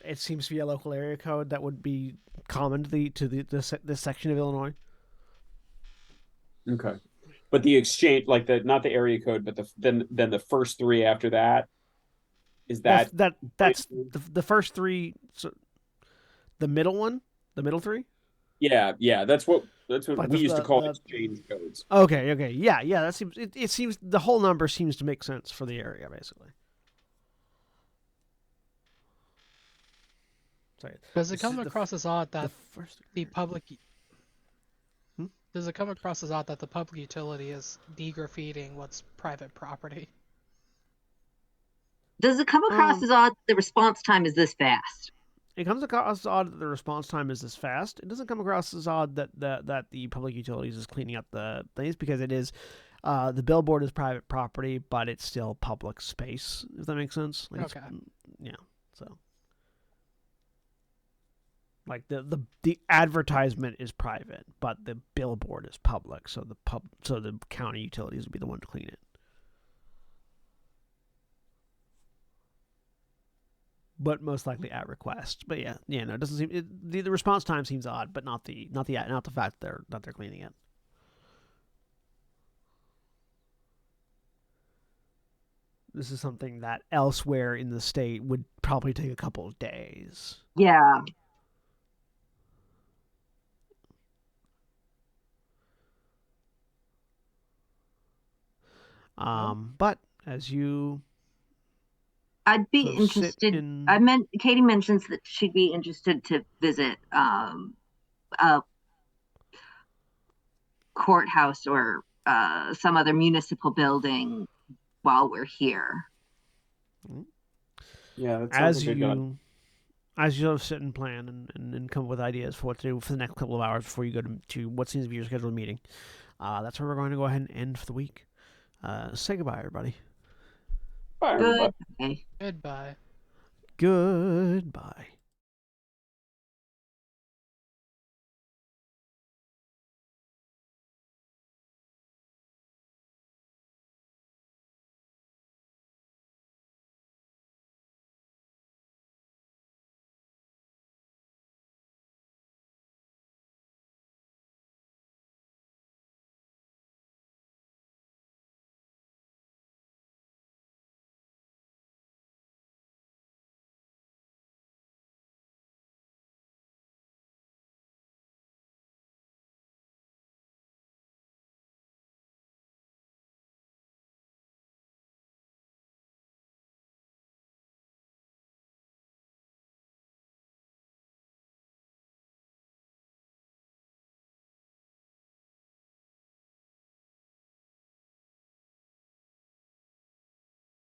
it seems to be a local area code that would be common to this section of Illinois. Okay, but the exchange, like not the area code, but then the first three after that, is that's the first three. So the middle three. Yeah, that's what like we used to call exchange codes. Okay, yeah. That seems it seems the whole number seems to make sense for the area basically. Sorry. Does it come across as odd that the public? Hmm? Does it come across as odd that the public utility is de-graffitiing what's private property? Does it come across as odd that the response time is this fast? It comes across as odd that the response time is this fast. It doesn't come across as odd that the public utilities is cleaning up the things because it is the billboard is private property, but it's still public space. If that makes sense. Like okay. Yeah. So. Like the advertisement is private, but the billboard is public, so the county utilities would be the one to clean it. But most likely at request. But no, it doesn't seem the response time seems odd, but not the fact that they're cleaning it. This is something that elsewhere in the state would probably take a couple of days. Yeah. But as you, I'd be interested. Katie mentions that she'd be interested to visit a courthouse or some other municipal building while we're here. Yeah, that sounds like a good. As you sort of sit and plan and come up with ideas for what to do for the next couple of hours before you go to what seems to be your scheduled meeting, that's where we're going to go ahead and end for the week. Say goodbye, everybody. Bye, everybody. Goodbye. Goodbye. Goodbye.